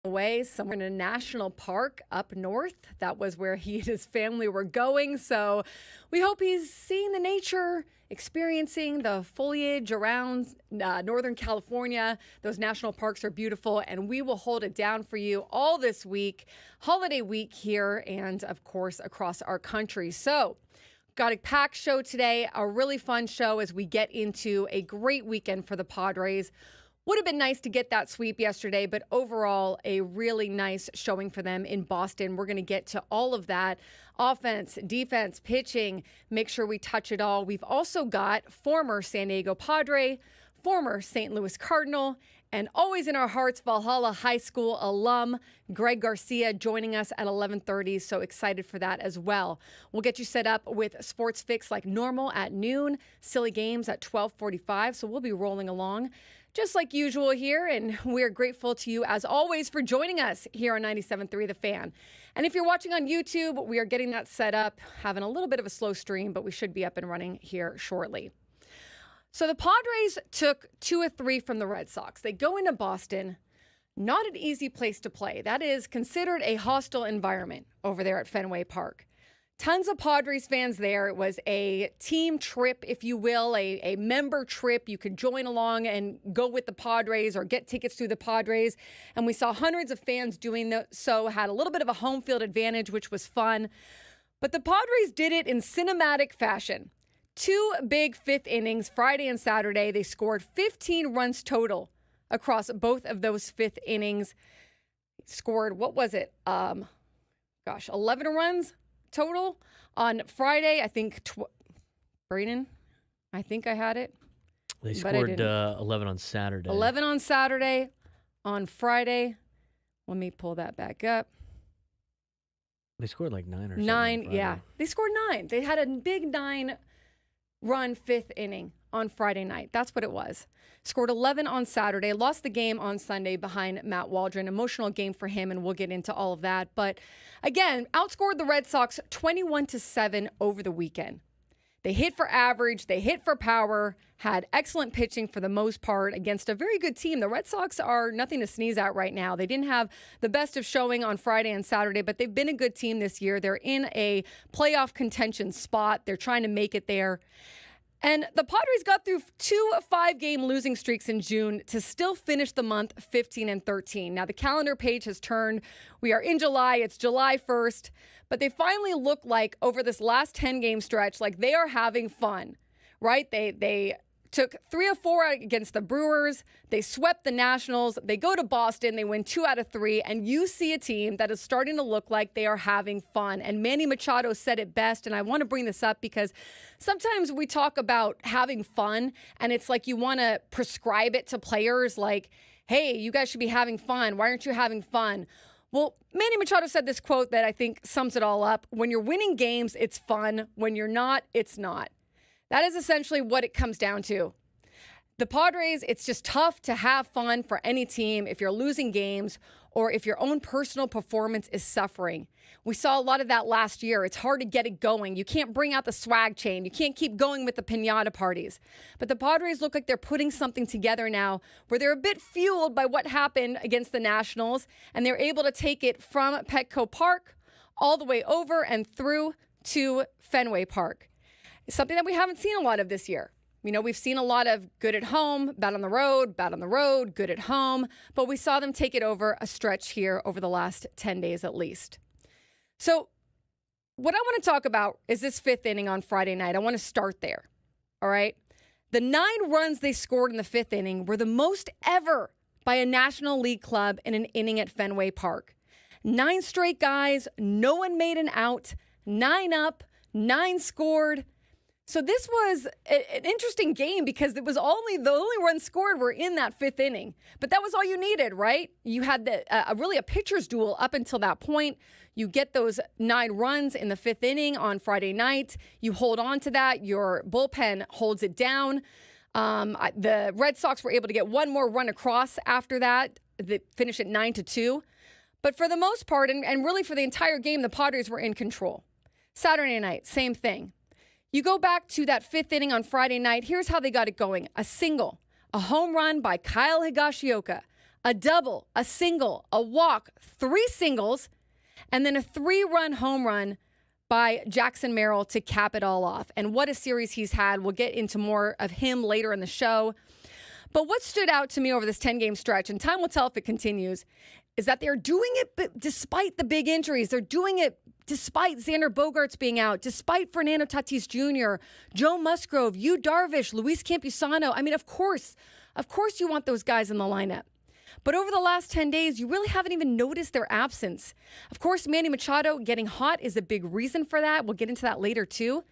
away somewhere in a national park up north. That was where he and his family were going. So we hope he's seeing the nature, experiencing the foliage around Northern California. Those national parks are beautiful, and we will hold it down for you all this week, holiday week here, and of course across our country. So got a packed show today, a really fun show as we get into a great weekend for the Padres. Would have been nice to get that sweep yesterday, but overall, a really nice showing for them in Boston. We're going to get to all of that. Offense, defense, pitching, make sure we touch it all. We've also got former San Diego Padre, former St. Louis Cardinal, and always in our hearts, Valhalla High School alum, Greg Garcia, joining us at 11:30. So excited for that as well. We'll get you set up with Sports Fix like normal at noon, Silly Games at 12:45. So we'll be rolling along just like usual here, and we're grateful to you, as always, for joining us here on 97.3 The Fan. And if you're watching on YouTube, we are getting that set up, having a little bit of a slow stream, but we should be up and running here shortly. So the Padres took 2 of 3 from the Red Sox. They go into Boston, not an easy place to play. That is considered a hostile environment over there at Fenway Park. Tons of Padres fans there. It was a team trip, if you will, a member trip. You could join along and go with the Padres or get tickets through the Padres. And we saw hundreds of fans doing so, had a little bit of a home field advantage, which was fun. But the Padres did it in cinematic fashion. 2 big 5th innings, Friday and Saturday. They scored 15 runs total across both of those 5th innings. Scored, 11 runs total on Friday. I think Braden, I think I had it. They scored 11 on Saturday. 11 on Saturday. On Friday, let me pull that back up. They scored like 9 or something. 9, yeah. They scored 9. They had a big 9-run 5th inning on Friday night. That's what it was. Scored 11 on Saturday, lost the game on Sunday behind Matt Waldron. Emotional game for him, and we'll get into all of that. But again, outscored the Red Sox 21-7 over the weekend. They hit for average, they hit for power, had excellent pitching for the most part against a very good team. The Red Sox are nothing to sneeze at right now. They didn't have the best of showing on Friday and Saturday, but they've been a good team this year. They're in a playoff contention spot. They're trying to make it there. And the Padres got through 2 5-game losing streaks in June to still finish the month 15-13. Now, the calendar page has turned. We are in July. It's July 1st. But they finally look like, over this last 10-game stretch, like they are having fun, right? They took 3 of 4 against the Brewers. They swept the Nationals. They go to Boston. They win 2 out of 3. And you see a team that is starting to look like they are having fun. And Manny Machado said it best. And I want to bring this up because sometimes we talk about having fun, and it's like you want to prescribe it to players like, hey, you guys should be having fun. Why aren't you having fun? Well, Manny Machado said this quote that I think sums it all up. When you're winning games, it's fun. When you're not, it's not. That is essentially what it comes down to. The Padres, it's just tough to have fun for any team if you're losing games or if your own personal performance is suffering. We saw a lot of that last year. It's hard to get it going. You can't bring out the swag chain. You can't keep going with the piñata parties. But the Padres look like they're putting something together now where they're a bit fueled by what happened against the Nationals, and they're able to take it from Petco Park all the way over and through to Fenway Park. It's something that we haven't seen a lot of this year. You know, we've seen a lot of good at home, bad on the road, good at home, but we saw them take it over a stretch here over the last 10 days at least. So what I want to talk about is this 5th inning on Friday night. I want to start there, all right? The 9 runs they scored in the 5th inning were the most ever by a National League club in an inning at Fenway Park. 9 straight guys, no one made an out, 9 up, 9 scored. So this was an interesting game because the only runs scored were in that 5th inning. But that was all you needed, right? You had really a pitcher's duel up until that point. You get those 9 runs in the 5th inning on Friday night. You hold on to that. Your bullpen holds it down. The Red Sox were able to get one more run across after that. They finished at 9-2. But for the most part, and really for the entire game, the Padres were in control. Saturday night, same thing. You go back to that 5th inning on Friday night. Here's how they got it going. A single, a home run by Kyle Higashioka, a double, a single, a walk, 3 singles, and then a 3-run home run by Jackson Merrill to cap it all off. And what a series he's had. We'll get into more of him later in the show. But what stood out to me over this 10-game stretch, and time will tell if it continues, is that they're doing it despite the big injuries. They're doing it despite Xander Bogaerts being out, despite Fernando Tatis Jr., Joe Musgrove, Yu Darvish, Luis Campusano. I mean, of course you want those guys in the lineup. But over the last 10 days, you really haven't even noticed their absence. Of course, Manny Machado getting hot is a big reason for that. We'll get into that later, too.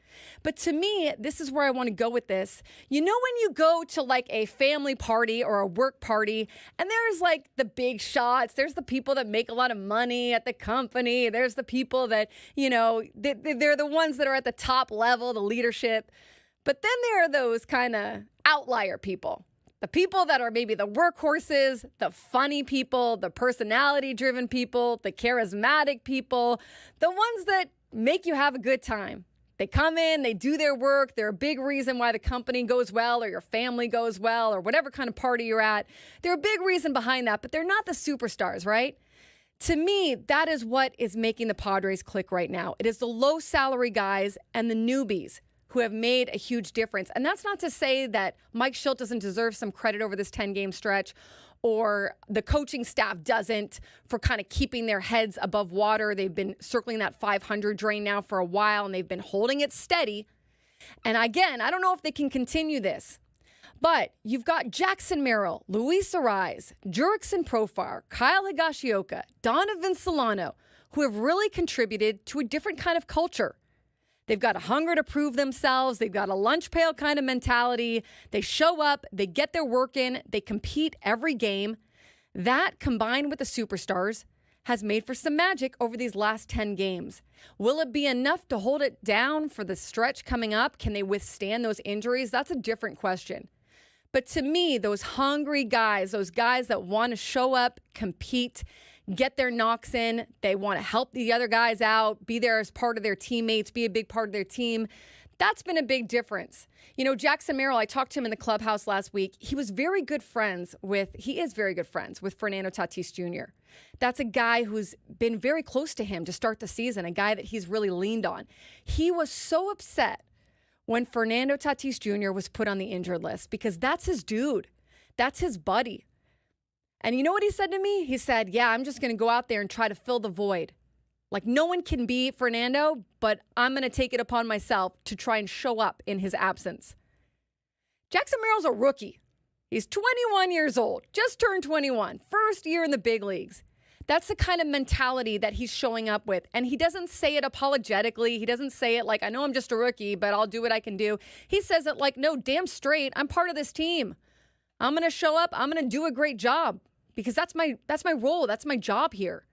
But to me, this is where I want to go with this. You know when you go to like a family party or a work party, and there's like the big shots, there's the people that make a lot of money at the company, there's the people that, you know, they're the ones that are at the top level, the leadership. But then there are those kind of outlier people. The people that are maybe the workhorses, the funny people, the personality-driven people, the charismatic people, the ones that make you have a good time. They come in, they do their work, they're a big reason why the company goes well or your family goes well or whatever kind of party you're at. They're a big reason behind that, but they're not the superstars, right? To me, that is what is making the Padres click right now. It is the low-salary guys and the newbies who have made a huge difference. And that's not to say that Mike Shildt doesn't deserve some credit over this 10-game stretch or the coaching staff doesn't for kind of keeping their heads above water. They've been circling that 500 drain now for a while, and they've been holding it steady. And again, I don't know if they can continue this, but you've got Jackson Merrill, Luis Arraez, Jurickson Profar, Kyle Higashioka, Donovan Solano, who have really contributed to a different kind of culture. They've got a hunger to prove themselves. They've got a lunch pail kind of mentality. They show up, they get their work in, they compete every game. That, combined with the superstars, has made for some magic over these last 10 games. Will it be enough to hold it down for the stretch coming up? Can they withstand those injuries? That's a different question. But to me, those hungry guys, those guys that want to show up, compete, get their knocks in. They want to help the other guys out, be there as part of their teammates, be a big part of their team. That's been a big difference. You know, Jackson Merrill, I talked to him in the clubhouse last week. He is very good friends with Fernando Tatis Jr. That's a guy who's been very close to him to start the season, a guy that he's really leaned on. He was so upset when Fernando Tatis Jr. was put on the injured list because that's his dude. That's his buddy. And you know what he said to me? He said, yeah, I'm just going to go out there and try to fill the void. Like, no one can be Fernando, but I'm going to take it upon myself to try and show up in his absence. Jackson Merrill's a rookie. He's 21 years old, just turned 21, first year in the big leagues. That's the kind of mentality that he's showing up with. And he doesn't say it apologetically. He doesn't say it like, I know I'm just a rookie, but I'll do what I can do. He says it like, no, damn straight, I'm part of this team. I'm going to show up. I'm going to do a great job because that's my role. That's my job here.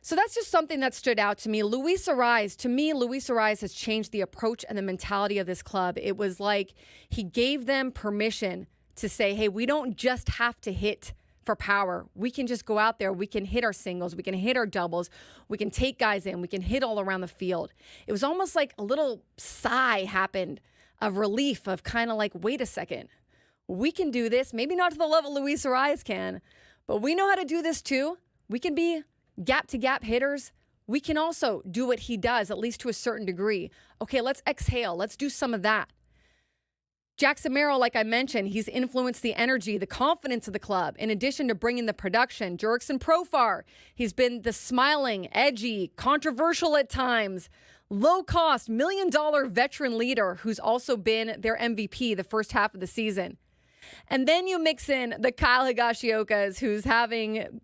So that's just something that stood out to me. Luis Arraez has changed the approach and the mentality of this club. It was like he gave them permission to say, hey, we don't just have to hit for power. We can just go out there. We can hit our singles. We can hit our doubles. We can take guys in. We can hit all around the field. It was almost like a little sigh happened of relief of kind of like, wait a second. We can do this, maybe not to the level Luis Arraez can, but we know how to do this too. We can be gap-to-gap hitters. We can also do what he does, at least to a certain degree. Okay, let's exhale. Let's do some of that. Jackson Merrill, like I mentioned, he's influenced the energy, the confidence of the club, in addition to bringing the production. Jurickson Profar, he's been the smiling, edgy, controversial at times, low-cost, million-dollar veteran leader who's also been their MVP the first half of the season. And then you mix in the Kyle Higashiokas, who's having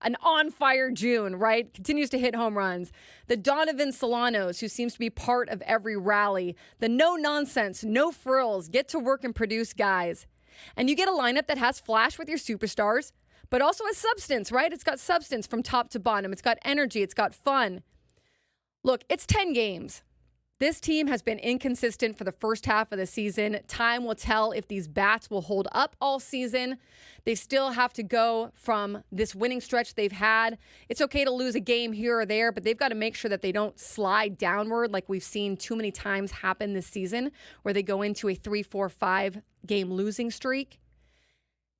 an on-fire June, right? Continues to hit home runs. The Donovan Solanos, who seems to be part of every rally. The no-nonsense, no frills, get to work and produce guys. And you get a lineup that has flash with your superstars, but also has substance, right? It's got substance from top to bottom. It's got energy. It's got fun. Look, it's 10 games. This team has been inconsistent for the first half of the season. Time will tell if these bats will hold up all season. They still have to go from this winning stretch they've had. It's okay to lose a game here or there, but they've got to make sure that they don't slide downward like we've seen too many times happen this season, where they go into a 3, 4, 5 game losing streak.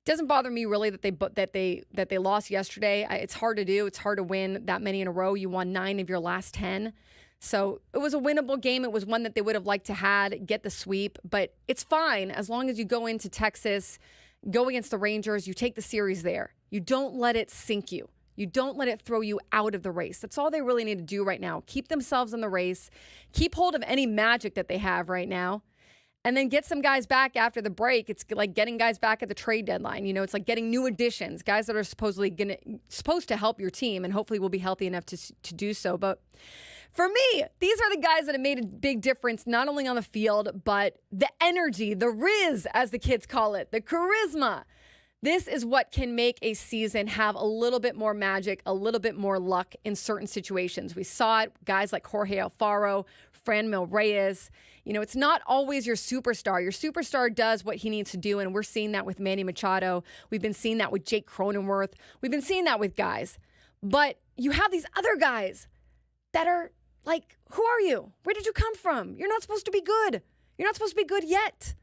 Doesn't bother me really that they lost yesterday. It's hard to do. It's hard to win that many in a row. You won 9 of your last 10. So it was a winnable game. It was one that they would have liked to get the sweep, but it's fine as long as you go into Texas, go against the Rangers, you take the series there. You don't let it sink you. You don't let it throw you out of the race. That's all they really need to do right now. Keep themselves in the race. Keep hold of any magic that they have right now. And then get some guys back after the break. It's like getting guys back at the trade deadline. You know, it's like getting new additions, guys that are supposed to help your team and hopefully will be healthy enough to do so. But for me, these are the guys that have made a big difference, not only on the field, but the energy, the riz, as the kids call it, the charisma. This is what can make a season have a little bit more magic, a little bit more luck in certain situations. We saw it, guys like Jorge Alfaro, Franmil Reyes. You know, it's not always your superstar. Your superstar does what he needs to do, and we're seeing that with Manny Machado. We've been seeing that with Jake Cronenworth. We've been seeing that with guys. But you have these other guys that are like, who are you? Where did you come from? You're not supposed to be good. You're not supposed to be good yet.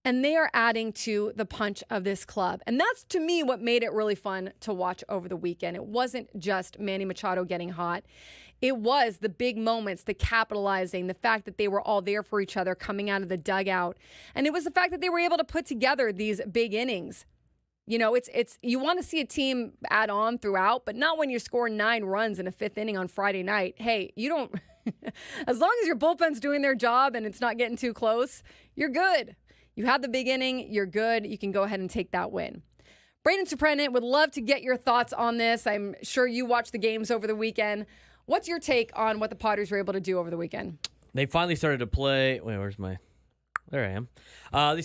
And they are adding to the punch of this club. And that's, to me, what made it really fun to watch over the weekend. It wasn't just Manny Machado getting hot. It was the big moments, the capitalizing, the fact that they were all there for each other coming out of the dugout. And it was the fact that they were able to put together these big innings. You know, it's you want to see a team add on throughout, but not when you're scoring 9 runs in a 5th inning on Friday night. Hey, you don't, as long as your bullpen's doing their job and it's not getting too close, you're good. You have the big inning, you're good. You can go ahead and take that win. Braden Surprenant, would love to get your thoughts on this. I'm sure you watched the games over the weekend. What's your take on what the Padres were able to do over the weekend? They finally started to play. Wait, where's my? There I am. They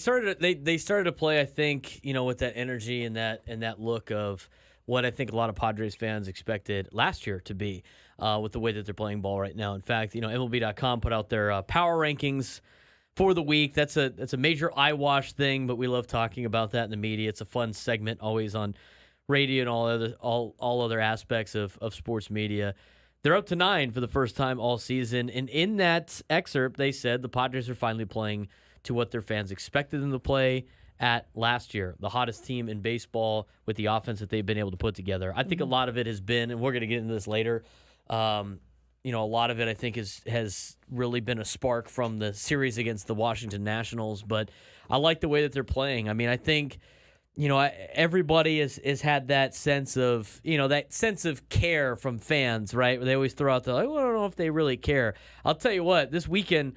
started to play. I think, you know, with that energy and that look of what I think a lot of Padres fans expected last year to be, with the way that they're playing ball right now. In fact, you know, MLB.com put out their power rankings for the week. That's a major eyewash thing, but we love talking about that in the media. It's a fun segment always on radio and all other aspects of sports media. They're up to 9 for the first time all season, and in that excerpt, they said the Padres are finally playing to what their fans expected them to play at last year, the hottest team in baseball with the offense that they've been able to put together. I think a lot of it has been, and we're going to get into this later, you know, a lot of it I think has really been a spark from the series against the Washington Nationals, but I like the way that they're playing. I mean, I think, you know, everybody has had that sense of, you know, that sense of care from fans, right? Where they always throw out the, like, well, I don't know if they really care. I'll tell you what, this weekend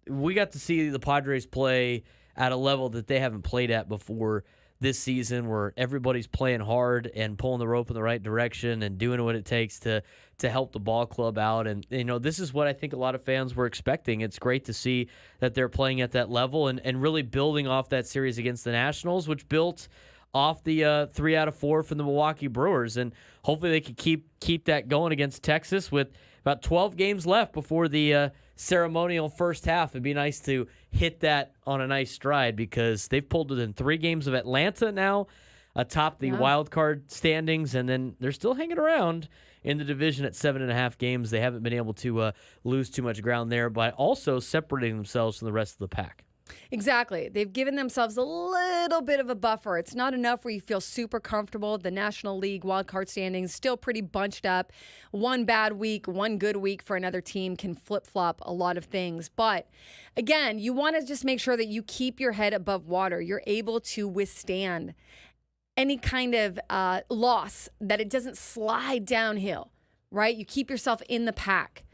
we got to see the Padres play at a level that they haven't played at before this season, where everybody's playing hard and pulling the rope in the right direction and doing what it takes to help the ball club out. And, you know, this is what I think a lot of fans were expecting. It's great to see that they're playing at that level and really building off that series against the Nationals, which built off the 3 out of 4 from the Milwaukee Brewers. And hopefully they can keep that going against Texas with about 12 games left before the ceremonial first half. It'd be nice to hit that on a nice stride, because they've pulled within 3 games of Atlanta now, atop the wild card standings, and then they're still hanging around in the division at 7.5 games. They haven't been able to lose too much ground there, by also separating themselves from the rest of the pack. Exactly. They've given themselves a little bit of a buffer. It's not enough where you feel super comfortable. The National League wildcard standings still pretty bunched up. One bad week, one good week for another team can flip-flop a lot of things. But again, you want to just make sure that you keep your head above water. You're able to withstand any kind of loss, that it doesn't slide downhill, right? You keep yourself in the pack.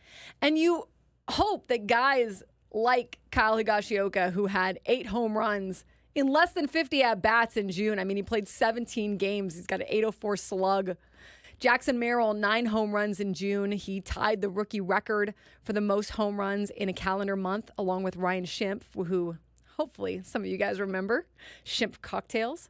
And you hope that guys like Kyle Higashioka, who had 8 home runs in less than 50 at-bats in June. I mean, he played 17 games. He's got an 804 slug. Jackson Merrill, 9 home runs in June. He tied the rookie record for the most home runs in a calendar month, along with Ryan Schimpf, who hopefully some of you guys remember, Schimpf cocktails.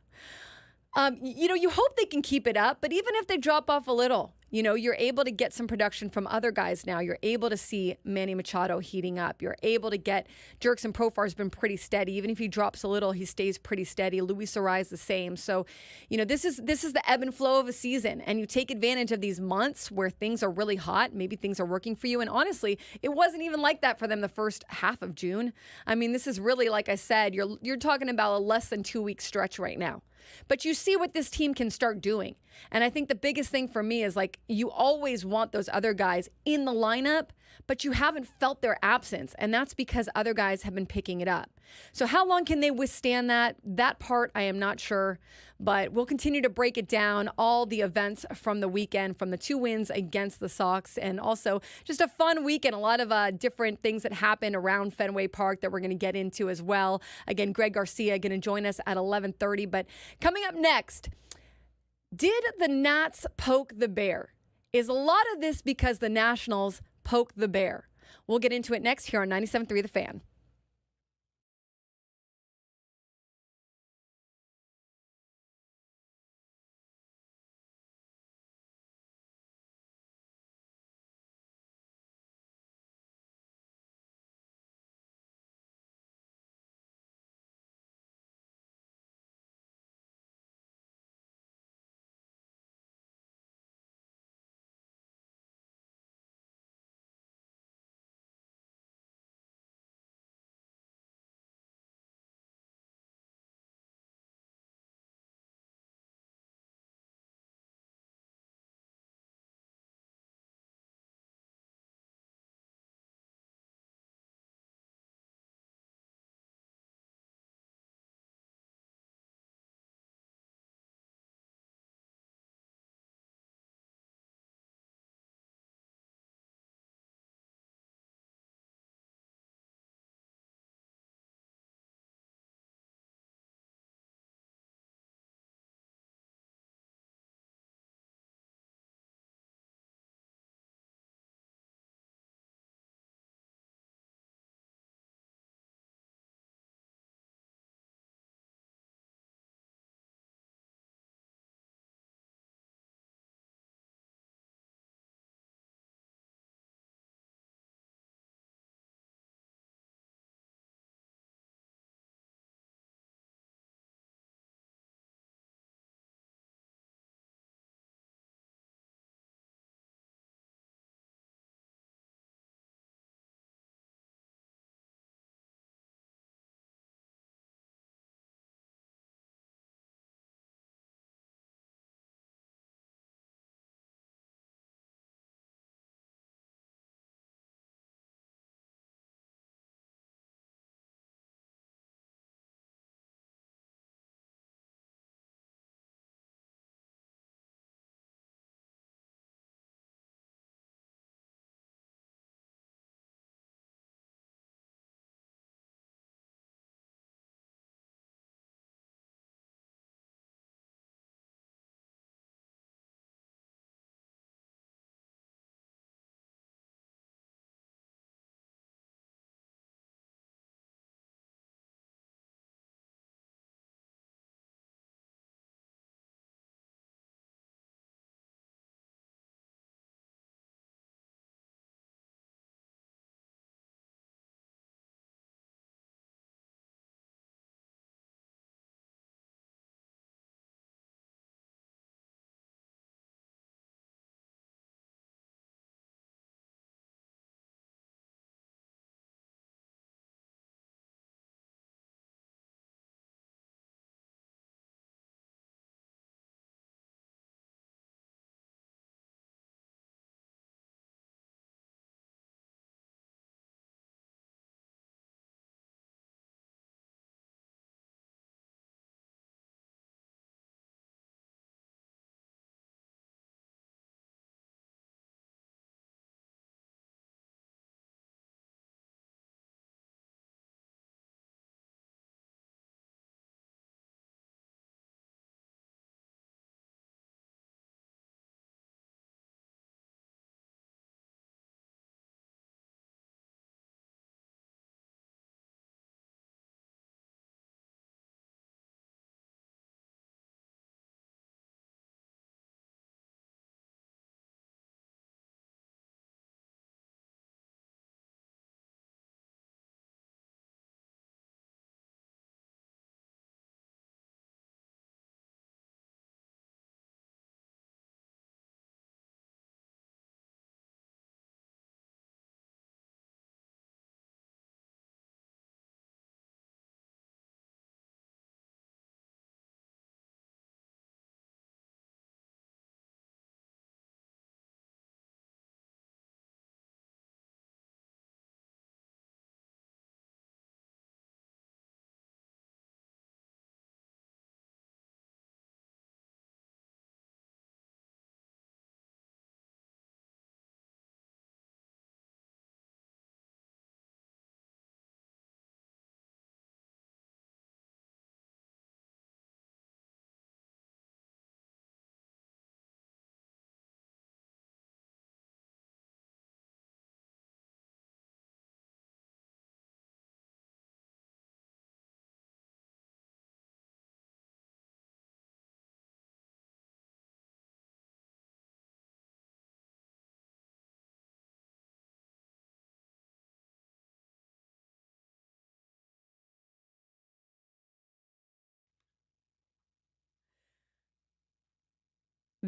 You know, you hope they can keep it up, but even if they drop off a little, You know, you're able to get some production from other guys now. You're able to see Manny Machado heating up. You're able to get Jurickson Profar's been pretty steady. Even if he drops a little, he stays pretty steady. Luis Arraez the same. So, you know, this is the ebb and flow of a season, and you take advantage of these months where things are really hot. Maybe things are working for you. And honestly, it wasn't even like that for them the first half of June. I mean, this is really, like I said, you're talking about a less than 2 week stretch right now. But you see what this team can start doing. And I think the biggest thing for me is, like, you always want those other guys in the lineup, but you haven't felt their absence. And that's because other guys have been picking it up. So how long can they withstand that? That part, I am not sure. But we'll continue to break it down, all the events from the weekend, from the 2 wins against the Sox, and also just a fun weekend. A lot of different things that happened around Fenway Park that we're going to get into as well. Again, Greg Garcia going to join us at 11:30. But coming up next, did the Nats poke the bear? Is a lot of this because the Nationals poke the bear? We'll get into it next here on 97.3 The Fan.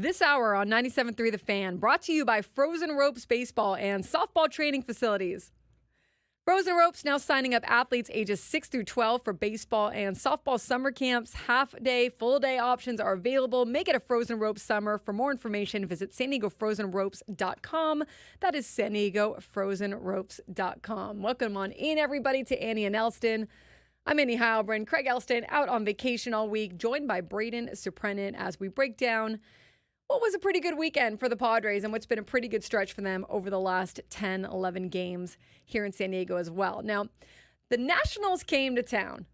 This hour on 97.3 The Fan, brought to you by Frozen Ropes Baseball and Softball Training Facilities. Frozen Ropes now signing up athletes ages 6 through 12 for baseball and softball summer camps. Half-day, full-day options are available. Make it a Frozen Ropes summer. For more information, visit SanDiegoFrozenRopes.com. That is SanDiegoFrozenRopes.com. Welcome on in, everybody, to Annie and Elsten. I'm Annie Heilbrunn. Craig Elsten out on vacation all week, joined by Braden, Surprenant, as we break down what was a pretty good weekend for the Padres and what's been a pretty good stretch for them over the last 10, 11 games here in San Diego as well. Now, the Nationals came to town.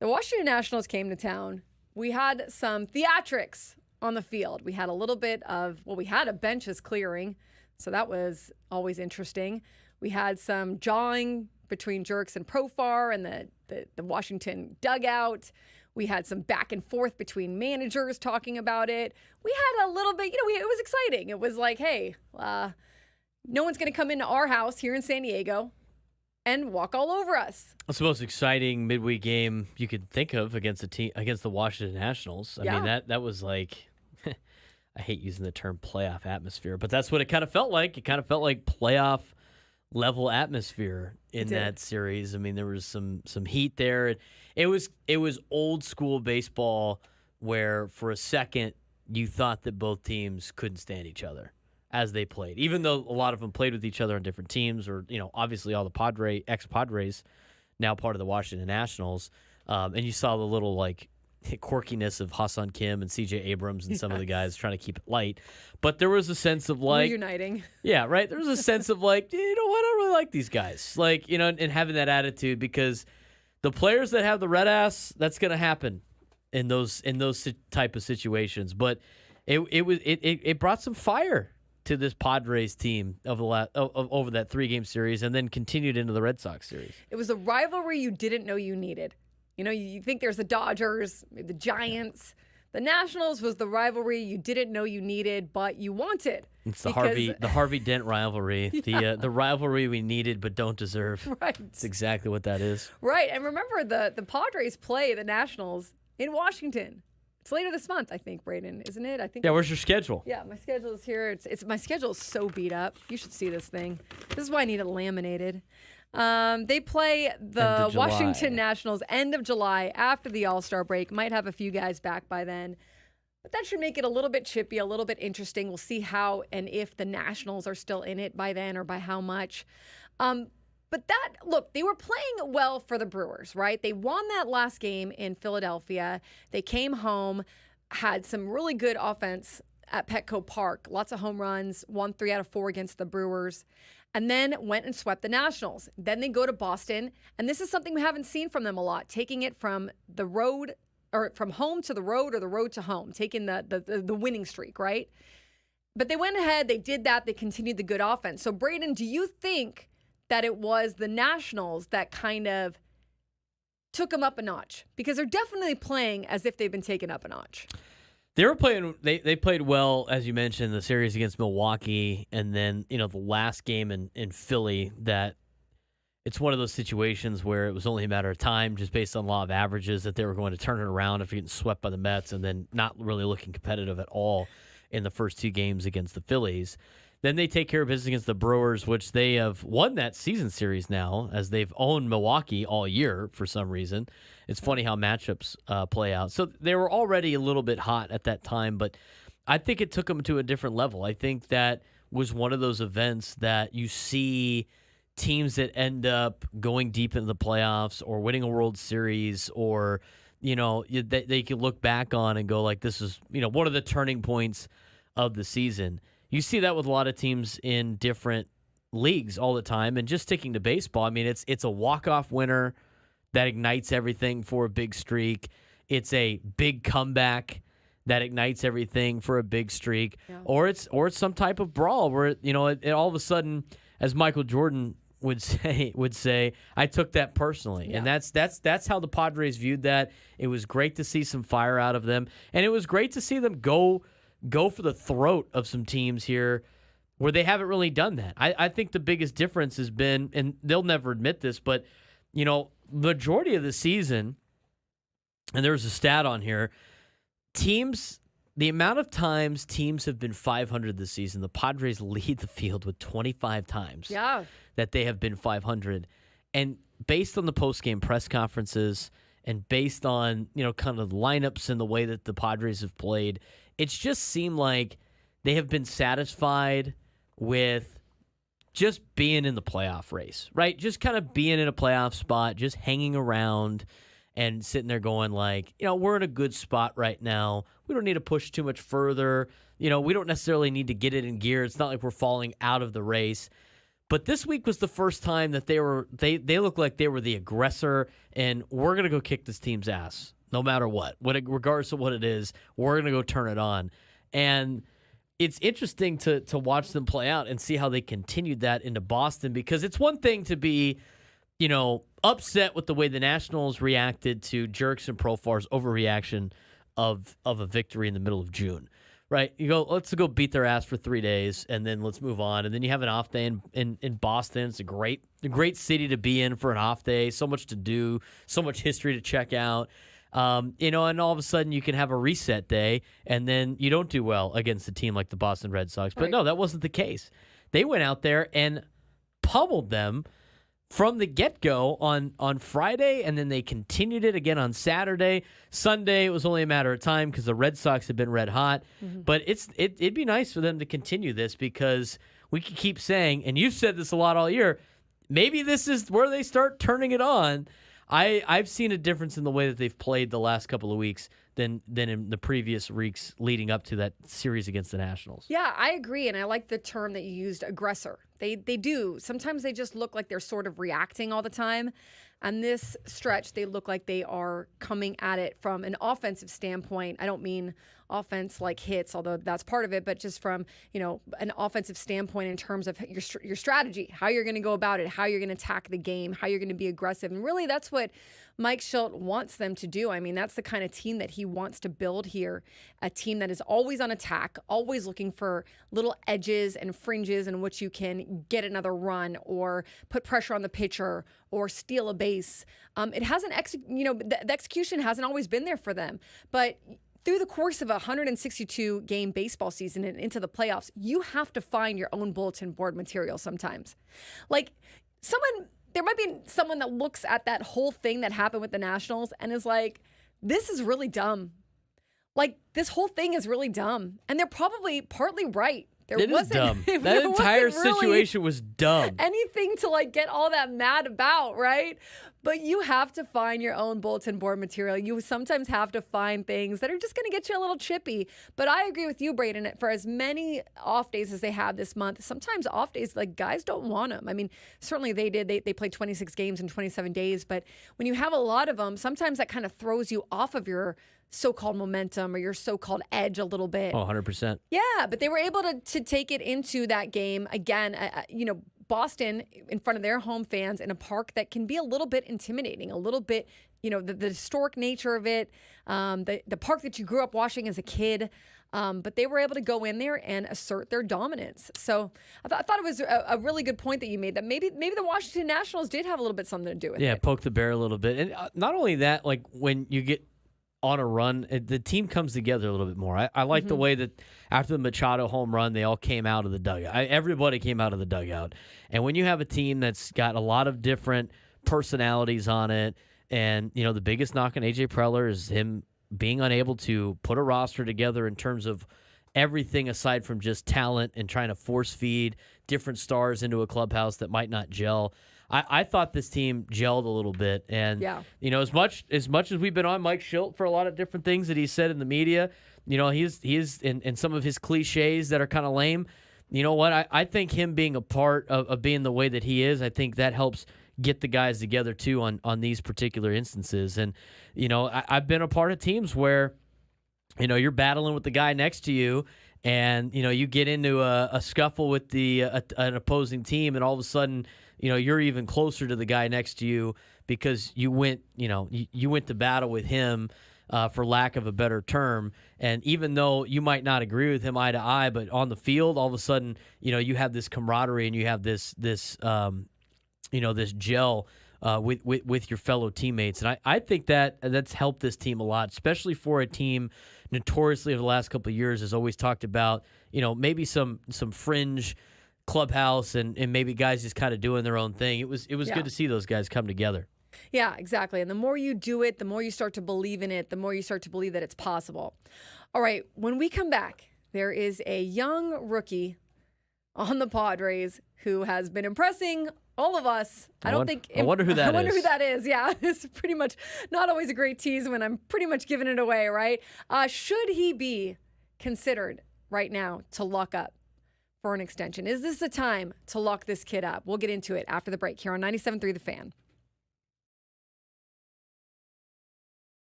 The Washington Nationals came to town. We had some theatrics on the field. We had a little bit of, we had a benches clearing, so that was always interesting. We had some jawing between Jerks and Profar and the Washington dugout. We had some back and forth between managers talking about it. We had a little bit, it was exciting. It was like, hey, no one's going to come into our house here in San Diego and walk all over us. That's the most exciting midweek game you could think of against the Washington Nationals. I mean, that was like, I hate using the term playoff atmosphere, but that's what it kind of felt like. It kind of felt like playoff level atmosphere in that series. I mean, there was some heat there. It was old school baseball where for a second you thought that both teams couldn't stand each other as they played, even though a lot of them played with each other on different teams, or obviously all the ex-Padres now part of the Washington Nationals, and you saw the little quirkiness of Hassan Kim and C.J. Abrams and some of the guys trying to keep it light. But there was a sense of reuniting. Yeah, right. There was a sense of I don't really like these guys. And having that attitude, because the players that have the red ass, that's going to happen in those type of situations. But it brought some fire to this Padres team over that 3-game series, and then continued into the Red Sox series. It was a rivalry you didn't know you needed. You think there's the Dodgers, maybe the Giants. The Nationals was the rivalry you didn't know you needed, but you wanted. It's the Harvey Dent rivalry, the rivalry we needed but don't deserve. Right. It's exactly what that is. Right, and remember the Padres play the Nationals in Washington. It's later this month, I think, Braden, isn't it? I think. Yeah, where's your schedule? Yeah, my schedule is here. It's my schedule is so beat up. You should see this thing. This is why I need it laminated. They play the Washington Nationals end of July after the All-Star break. Might have a few guys back by then. But that should make it a little bit chippy, a little bit interesting. We'll see how and if the Nationals are still in it by then or by how much. But they were playing well for the Brewers, right? They won that last game in Philadelphia. They came home, had some really good offense at Petco Park. Lots of home runs, won 3 out of 4 against the Brewers. And then went and swept the Nationals. Then they go to Boston, and this is something we haven't seen from them a lot, taking it from the road, or from home to the road, or the road to home, taking the winning streak, right? But they went ahead, they did that, they continued the good offense. So, Braden, do you think that it was the Nationals that kind of took them up a notch? Because they're definitely playing as if they've been taken up a notch. They were playing. They played well, as you mentioned, the series against Milwaukee, and then the last game in Philly. That it's one of those situations where it was only a matter of time, just based on law of averages, that they were going to turn it around after getting swept by the Mets, and then not really looking competitive at all in the first 2 games against the Phillies. Then they take care of business against the Brewers, which they have won that season series now, as they've owned Milwaukee all year for some reason. It's funny how matchups play out. So they were already a little bit hot at that time, but I think it took them to a different level. I think that was one of those events that you see teams that end up going deep into the playoffs or winning a World Series, or they can look back on and go this is one of the turning points of the season. You see that with a lot of teams in different leagues all the time. And just sticking to baseball, I mean, it's a walk-off winner that ignites everything for a big streak. It's a big comeback that ignites everything for a big streak. Yeah. Or it's some type of brawl where it all of a sudden, as Michael Jordan would say, I took that personally. Yeah. And that's how the Padres viewed that. It was great to see some fire out of them, and it was great to see them go for the throat of some teams here where they haven't really done that. I think the biggest difference has been, and they'll never admit this, but majority of the season, and there's a stat on here, teams the amount of times teams have been 500 this season, the Padres lead the field with 25 times that they have been 500. And based on the post-game press conferences and based on, kind of lineups and the way that the Padres have played, it's just seemed like they have been satisfied with just being in the playoff race, right? Just kind of being in a playoff spot, just hanging around and sitting there going like, we're in a good spot right now. We don't need to push too much further. We don't necessarily need to get it in gear. It's not like we're falling out of the race. But this week was the first time that they looked like they were the aggressor, and we're going to go kick this team's ass no matter what. Regardless of what it is, we're going to go turn it on. And it's interesting to watch them play out and see how they continued that into Boston, because it's one thing to be, upset with the way the Nationals reacted to Jerks and Profar's overreaction of a victory in the middle of June, right? You go, let's go beat their ass for 3 days, and then let's move on. And then you have an off day in Boston. It's a great city to be in for an off day. So much to do, so much history to check out. And all of a sudden you can have a reset day, and then you don't do well against a team like the Boston Red Sox. But no, that wasn't the case. They went out there and pummeled them from the get-go on Friday, and then they continued it again on Saturday. Sunday, it was only a matter of time because the Red Sox had been red hot. Mm-hmm. But it'd be nice for them to continue this, because we can keep saying, and you've said this a lot all year, maybe this is where they start turning it on. I've seen a difference in the way that they've played the last couple of weeks than in the previous weeks leading up to that series against the Nationals. Yeah, I agree, and I like the term that you used, aggressor. They do. Sometimes they just look like they're sort of reacting all the time. On this stretch, they look like they are coming at it from an offensive standpoint. I don't mean offense like hits, although that's part of it, but just from, an offensive standpoint in terms of your strategy, how you're going to go about it, how you're going to attack the game, how you're going to be aggressive. And really, that's what Mike Shildt wants them to do. I mean, that's the kind of team that he wants to build here, a team that is always on attack, always looking for little edges and fringes in which you can get another run or put pressure on the pitcher or steal a base. It hasn't, the execution hasn't always been there for them, but through the course of a 162-game baseball season and into the playoffs, you have to find your own bulletin board material sometimes. There might be someone that looks at that whole thing that happened with the Nationals and is like, this is really dumb. This whole thing is really dumb. And they're probably partly right. It is dumb. That entire situation was dumb. Anything to get all that mad about, right? But you have to find your own bulletin board material. You sometimes have to find things that are just going to get you a little chippy. But I agree with you, Braden. For as many off days as they have this month, sometimes off days, guys don't want them. I mean, certainly they did. They played 26 games in 27 days. But when you have a lot of them, sometimes that kind of throws you off of your so-called momentum or your so-called edge a little bit. Oh, 100%. Yeah, but they were able to take it into that game again. Boston in front of their home fans in a park that can be a little bit intimidating, a little bit, the historic nature of it, the park that you grew up watching as a kid. But they were able to go in there and assert their dominance. So I thought it was a really good point that you made, that maybe the Washington Nationals did have a little bit something to do with it. Yeah, poke the bear a little bit. And not only that, when you get on a run, the team comes together a little bit more. I like the way that after the Machado home run, they all came out of the dugout. Everybody came out of the dugout. And when you have a team that's got a lot of different personalities on it, and, the biggest knock on A.J. Preller is him being unable to put a roster together in terms of everything aside from just talent and trying to force feed different stars into a clubhouse that might not gel. I thought this team gelled a little bit, and as much as we've been on Mike Shildt for a lot of different things that he said in the media, he's in some of his cliches that are kind of lame. You know what? I think him being a part of being the way that he is, I think that helps get the guys together too on these particular instances. And I've been a part of teams where you're battling with the guy next to you, and you get into a scuffle with an opposing team, and all of a sudden you're even closer to the guy next to you because you went to battle with him, for lack of a better term. And even though you might not agree with him eye to eye, but on the field, all of a sudden, you have this camaraderie and you have this gel with your fellow teammates. And I think that's helped this team a lot, especially for a team notoriously over the last couple of years has always talked about, maybe some fringe clubhouse and maybe guys just kind of doing their own thing. It was good to see those guys come together. Yeah, exactly. And the more you do it, the more you start to believe in it, the more you start to believe that it's possible. All right, when we come back, there is a young rookie on the Padres who has been impressing all of us. I wonder who that is. I wonder who that is. Yeah, it's pretty much not always a great tease when I'm pretty much giving it away, right? Should he be considered right now to lock up for an extension? Is this the time to lock this kid up? We'll get into it after the break here on 97.3 The Fan.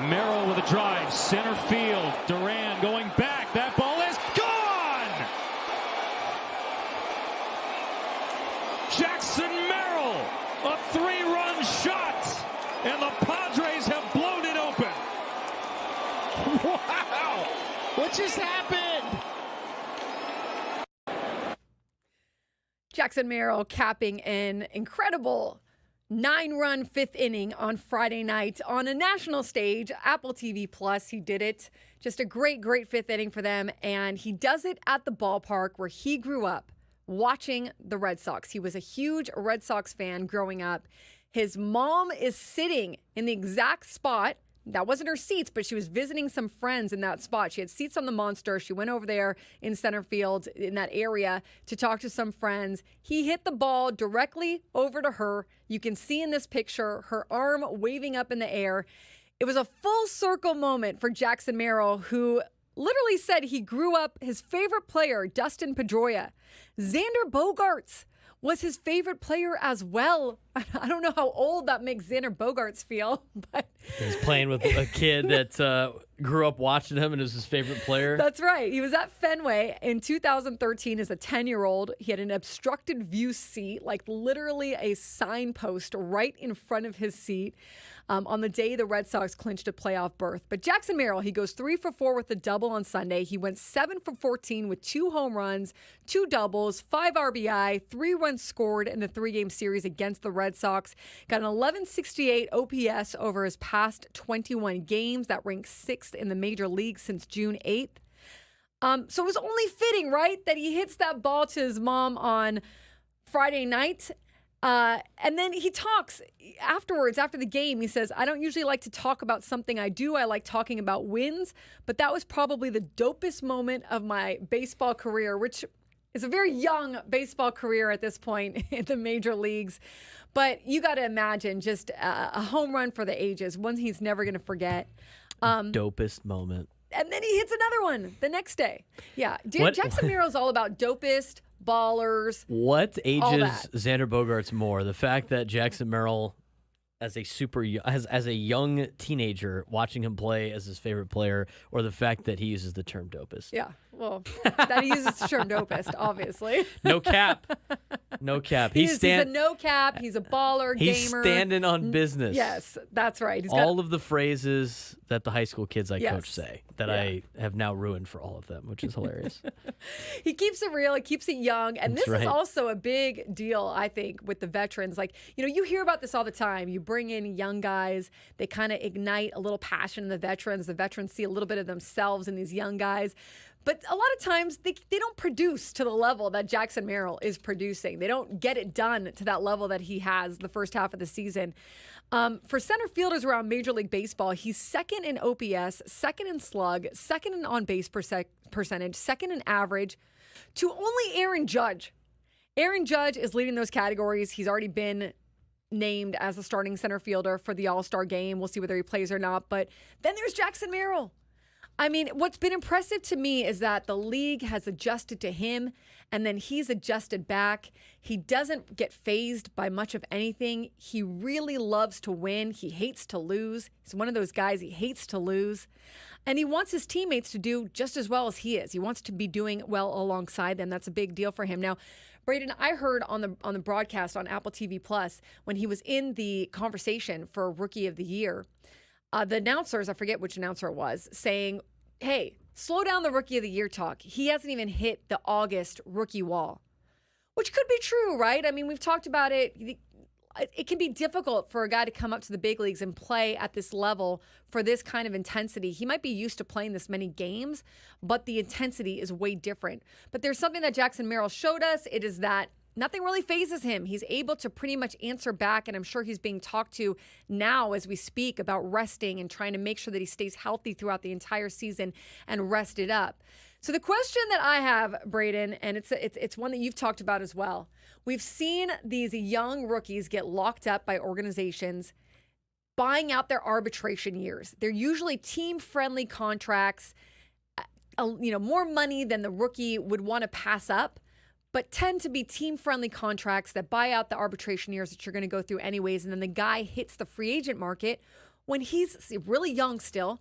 Merrill with a drive, center field. Duran going back. That ball is gone! Jackson Merrill, a 3-run shot, and the Padres have blown it open. Wow! What just happened? Jackson Merrill capping an incredible 9-run 5th inning on Friday night on a national stage, Apple TV Plus. He did it. Just a great 5th inning for them. And he does it at the ballpark where he grew up watching the Red Sox. He was a huge Red Sox fan growing up. His mom is sitting in the exact spot. That wasn't her seats, but she was visiting some friends in that spot. She had seats on the Monster. She went over there in center field in that area to talk to some friends. He hit the ball directly over to her. You can see in this picture her arm waving up in the air. It was a full circle moment for Jackson Merrill, who literally said he grew up, his favorite player, Dustin Pedroia. Xander Bogaerts was his favorite player as well. I don't know how old that makes Xander Bogaerts feel, but he's playing with a kid that grew up watching him and is his favorite player. That's right. He was at Fenway in 2013 as a 10-year-old. He had an obstructed view seat, like literally a signpost right in front of his seat on the day the Red Sox clinched a playoff berth. But Jackson Merrill, he goes 3 for 4 with a double on Sunday. He went 7 for 14 with 2 home runs, 2 doubles, 5 RBI, 3 runs scored in the 3-game series against the Red Sox. Got an 1168 OPS over his past 21 games. That ranks 6th in the major league since June 8th. So it was only fitting, right, that he hits that ball to his mom on Friday night. And then he talks afterwards, after the game. He says, I don't usually like to talk about something I do. I like talking about wins. But that was probably the dopest moment of my baseball career, which is a very young baseball career at this point in the major leagues. But you got to imagine just a home run for the ages, one he's never going to forget. Dopest moment. And then he hits another one the next day. Yeah. Dude, Jackson Merrill's all about dopest, ballers. What ages Xander Bogaerts more? The fact that Jackson Merrill, as a young teenager, watching him play as his favorite player, or the fact that he uses the term dopest? Yeah. Well, that he uses the term dopest, obviously. No cap. No cap. He's a no cap. He's a baller, he's gamer. Standing on business. Yes, that's right. He's all of the phrases that the high school kids I coach say that Yeah. I have now ruined for all of them, which is hilarious. He keeps it real. He keeps it young. And That's this is right. also a big deal, I think, with the veterans. Like, you hear about this all the time. You bring in young guys. They kind of ignite a little passion in the veterans. The veterans see a little bit of themselves in these young guys. But a lot of times they don't produce to the level that Jackson Merrill is producing. They don't get it done to that level that he has the first half of the season. For center fielders around Major League Baseball, he's second in OPS, second in slug, second in on-base percentage, second in average, to only Aaron Judge. Aaron Judge is leading those categories. He's already been named as a starting center fielder for the All-Star game. We'll see whether he plays or not. But then there's Jackson Merrill. I mean, what's been impressive to me is that the league has adjusted to him, and then he's adjusted back. He doesn't get fazed by much of anything. He really loves to win. He hates to lose. He's one of those guys, he hates to lose. And he wants his teammates to do just as well as he is. He wants to be doing well alongside them. That's a big deal for him. Now, Braden, I heard on the broadcast on Apple TV Plus when he was in the conversation for Rookie of the Year, the announcers, I forget which announcer it was, saying, hey, slow down the Rookie of the Year talk. He hasn't even hit the August rookie wall, which could be true, right? I mean, we've talked about it. It can be difficult for a guy to come up to the big leagues and play at this level for this kind of intensity. He might be used to playing this many games, but the intensity is way different. But there's something that Jackson Merrill showed us. It is that nothing really phases him. He's able to pretty much answer back, and I'm sure he's being talked to now as we speak about resting and trying to make sure that he stays healthy throughout the entire season and rested up. So the question that I have, Braden, and it's one that you've talked about as well. We've seen these young rookies get locked up by organizations buying out their arbitration years. They're usually team-friendly contracts, more money than the rookie would want to pass up, but tend to be team-friendly contracts that buy out the arbitration years that you're going to go through anyways, and then the guy hits the free agent market when he's really young still,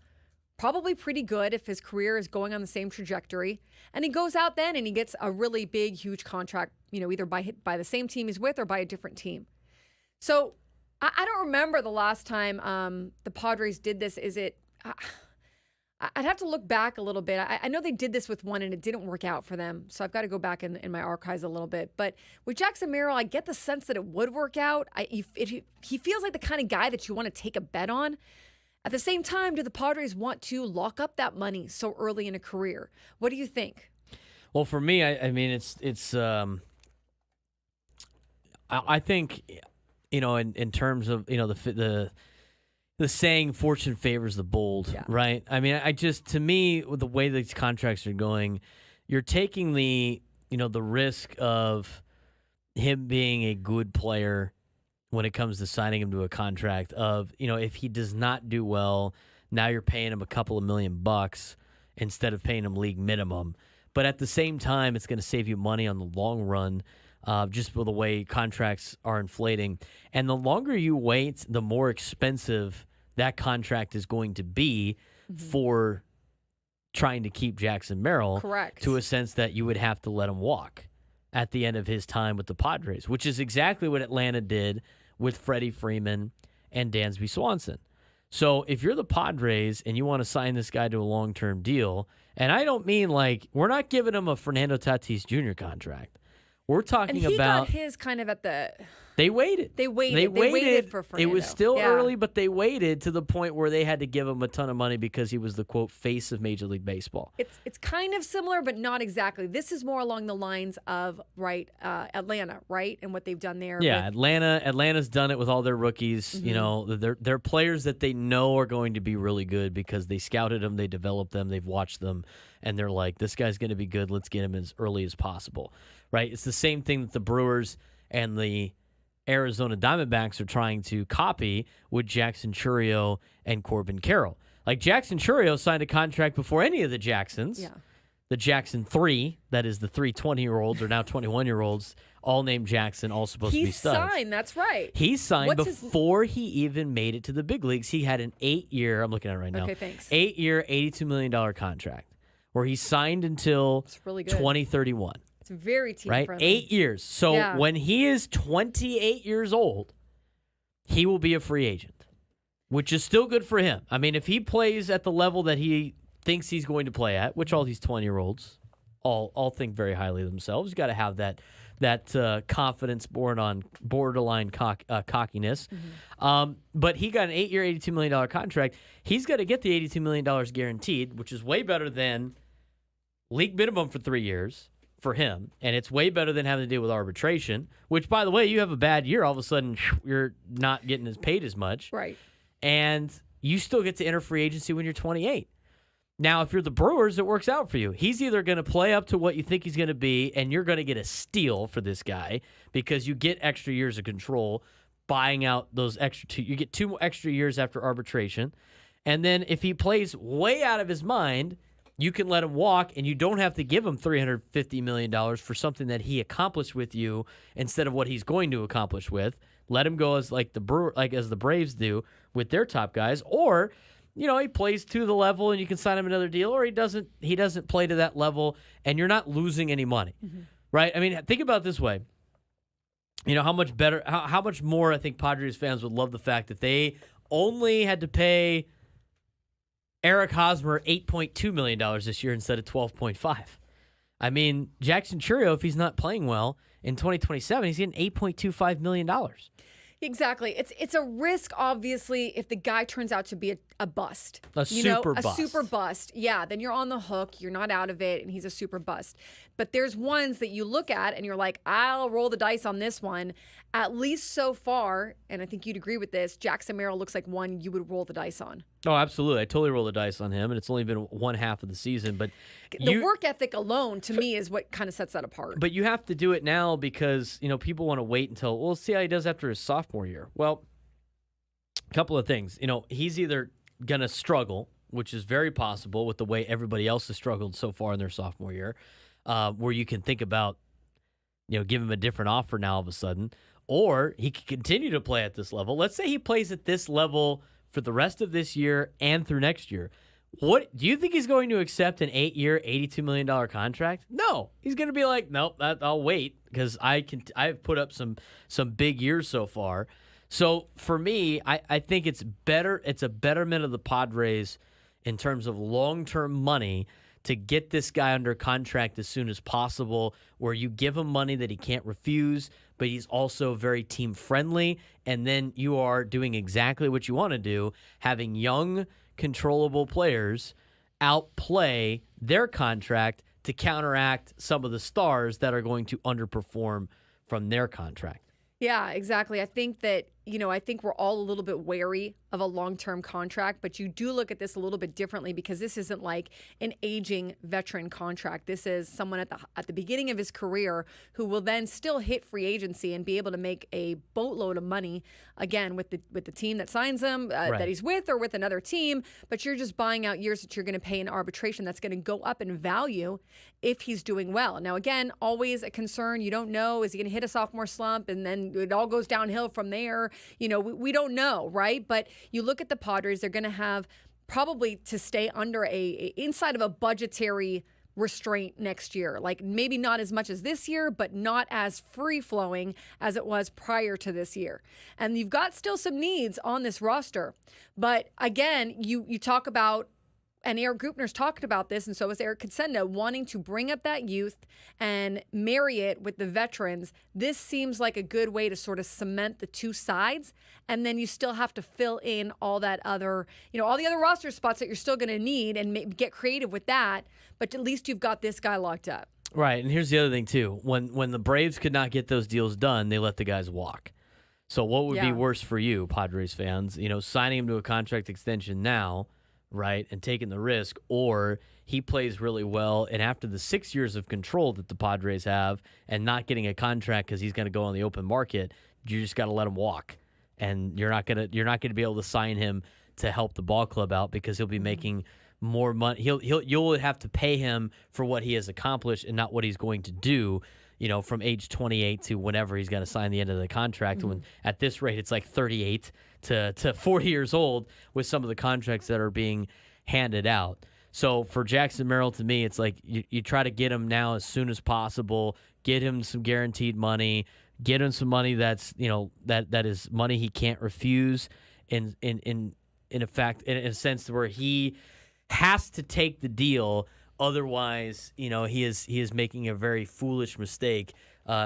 probably pretty good if his career is going on the same trajectory, and he goes out then and he gets a really big, huge contract, either by the same team he's with or by a different team. So I don't remember the last time the Padres did this. I'd have to look back a little bit. I know they did this with one and it didn't work out for them. So I've got to go back in my archives a little bit. But with Jackson Merrill, I get the sense that it would work out. He feels like the kind of guy that you want to take a bet on. At the same time, do the Padres want to lock up that money so early in a career? What do you think? Well, for me, I mean, I think, in terms of, the saying fortune favors the bold, right? I mean, to me, with the way these contracts are going, you're taking the risk of him being a good player when it comes to signing him to a contract of, if he does not do well, now you're paying him a couple of $1 million instead of paying him league minimum. But at the same time, it's going to save you money on the long run, just with the way contracts are inflating. And the longer you wait, the more expensive that contract is going to be for trying to keep Jackson Merrill. Correct. To a sense that you would have to let him walk at the end of his time with the Padres, which is exactly what Atlanta did with Freddie Freeman and Dansby Swanson. So if you're the Padres and you want to sign this guy to a long-term deal, and I don't mean we're not giving him a Fernando Tatis Jr. contract. We're talking and he about got his kind of at the. They waited. They waited for Fernando. It was still early, but they waited to the point where they had to give him a ton of money because he was the, quote, face of Major League Baseball. It's kind of similar, but not exactly. This is more along the lines of, Atlanta, right? And what they've done there. Yeah, Atlanta's done it with all their rookies. They're players that they know are going to be really good because they scouted them, they developed them, they've watched them, and they're like, this guy's going to be good. Let's get him as early as possible, right? It's the same thing that the Brewers and the Arizona Diamondbacks are trying to copy with Jackson Chourio and Corbin Carroll. Jackson Chourio signed a contract before any of the Jacksons. Yeah. The Jackson 3, that is the 3 20-year-olds are now 21-year-olds, all named Jackson, all supposed to be studs. He signed, that's right. He signed before he even made it to the big leagues. He had an 8-year, I'm looking at it right now. Okay, thanks. 8-year, $82 million contract where he signed until really good. 2031. It's very team-friendly. Right? 8 years. So when he is 28 years old, he will be a free agent, which is still good for him. I mean, if he plays at the level that he thinks he's going to play at, which all these 20-year-olds all think very highly of themselves, you got to have that confidence borderline cockiness. But he got an 8-year, $82 million contract. He's got to get the $82 million guaranteed, which is way better than league minimum for 3 years. For him, and it's way better than having to deal with arbitration, which, by the way, you have a bad year, all of a sudden you're not getting paid as much. Right. And you still get to enter free agency when you're 28. Now, if you're the Brewers, it works out for you. He's either going to play up to what you think he's going to be, and you're going to get a steal for this guy because you get extra years of control buying out those you get 2 extra years after arbitration. And then if he plays way out of his mind, you can let him walk, and you don't have to give him $350 million for something that he accomplished with you instead of what he's going to accomplish with. Let him go as as the Braves do with their top guys, or he plays to the level and you can sign him another deal, or he doesn't play to that level and you're not losing any money, right? I mean, think about it this way. How much better, how much more I think Padres fans would love the fact that they only had to pay Eric Hosmer $8.2 million this year instead of $12.5. I mean, Jackson Chourio, if he's not playing well in 2027, he's getting $8.25 million. Exactly. It's a risk, obviously, if the guy turns out to be a bust. A super bust. Yeah, then you're on the hook. You're not out of it, and he's a super bust. But there's ones that you look at, and you're like, I'll roll the dice on this one. At least so far, and I think you'd agree with this, Jackson Merrill looks like one you would roll the dice on. Oh, absolutely. I totally roll the dice on him, and it's only been one half of the season. But the work ethic alone, to me, is what kind of sets that apart. But you have to do it now because, people want to wait until, we'll see how he does after his sophomore year. Well, a couple of things. He's either going to struggle, which is very possible with the way everybody else has struggled so far in their sophomore year, where you can think about, give him a different offer now all of a sudden, or he could continue to play at this level. Let's say he plays at this level for the rest of this year and through next year. What do you think he's going to accept an 8-year, $82 million contract? No, he's going to be like, nope, I'll wait because I've put up some big years so far. So for me, I think it's better. It's a betterment of the Padres in terms of long-term money to get this guy under contract as soon as possible, where you give him money that he can't refuse, but he's also very team-friendly, and then you are doing exactly what you want to do, having young, controllable players outplay their contract to counteract some of the stars that are going to underperform from their contract. Yeah, exactly. I think that, I think we're all a little bit wary of a long-term contract, but you do look at this a little bit differently because this isn't like an aging veteran contract. This is someone at the beginning of his career who will then still hit free agency and be able to make a boatload of money again with the team that signs him, that he's with, or with another team. But you're just buying out years that you're going to pay in arbitration that's going to go up in value if he's doing well. Now, again, always a concern. You don't know, is he going to hit a sophomore slump and then it all goes downhill from there? We don't know, right? But you look at the Padres, they're going to have probably to stay under inside of a budgetary restraint next year. Like maybe not as much as this year, but not as free-flowing as it was prior to this year. And you've got still some needs on this roster. But again, you talk about, and Eric Gupner's talked about this, and so was Eric Katsenda, wanting to bring up that youth and marry it with the veterans. This seems like a good way to sort of cement the two sides, and then you still have to fill in all that other, all the other roster spots that you're still going to need and get creative with that, but at least you've got this guy locked up. Right, and here's the other thing, too. When the Braves could not get those deals done, they let the guys walk. So what would be worse for you, Padres fans? Signing him to a contract extension now, right, and taking the risk, or he plays really well, and after the 6 years of control that the Padres have and not getting a contract because he's going to go on the open market, you just got to let him walk, and you're not going to be able to sign him to help the ball club out because he'll be making more money. You'll have to pay him for what he has accomplished and not what he's going to do. From age 28 to whenever he's going to sign the end of the contract. When at this rate, it's like 38 to 40 years old with some of the contracts that are being handed out. So for Jackson Merrill, to me, it's like you try to get him now as soon as possible, get him some guaranteed money, get him some money that's, that is money he can't refuse in a sense where he has to take the deal. Otherwise, he is making a very foolish mistake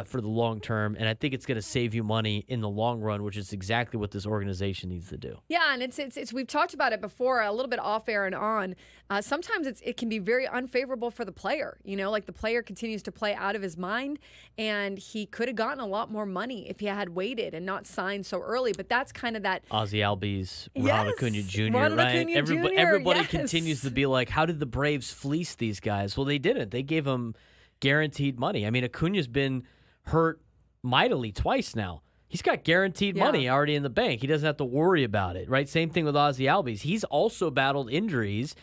for the long term, and I think it's going to save you money in the long run, which is exactly what this organization needs to do. Yeah, and it's we've talked about it before, a little bit off air and on. Sometimes it can be very unfavorable for the player. Like the player continues to play out of his mind, and he could have gotten a lot more money if he had waited and not signed so early. But that's kind of that Ozzie Albies, Ronald Acuna Jr. Right? Everybody continues to be like, how did the Braves fleece these guys? Well, they didn't. They gave them guaranteed money. I mean, Acuna's been hurt mightily twice now. He's got guaranteed money already in the bank. He doesn't have to worry about it, right? Same thing with Ozzie Albies. He's also battled injuries,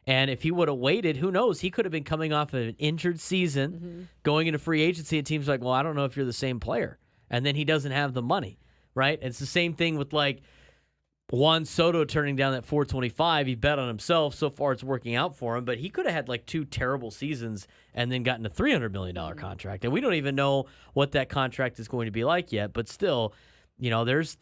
and if he would have waited, who knows? He could have been coming off of an injured season, going into free agency, and teams like, well, I don't know if you're the same player. And then he doesn't have the money, right? It's the same thing with like Juan Soto turning down that $425. He bet on himself. So far, it's working out for him. But he could have had like 2 terrible seasons and then gotten a $300 million contract. And we don't even know what that contract is going to be like yet. But still, there's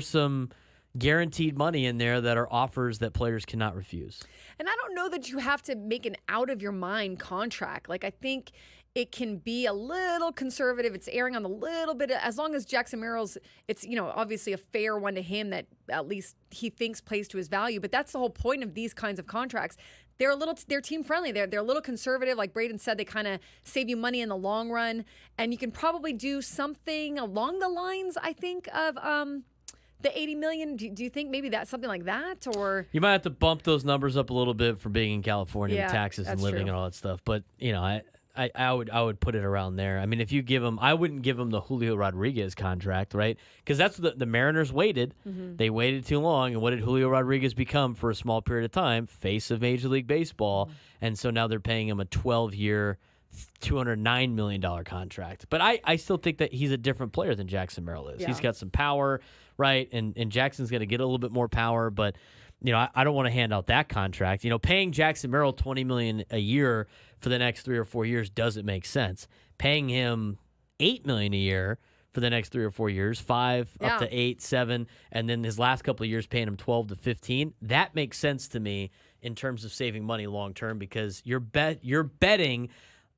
some guaranteed money in there that are offers that players cannot refuse. And I don't know that you have to make an out-of-your-mind contract. Like, I think it can be a little conservative. It's erring on the little bit, as long as Jackson Merrill's, it's, obviously a fair one to him that at least he thinks plays to his value. But that's the whole point of these kinds of contracts. They're team friendly. They're a little conservative. Like Braden said, they kind of save you money in the long run. And you can probably do something along the lines, I think, of the $80 million. Do you think maybe that's something like that? Or you might have to bump those numbers up a little bit for being in California with taxes and living and all that stuff. But, I would put it around there. I mean, if you give him, I wouldn't give him the Julio Rodriguez contract, right? Because that's what the Mariners waited. They waited too long, and what did Julio Rodriguez become for a small period of time? Face of Major League Baseball, and so now they're paying him a 12-year, $209 million contract. But I still think that he's a different player than Jackson Merrill is. Yeah. He's got some power, right? And Jackson's going to get a little bit more power, but I don't want to hand out that contract. Paying Jackson Merrill $20 million a year for the next 3 or 4 years doesn't make sense. Paying him $8 million a year for the next 3 or 4 years, 5 up to 8, 7, and then his last couple of years paying him 12 to 15. That makes sense to me in terms of saving money long term, because you're betting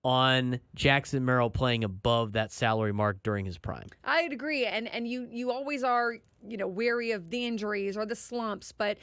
on Jackson Merrill playing above that salary mark during his prime. I'd agree, and you always are wary of the injuries or the slumps, but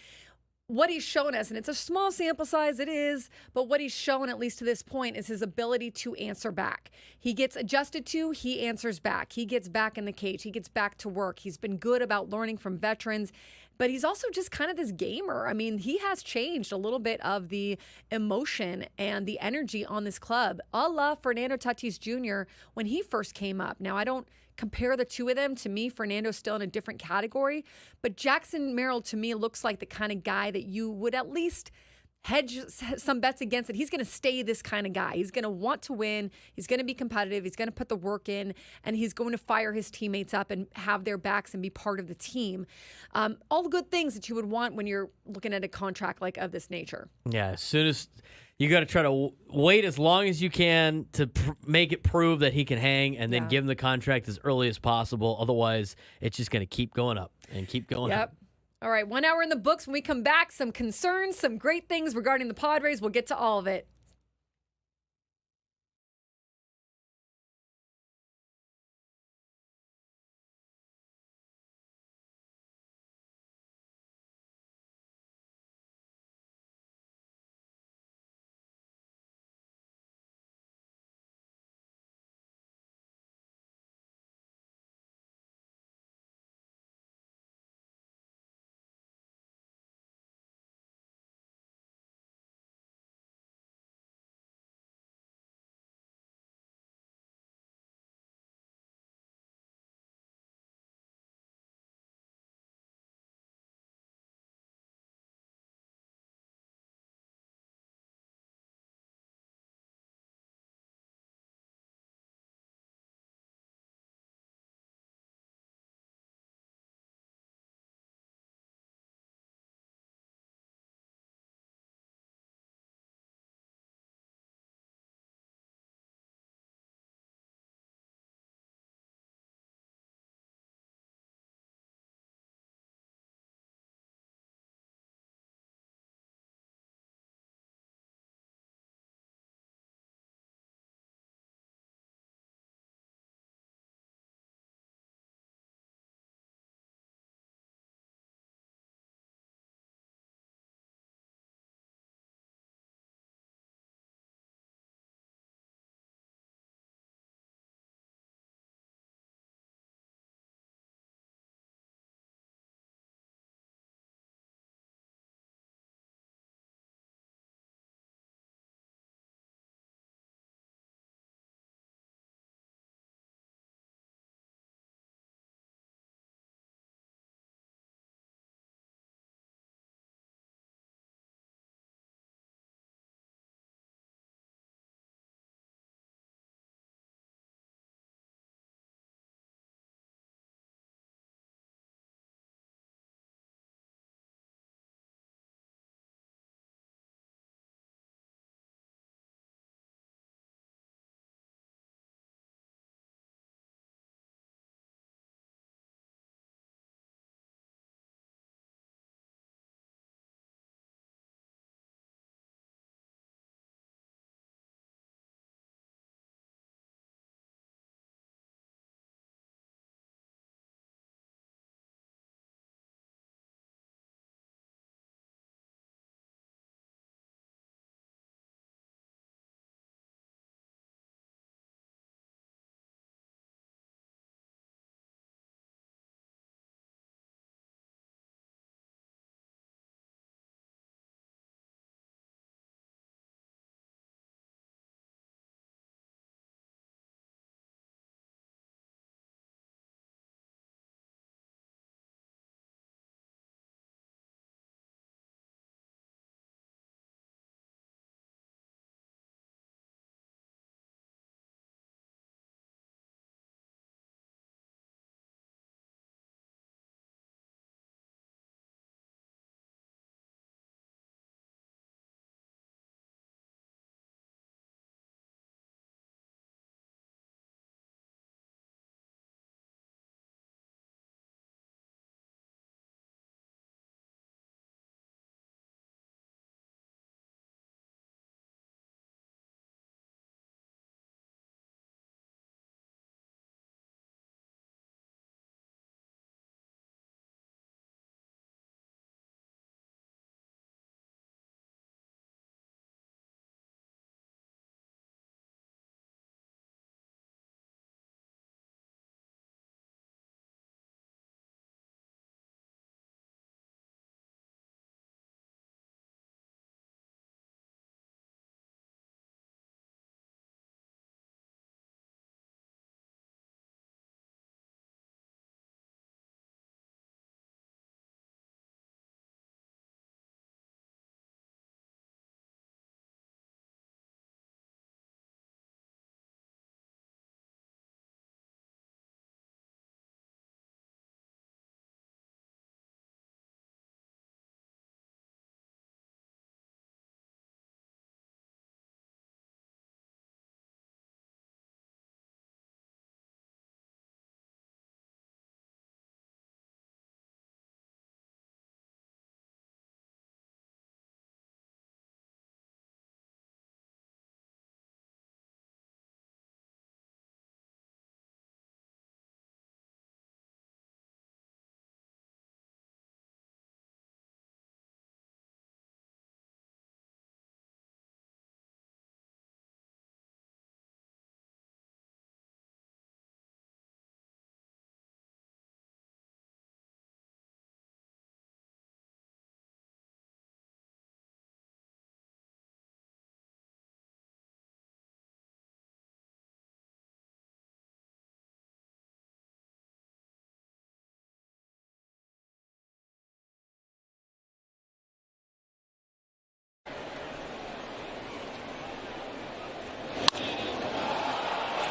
what he's shown us, and it's a small sample size, it is, but what he's shown, at least to this point, is his ability to answer back. He gets adjusted to, he answers back. He gets back in the cage. He gets back to work. He's been good about learning from veterans, but he's also just kind of this gamer. I mean, he has changed a little bit of the emotion and the energy on this club, a la Fernando Tatis Jr. when he first came up. Now, I don't compare the two of them. To me, Fernando's still in a different category, but Jackson Merrill to me looks like the kind of guy that you would at least hedge some bets against, that he's going to stay this kind of guy. He's going to want to win. He's going to be competitive. He's going to put the work in, and he's going to fire his teammates up and have their backs and be part of the team. All the good things that you would want when you're looking at a contract like of this nature. Yeah, as soon as you got to try to wait as long as you can to make it prove that he can hang, and then give him the contract as early as possible. Otherwise, it's just going to keep going up and keep going up. All right, 1 hour in the books. When we come back, some concerns, some great things regarding the Padres. We'll get to all of it.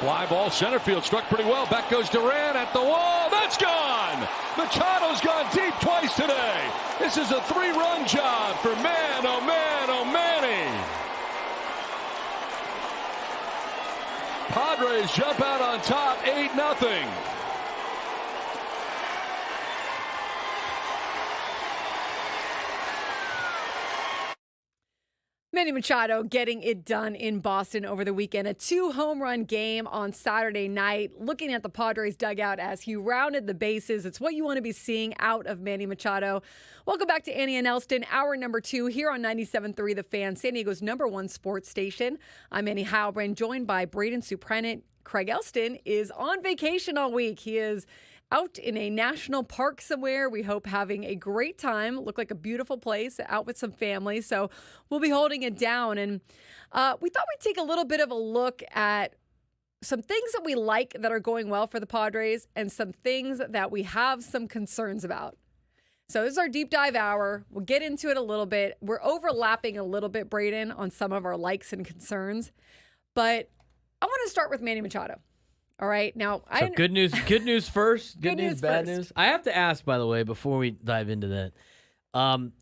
Fly ball center field, struck pretty well. Back goes Duran at the wall. That's gone. Machado's gone deep twice today. This is a 3-run job for Man O'Manny. Padres jump out on top, 8-0. Manny Machado getting it done in Boston over the weekend. A 2-home-run game on Saturday night. Looking at the Padres dugout as he rounded the bases. It's what you want to be seeing out of Manny Machado. Welcome back to Annie and Elsten, hour number 2 here on 97.3 The Fan, San Diego's #1 sports station. I'm Annie Heilbrunn, joined by Braden, Surprenant. Craig Elsten is on vacation all week. He is out in a national park somewhere. We hope having a great time. Look like a beautiful place, out with some family. So we'll be holding it down. And we thought we'd take a little bit of a look at some things that we like that are going well for the Padres and some things that we have some concerns about. So this is our deep dive hour. We'll get into it a little bit. We're overlapping a little bit, Braden, on some of our likes and concerns. But I want to start with Manny Machado. All right. Now, So good news first. Good news, bad first. news. I have to ask, by the way, before we dive into that,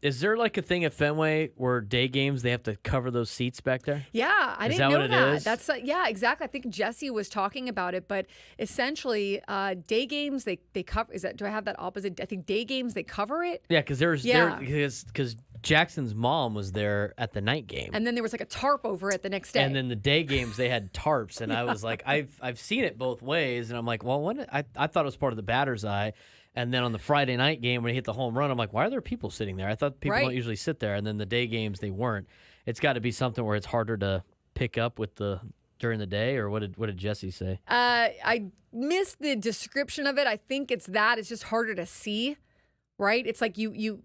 is there like a thing at Fenway where day games they have to cover those seats back there? Yeah, I Is didn't that know what it that. is? That's yeah, exactly. I think Jesse was talking about it, but essentially, day games they cover. Do I have that opposite? I think day games they cover it. Yeah, because Yeah. because Jackson's mom was there at the night game. And then there was like a tarp over it the next day. And then the day games they had tarps, and I was like, I've seen it both ways, and I'm like, well, I thought it was part of the batter's eye, and then on the Friday night game when he hit the home run, I'm like, why are there people sitting there? I thought people don't usually sit there, and then the day games they weren't. It's got to be something where it's harder to pick up with during the day, or what did Jesse say? I missed the description of it. I think it's that it's just harder to see, right? It's like you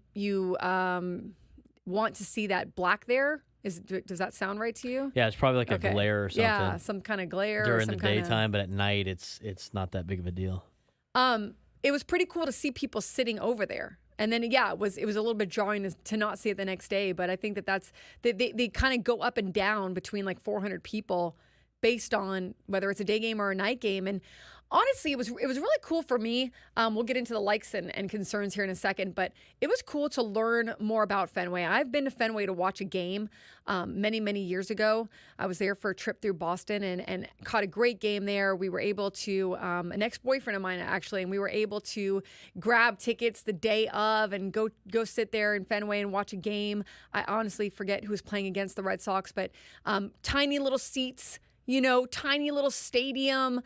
want to see that black there. Does that sound right to you? Yeah, it's probably like a glare or something. Yeah, some kind of glare during or the some daytime, but at night it's not that big of a deal. It was pretty cool to see people sitting over there. And then, yeah, it was a little bit jarring to not see it the next day. But I think they kind of go up and down between like 400 people based on whether it's a day game or a night game. And honestly, it was really cool for me. We'll get into the likes and concerns here in a second, but it was cool to learn more about Fenway. I've been to Fenway to watch a game many, many years ago. I was there for a trip through Boston and caught a great game there. We were able to, an ex-boyfriend of mine actually, and we were able to grab tickets the day of and go sit there in Fenway and watch a game. I honestly forget who was playing against the Red Sox, but tiny little seats, tiny little stadium.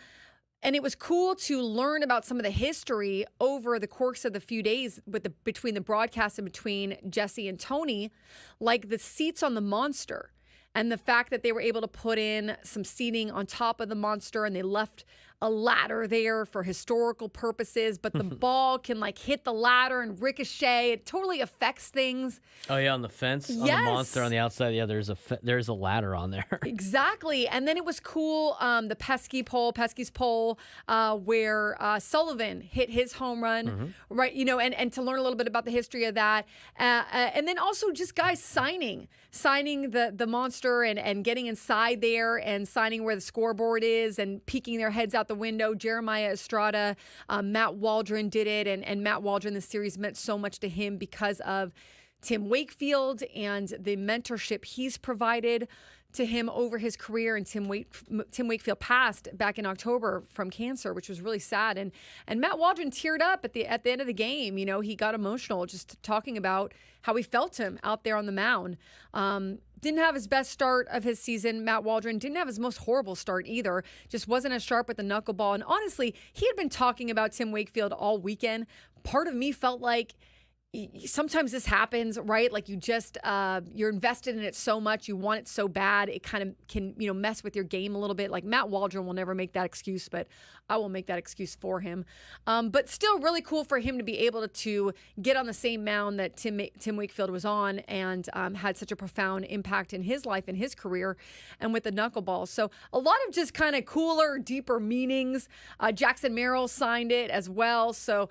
And it was cool to learn about some of the history over the course of the few days between the broadcast and between Jesse and Tony, like the seats on the Monster and the fact that they were able to put in some seating on top of the Monster and they left a ladder there for historical purposes, but the ball can like hit the ladder and ricochet. It totally affects things. Oh yeah, on the fence, on the Monster on the outside. Yeah, there's a ladder on there. Exactly. And then it was cool, the Pesky's pole, where Sullivan hit his home run, right? And to learn a little bit about the history of that. And then also just guys signing the Monster and getting inside there and signing where the scoreboard is and peeking their heads out the window. Jeremiah Estrada, Matt Waldron did it. And Matt Waldron, the series meant so much to him because of Tim Wakefield and the mentorship he's provided to him over his career. And Tim Wakefield passed back in October from cancer, which was really sad. And Matt Waldron teared up at the end of the game. He got emotional just talking about how he felt him out there on the mound. Didn't have his best start of his season. Matt Waldron didn't have his most horrible start either. Just wasn't as sharp with the knuckleball. And honestly, he had been talking about Tim Wakefield all weekend. Part of me felt like sometimes this happens, right? Like you just, you're invested in it so much. You want it so bad. It kind of can, mess with your game a little bit. Like Matt Waldron will never make that excuse, but I will make that excuse for him. But still really cool for him to be able to get on the same mound that Tim Wakefield was on and had such a profound impact in his life and his career and with the knuckleball. So a lot of just kind of cooler, deeper meanings. Jackson Merrill signed it as well. So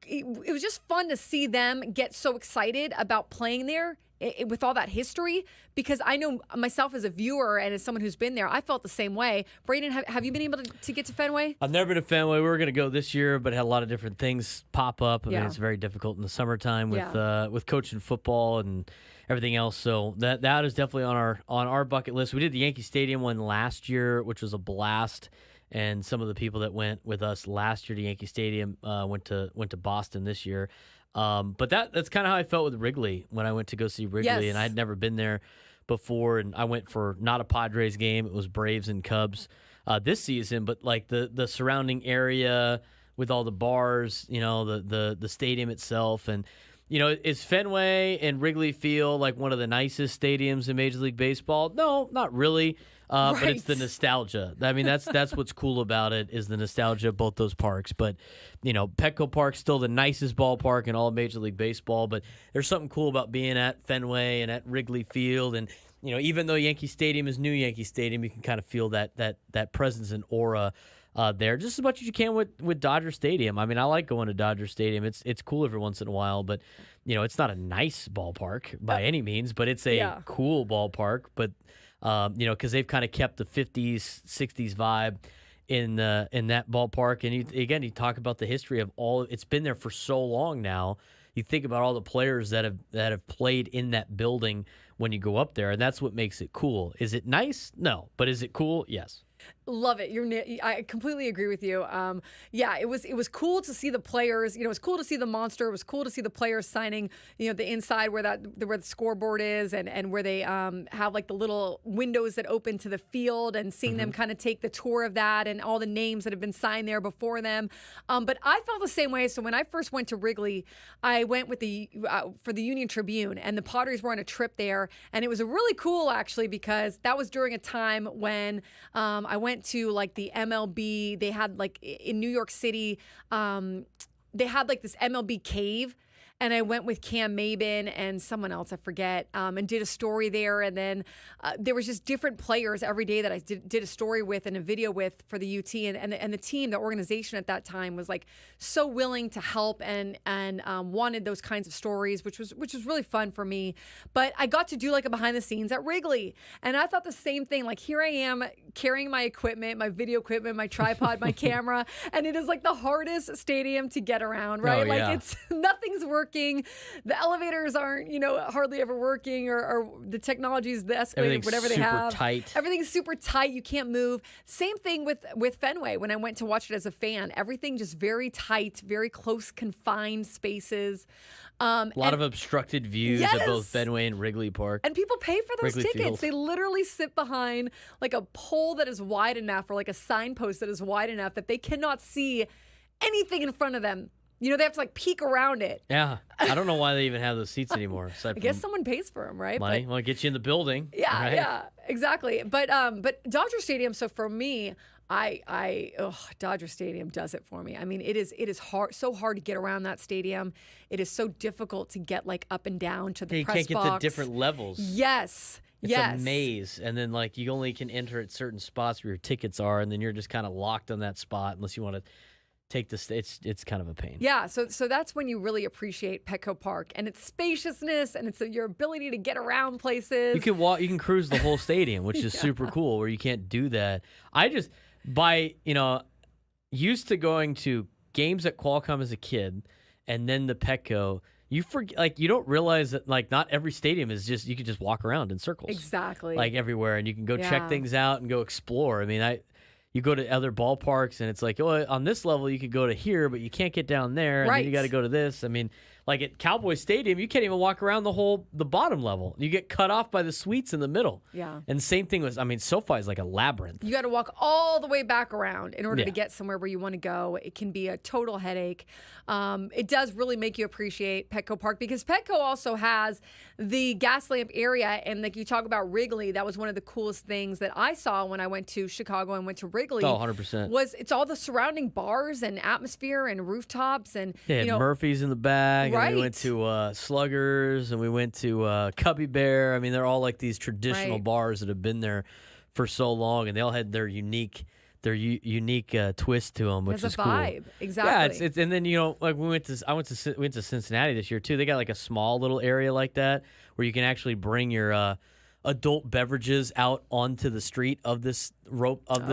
it was just fun to see them get so excited about playing there with all that history, because I know myself as a viewer and as someone who's been there, I felt the same way. Braden, have you been able to get to Fenway? I've never been to Fenway. We were going to go this year, but had a lot of different things pop up. I mean, it's very difficult in the summertime with coaching football and everything else. So that is definitely on our bucket list. We did the Yankee Stadium one last year, which was a blast. And some of the people that went with us last year to Yankee Stadium went to Boston this year. But that's kind of how I felt with Wrigley when I went to go see Wrigley, and I had never been there before. And I went for not a Padres game; it was Braves and Cubs this season. But like the surrounding area with all the bars, the stadium itself, and is Fenway and Wrigley Field like one of the nicest stadiums in Major League Baseball? No, not really. But it's the nostalgia. I mean, that's what's cool about it, is the nostalgia of both those parks. But, Petco Park's still the nicest ballpark in all of Major League Baseball. But there's something cool about being at Fenway and at Wrigley Field. And, even though Yankee Stadium is new Yankee Stadium, you can kind of feel that presence and aura there just as much as you can with Dodger Stadium. I mean, I like going to Dodger Stadium. It's cool every once in a while, but, it's not a nice ballpark by any means, but it's a cool ballpark. But because they've kind of kept the 50s, 60s vibe in that ballpark. And you talk about the history of it's been there for so long now. You think about all the players that have played in that building when you go up there, and that's what makes it cool. Is it nice? No. But is it cool? Yes. Love it. I completely agree with you. It was cool to see the players. It was cool to see the monster. It was cool to see the players signing. The inside where the scoreboard is, and where they have like the little windows that open to the field, and seeing them kind of take the tour of that, and all the names that have been signed there before them. But I felt the same way. So when I first went to Wrigley, I went with for the Union Tribune, and the Padres were on a trip there, and it was really cool actually, because that was during a time when I went to like the MLB. They had like in New York City, they had like this MLB cave. And I went with Cam Mabin and someone else, I forget, and did a story there. And then there was just different players every day that I did a story with and a video with for the UT. And the team, the organization at that time was like so willing to help and wanted those kinds of stories, which was really fun for me. But I got to do like a behind the scenes at Wrigley. And I thought the same thing. Like, here I am carrying my equipment, my video equipment, my tripod, my camera. And it is like the hardest stadium to get around, right? It's nothing's working. The elevators aren't, hardly ever working, or the technologies, the escalator, whatever they have. Tight. Everything's super tight. You can't move. Same thing with Fenway. When I went to watch it as a fan, everything just very tight, very close, confined spaces. A lot of obstructed views at both Fenway and Wrigley Park. And people pay for those Wrigley tickets. Field. They literally sit behind like a pole that is wide enough, or like a signpost that is wide enough that they cannot see anything in front of them. They have to like peek around it. Yeah. I don't know why they even have those seats anymore. I guess someone pays for them, right? Money. Want to get you in the building. Yeah, right? Yeah, exactly. But Dodger Stadium, so for me, Dodger Stadium does it for me. I mean, it is hard, so hard to get around that stadium. It is so difficult to get like up and down to the press box. You can't get the different levels. Yes. It's a maze, and then like you only can enter at certain spots where your tickets are, and then you're just kind of locked on that spot unless you want to take this. It's kind of a pain. Yeah, so that's when you really appreciate Petco Park and its spaciousness and its your ability to get around places. You can walk, you can cruise the whole stadium, which is super cool. Where you can't do that. I just used to going to games at Qualcomm as a kid, and then the Petco. You forget, you don't realize that not every stadium is just you can just walk around in circles. Exactly. Everywhere, and you can go check things out and go explore. I mean, you go to other ballparks, and it's like, on this level you could go to here, but you can't get down there, and then you got to go to this. I mean, like at Cowboy Stadium, you can't even walk around the bottom level. You get cut off by the suites in the middle. Yeah. And same thing was, SoFi is like a labyrinth. You got to walk all the way back around in order to get somewhere where you want to go. It can be a total headache. It does really make you appreciate Petco Park, because Petco also has the gas lamp area. And like you talk about Wrigley, that was one of the coolest things that I saw when I went to Chicago and went to Wrigley. Oh, 100%. It's all the surrounding bars and atmosphere and rooftops. And Murphy's in the back. Right. And we went to Sluggers, and we went to Cubby Bear. I mean, they're all like these traditional bars that have been there for so long, and they all had their unique unique twist to them, which There's is a vibe. cool. Exactly. Yeah, it's and then like we went to Cincinnati this year too. They got like a small little area like that where you can actually bring your adult beverages out onto the street of this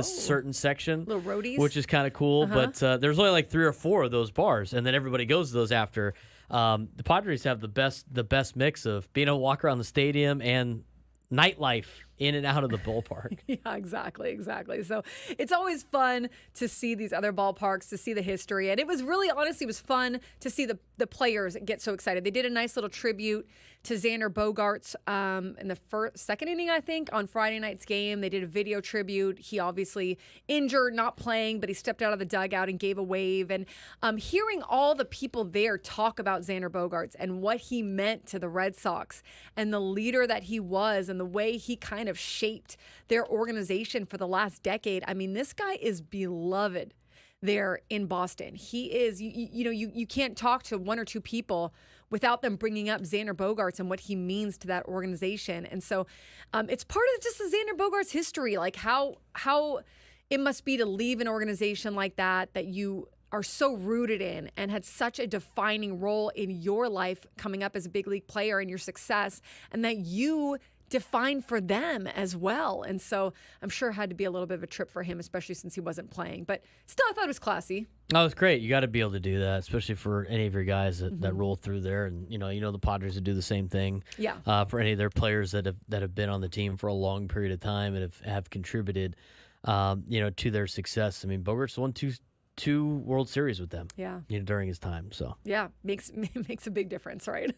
certain section, little roadies, which is kind of cool. But there's only like 3 or 4 of those bars, and then everybody goes to those after. The Padres have the best mix of being able to walk around the stadium and nightlife in and out of the ballpark. Yeah, exactly. So it's always fun to see these other ballparks, to see the history. And it was really, honestly, it was fun to see the players get so excited. They did a nice little tribute to Xander Bogaerts in the second inning, I think, on Friday night's game. They did a video tribute. He obviously injured, not playing, but he stepped out of the dugout and gave a wave. And hearing all the people there talk about Xander Bogaerts and what he meant to the Red Sox and the leader that he was and the way he kind of shaped their organization for the last decade. I mean, this guy is beloved there in Boston. He is, you can't talk to 1 or 2 people without them bringing up Xander Bogaerts and what he means to that organization. And so it's part of just the Xander Bogaerts history, like how it must be to leave an organization like that you are so rooted in and had such a defining role in your life coming up as a big league player and your success, and that you defined for them as well. And so I'm sure it had to be a little bit of a trip for him, especially since he wasn't playing. But still, I thought it was classy. Oh, it's great. You got to be able to do that, especially for any of your guys that roll through there. And you know the Padres would do the same thing. Yeah. For any of their players that have been on the team for a long period of time and have contributed, to their success. I mean, Bogaerts won two World Series with them. Yeah. During his time. So yeah, makes a big difference, right?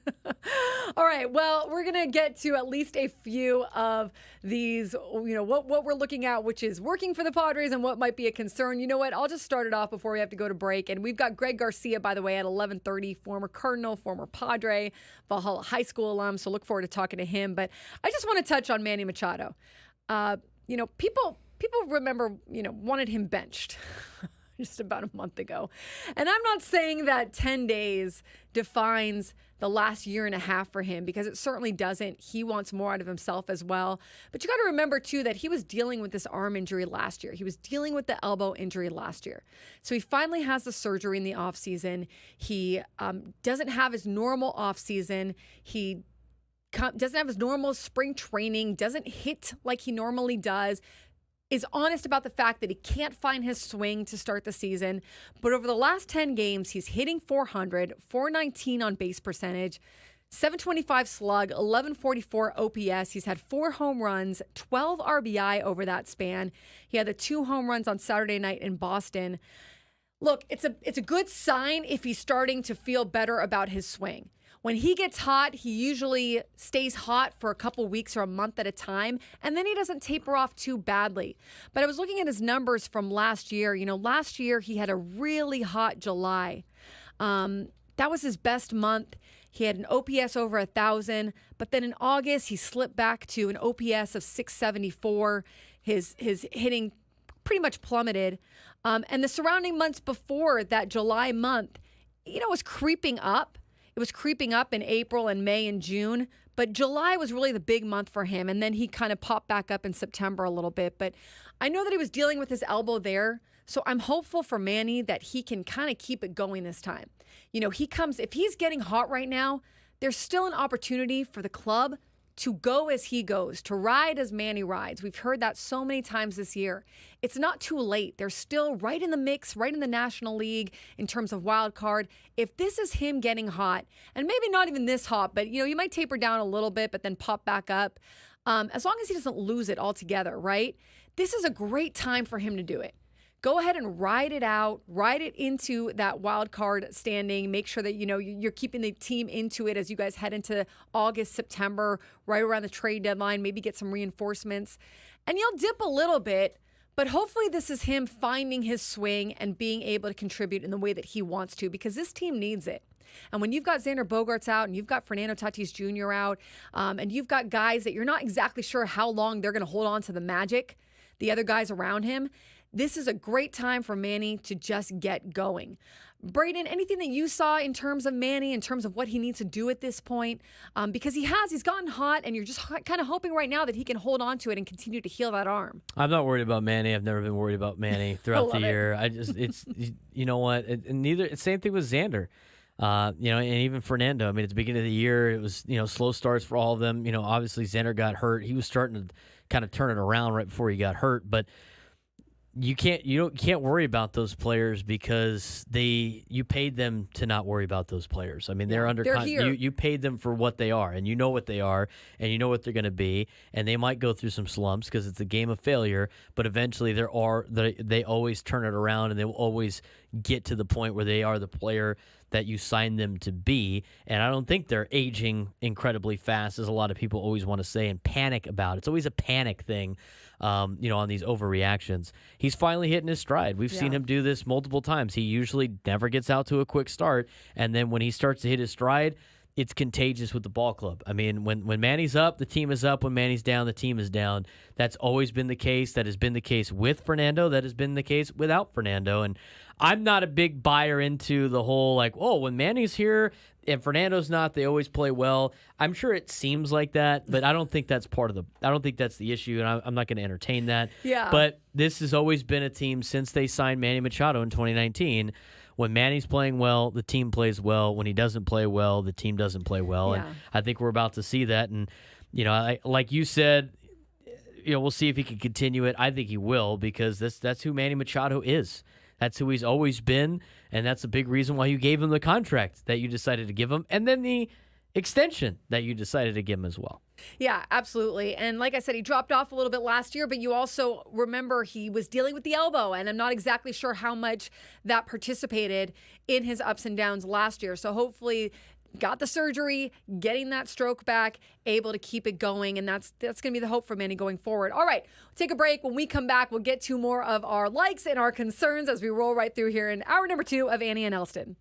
All right. Well, we're gonna get to at least a few of these. What we're looking at, which is working for the Padres, and what might be a concern. You know what? I'll just start it off before we have to go to break. And we've got Greg Garcia, by the way, at 11:30, former Cardinal, former Padre, Valhalla High School alum. So look forward to talking to him. But I just want to touch on Manny Machado. People remember, wanted him benched. Just about a month ago. And I'm not saying that 10 days defines the last year and a half for him, because it certainly doesn't. He wants more out of himself as well. But you got to remember, too, that he was dealing with this arm injury last year. He was dealing with the elbow injury last year. So he finally has the surgery in the offseason. He doesn't have his normal offseason. He doesn't have his normal spring training, doesn't hit like he normally does. Is honest about the fact that he can't find his swing to start the season. But over the last 10 games, he's hitting .400, .419 on base percentage, .725 slug, 1144 OPS. He's had 4 home runs, 12 RBI over that span. He had the 2 home runs on Saturday night in Boston. Look, it's a good sign if he's starting to feel better about his swing. When he gets hot, he usually stays hot for a couple weeks or a month at a time, and then he doesn't taper off too badly. But I was looking at his numbers from last year. Last year he had a really hot July. That was his best month. He had an OPS over 1,000, but then in August he slipped back to an OPS of 674. His hitting pretty much plummeted. And the surrounding months before that July month, was creeping up. It was creeping up in April and May and June, but July was really the big month for him. And then he kind of popped back up in September a little bit. But I know that he was dealing with his elbow there. So I'm hopeful for Manny that he can kind of keep it going this time. If he's getting hot right now, there's still an opportunity for the club to go as he goes, to ride as Manny rides. We've heard that so many times this year. It's not too late. They're still right in the mix, right in the National League in terms of wild card. If this is him getting hot, and maybe not even this hot, but you might taper down a little bit, but then pop back up. As long as he doesn't lose it altogether, right? This is a great time for him to do it. Go ahead and ride it out, ride it into that wild card standing. Make sure that, you're keeping the team into it as you guys head into August, September, right around the trade deadline, maybe get some reinforcements. And you'll dip a little bit, but hopefully this is him finding his swing and being able to contribute in the way that he wants to, because this team needs it. And when you've got Xander Bogaerts out and you've got Fernando Tatis Jr. out, and you've got guys that you're not exactly sure how long they're going to hold on to the magic, the other guys around him, this is a great time for Manny to just get going. Braden, anything that you saw in terms of Manny, in terms of what he needs to do at this point? Because he's gotten hot, and you're just kind of hoping right now that he can hold on to it and continue to heal that arm. I'm not worried about Manny. I've never been worried about Manny throughout the year. It's you know what? And neither. Same thing with Xander. And even Fernando. I mean, at the beginning of the year, it was slow starts for all of them. Obviously Xander got hurt. He was starting to kind of turn it around right before he got hurt, but you can't worry about those players because you paid them to not worry about those players. I mean, they're here. You paid them for what they are, and you know what they are, and you know what they're going to be, and they might go through some slumps because it's a game of failure, but eventually they always turn it around, and they will always get to the point where they are the player that you signed them to be. And I don't think they're aging incredibly fast, as a lot of people always want to say and panic about. It's always a panic thing. On these overreactions. He's finally hitting his stride. We've seen him do this multiple times. He usually never gets out to a quick start, and then when he starts to hit his stride, it's contagious with the ball club. I mean, when Manny's up, the team is up. When Manny's down, the team is down. That's always been the case. That has been the case with Fernando. That has been the case without Fernando. And I'm not a big buyer into the whole, when Manny's here and Fernando's not, they always play well. I'm sure it seems like that, but I don't think that's I don't think that's the issue, and I'm not going to entertain that. Yeah. But this has always been a team since they signed Manny Machado in 2019. When Manny's playing well, the team plays well. When he doesn't play well, the team doesn't play well. Yeah. And I think we're about to see that. And, like you said, we'll see if he can continue it. I think he will, because that's who Manny Machado is. That's who he's always been, and that's a big reason why you gave him the contract that you decided to give him, and then the extension that you decided to give him as well. Yeah, absolutely. And like I said, he dropped off a little bit last year, but you also remember he was dealing with the elbow, and I'm not exactly sure how much that participated in his ups and downs last year. So hopefully got the surgery, getting that stroke back, able to keep it going, and that's going to be the hope for Manny going forward. All right, we'll take a break. When we come back, we'll get to more of our likes and our concerns as we roll right through here in hour number 2 of Annie and Elsten.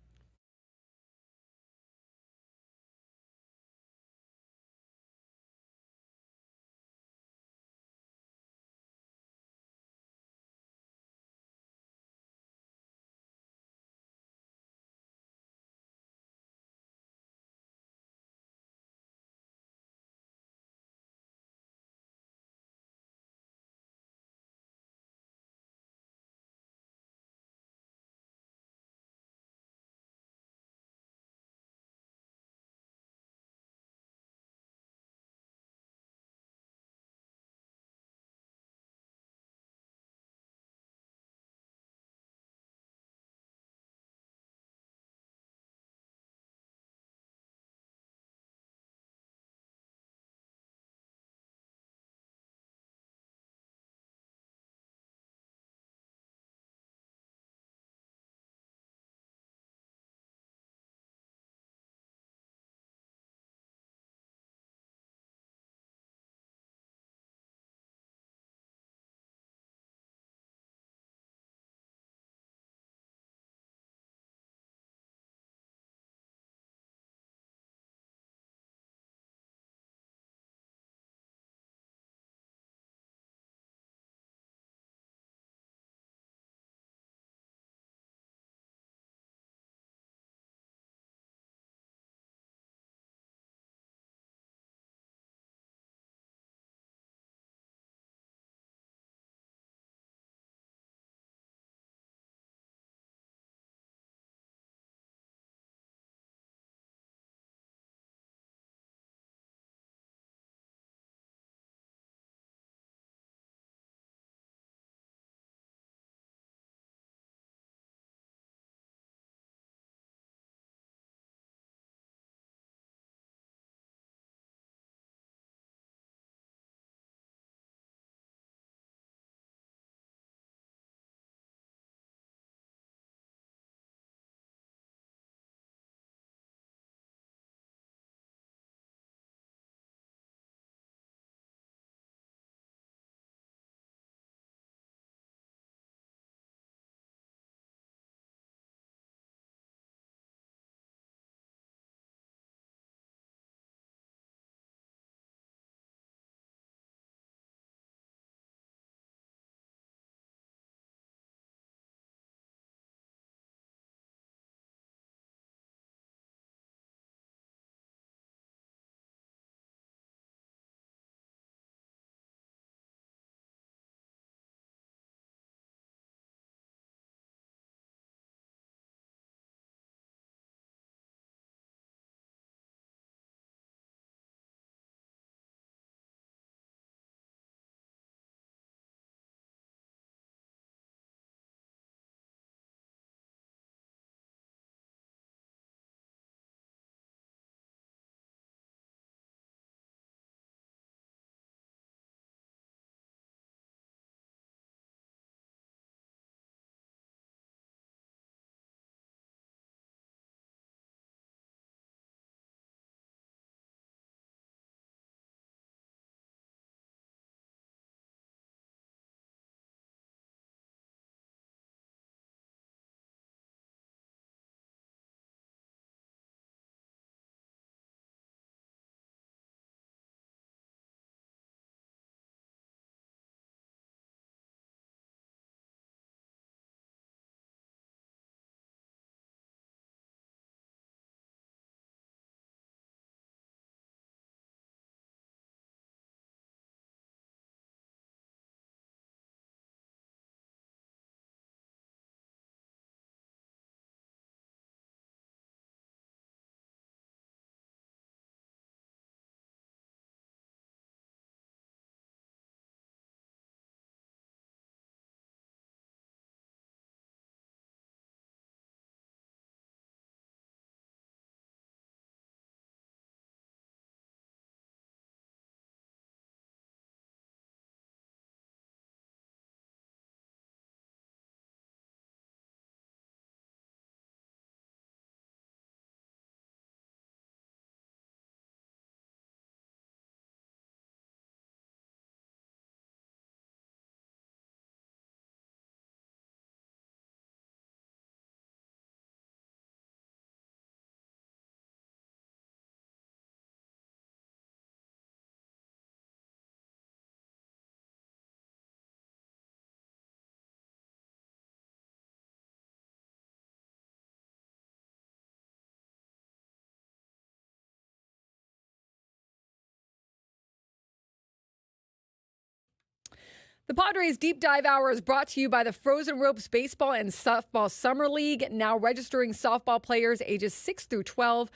The Padres Deep Dive Hour is brought to you by the Frozen Ropes Baseball and Softball Summer League, now registering softball players ages 6 through 12.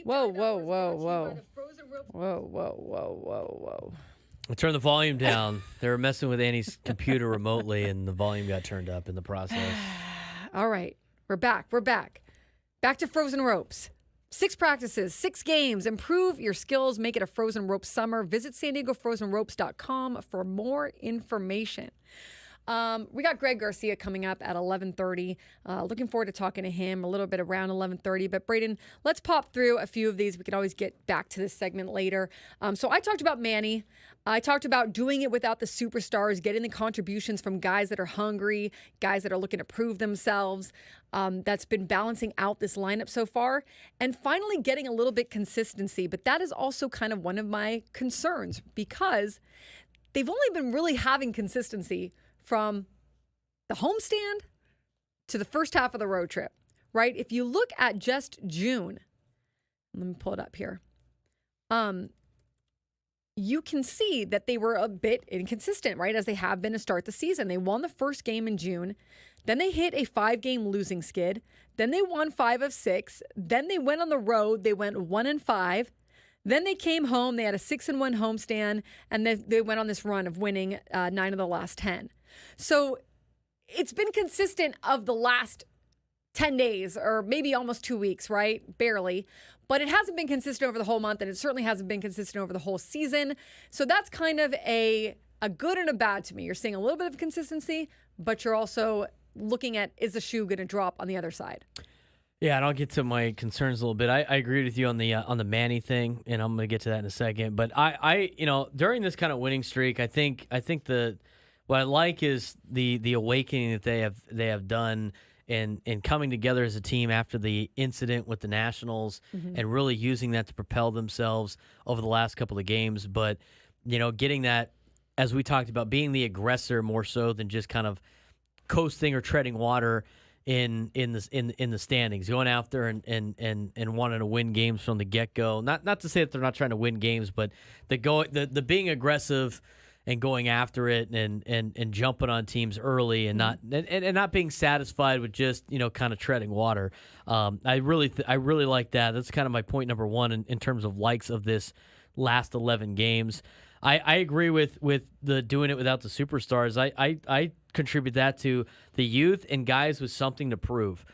Whoa, whoa, whoa, whoa. Whoa, whoa, whoa, whoa, whoa. I turned the volume down. They were messing with Annie's computer remotely, and the volume got turned up in the process. All right, we're back. Back to Frozen Ropes. 6 practices, 6 games. Improve your skills. Make it a Frozen Ropes summer. Visit SanDiegoFrozenRopes.com for more information. We got Greg Garcia coming up at 11:30. Looking forward to talking to him a little bit around 11:30. But Braden, let's pop through a few of these. We can always get back to this segment later. So I talked about Manny. I talked about doing it without the superstars, getting the contributions from guys that are hungry, guys that are looking to prove themselves. That's been balancing out this lineup so far, and finally getting a little bit consistency. But that is also kind of one of my concerns because they've only been really having consistency from the homestand to the first half of the road trip, right? If you look at just June, let me pull it up here. You can see that they were a bit inconsistent, right? As they have been to start the season. They won the first game in June. Then they hit a 5-game losing skid. Then they won 5 of 6. Then they went on the road. They went 1-5. Then they came home. They had a 6-1 homestand. And then they went on this run of winning 9 of the last 10. So it's been consistent of the last 10 days or maybe almost 2 weeks, right? Barely. But it hasn't been consistent over the whole month, and it certainly hasn't been consistent over the whole season. So that's kind of a good and a bad to me. You're seeing a little bit of consistency, but you're also looking at, is the shoe going to drop on the other side? Yeah, and I'll get to my concerns a little bit. I agree with you on the Manny thing, and I'm going to get to that in a second. But I during this kind of winning streak, I think what I like is the awakening that they have done and coming together as a team after the incident with the Nationals and really using that to propel themselves over the last couple of games. But, getting that, as we talked about, being the aggressor more so than just kind of coasting or treading water in the standings, going after and wanting to win games from the get-go. Not to say that they're not trying to win games, but the being aggressive and going after it and jumping on teams early and not being satisfied with just kind of treading water. I really like that. That's kind of my point number one in terms of likes of this last 11 games. I agree with the doing it without the superstars. I contribute that to the youth and guys with something to prove.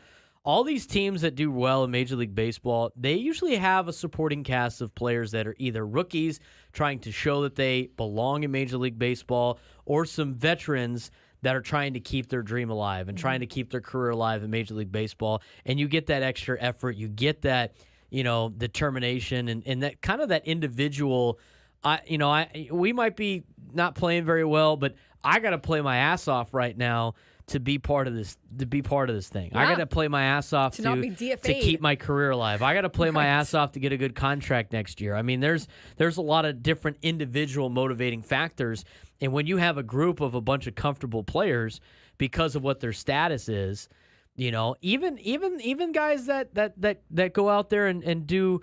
All these teams that do well in Major League Baseball, they usually have a supporting cast of players that are either rookies trying to show that they belong in Major League Baseball or some veterans that are trying to keep their dream alive and trying to keep their career alive in Major League Baseball. And you get that extra effort. You get that, determination and that kind of that individual. We might be not playing very well, but I got to play my ass off right now to be part of this. Thing. Yeah. I got to play my ass off to not be DFA'd. To keep my career alive. I got to play my ass off to get a good contract next year. I mean, there's a lot of different individual motivating factors, and when you have a group of a bunch of comfortable players because of what their status is, even guys that go out there and do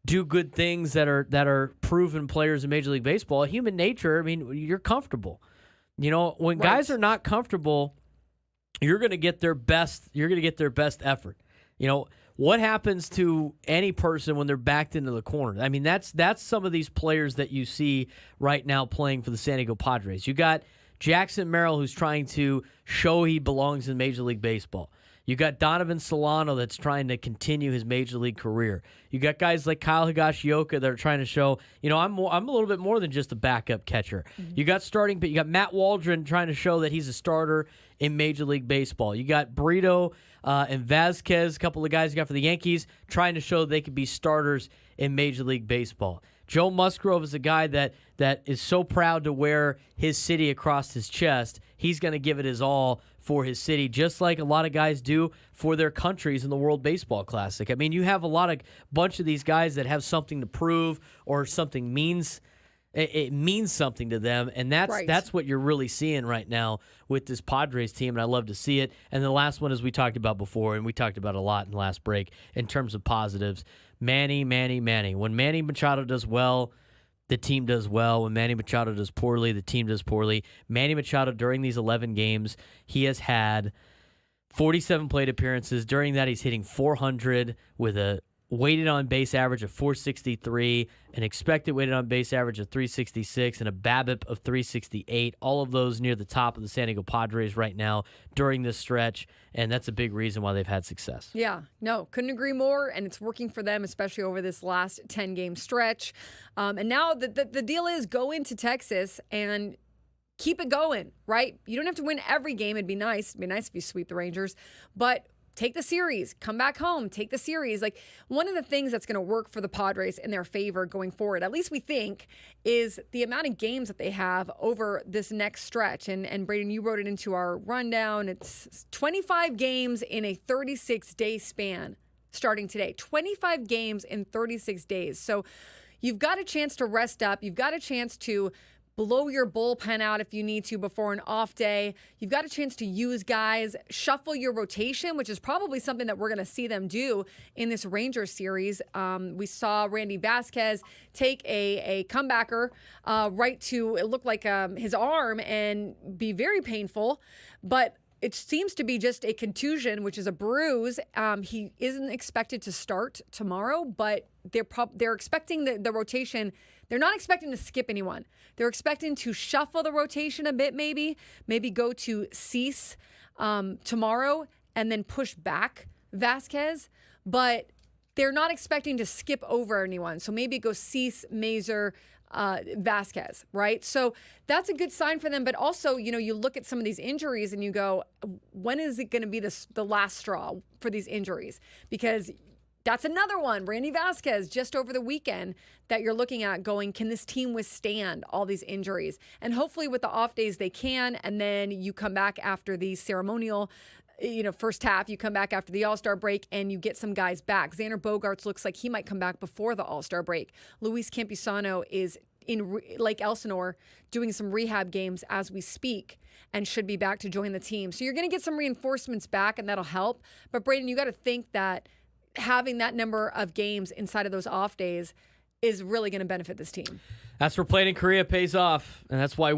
good things that are proven players in Major League Baseball, human nature. I mean, you're comfortable. When guys are not comfortable, you're going to get their best. You're going to get their best effort. What happens to any person when they're backed into the corner? I mean, that's some of these players that you see right now playing for the San Diego Padres. You got Jackson Merrill, who's trying to show he belongs in Major League Baseball. You got Donovan Solano that's trying to continue his Major League career. You got guys like Kyle Higashioka that are trying to show, I'm a little bit more than just a backup catcher. You got you got Matt Waldron trying to show that he's a starter in Major League Baseball. You got Brito and Vasquez, a couple of guys you got for the Yankees, trying to show they could be starters in Major League Baseball. Joe Musgrove is a guy that is so proud to wear his city across his chest. He's going to give it his all for his city, just like a lot of guys do for their countries in the World Baseball Classic. I mean, you have a bunch of these guys that have something to prove or something means something to them, and that's what you're really seeing right now with this Padres team, and I love to see it. And the last one, as we talked about before, and we talked about a lot in the last break in terms of positives, Manny. When Manny Machado does well, the team does well. When Manny Machado does poorly, the team does poorly. Manny Machado, during these 11 games, he has had 47 plate appearances. During that, he's hitting 400 with a weighted on base average of 463, an expected weighted on base average of 366, and a BABIP of 368. All of those near the top of the San Diego Padres right now during this stretch, and that's a big reason why they've had success. Yeah, no, couldn't agree more, and it's working for them, especially over this last 10-game stretch. And now the deal is go into Texas and keep it going, right? You don't have to win every game. It'd be nice. It'd be nice if you sweep the Rangers, but take the series, come back home, take the series. Like, one of the things that's going to work for the Padres in their favor going forward, at least we think, is the amount of games that they have over this next stretch. And Braden, you wrote it into our rundown. It's 25 games in a 36-day span starting today. 25 games in 36 days. So you've got a chance to rest up. You've got a chance to blow your bullpen out if you need to before an off day. You've got a chance to use guys, shuffle your rotation, which is probably something that we're going to see them do in this Rangers series. We saw Randy Vasquez take a comebacker right to, it looked like his arm, and be very painful, but it seems to be just a contusion, which is a bruise. He isn't expected to start tomorrow, but they're expecting the rotation. They're not expecting to skip anyone. They're expecting to shuffle the rotation a bit, maybe go to Cease tomorrow and then push back Vasquez. But they're not expecting to skip over anyone. So maybe it goes Cease, Mazer, Vasquez, right? So that's a good sign for them. But also, you look at some of these injuries and you go, when is it going to be the last straw for these injuries? Because that's another one, Randy Vasquez, just over the weekend, that you're looking at going, can this team withstand all these injuries? And hopefully with the off days they can, and then you come back after the ceremonial, first half, you come back after the All-Star break and you get some guys back. Xander Bogaerts looks like he might come back before the All-Star break. Luis Campusano is in Lake Elsinore doing some rehab games as we speak and should be back to join the team. So you're going to get some reinforcements back, and that'll help. But Braden, you got to think that having that number of games inside of those off days is really going to benefit this team. That's where playing in Korea pays off, and that's why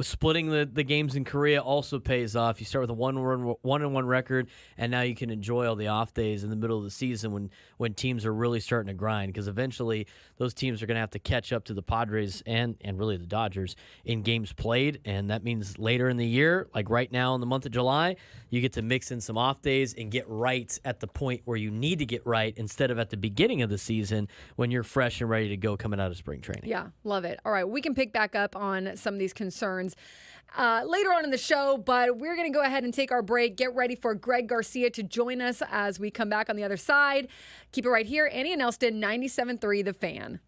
splitting the games in Korea also pays off. You start with a 1-1 record, and now you can enjoy all the off days in the middle of the season when teams are really starting to grind, because eventually those teams are going to have to catch up to the Padres and really the Dodgers in games played, and that means later in the year, like right now in the month of July, you get to mix in some off days and get right at the point where you need to get right instead of at the beginning of the season when you're fresh and ready to go coming out of spring training. Yeah. Love it. All right, we can pick back up on some of these concerns later on in the show, but we're going to go ahead and take our break. Get ready for Greg Garcia to join us as we come back on the other side. Keep it right here. Annie and Elsten, 97.3 The Fan.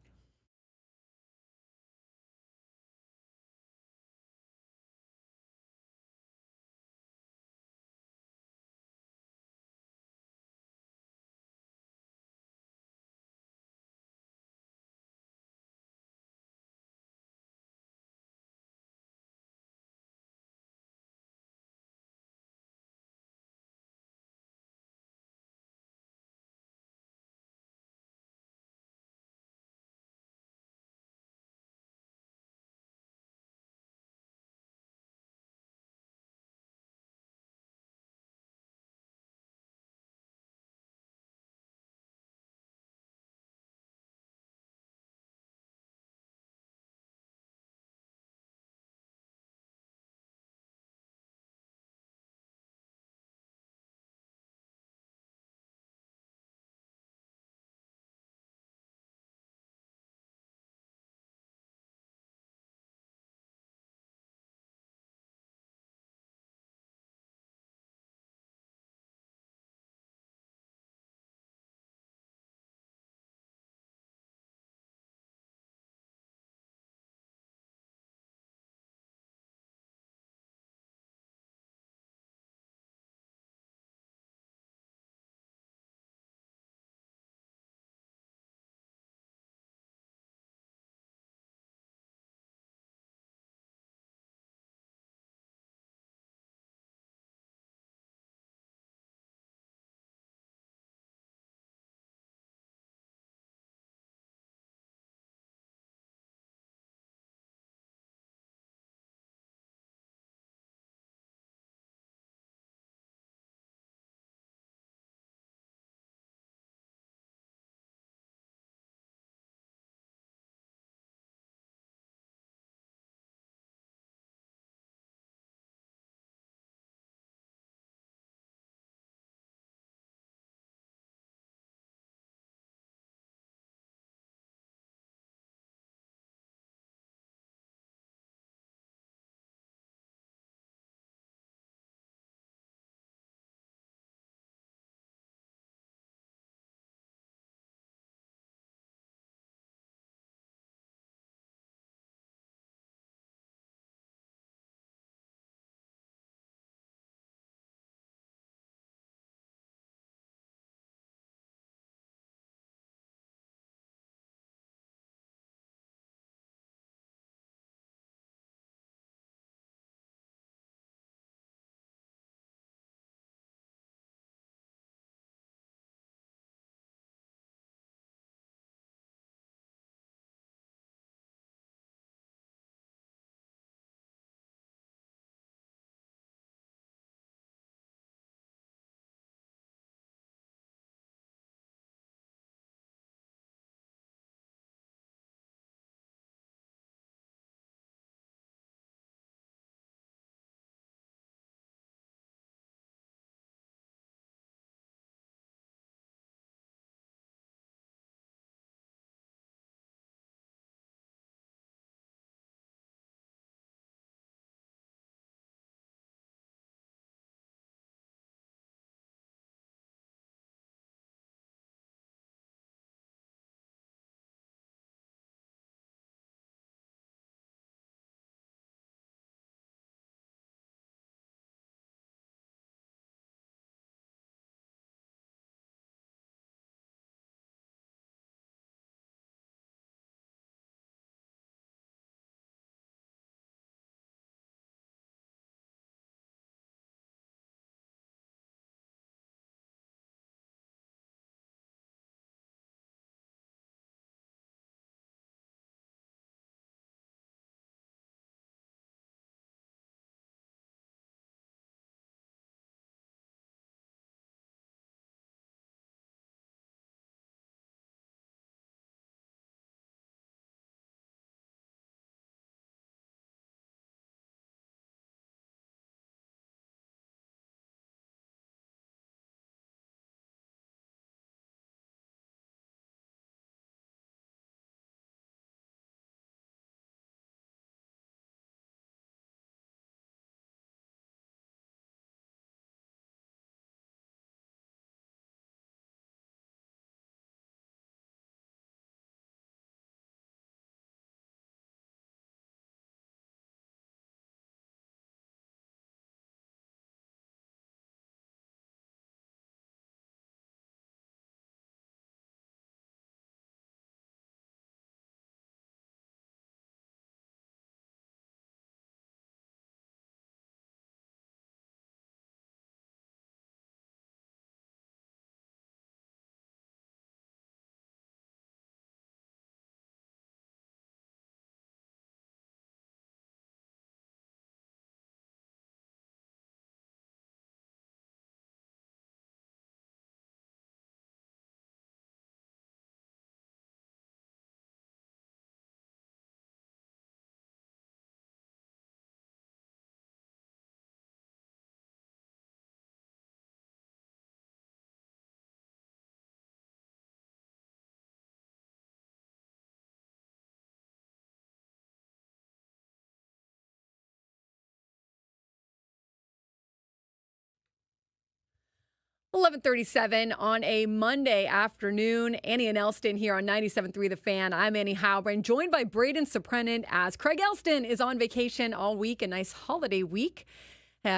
11:37 on a Monday afternoon. Annie and Elsten here on 97.3 The Fan. I'm Annie Heilbrunn, joined by Braden Surprenant as Greg Elsten is on vacation all week, a nice holiday week.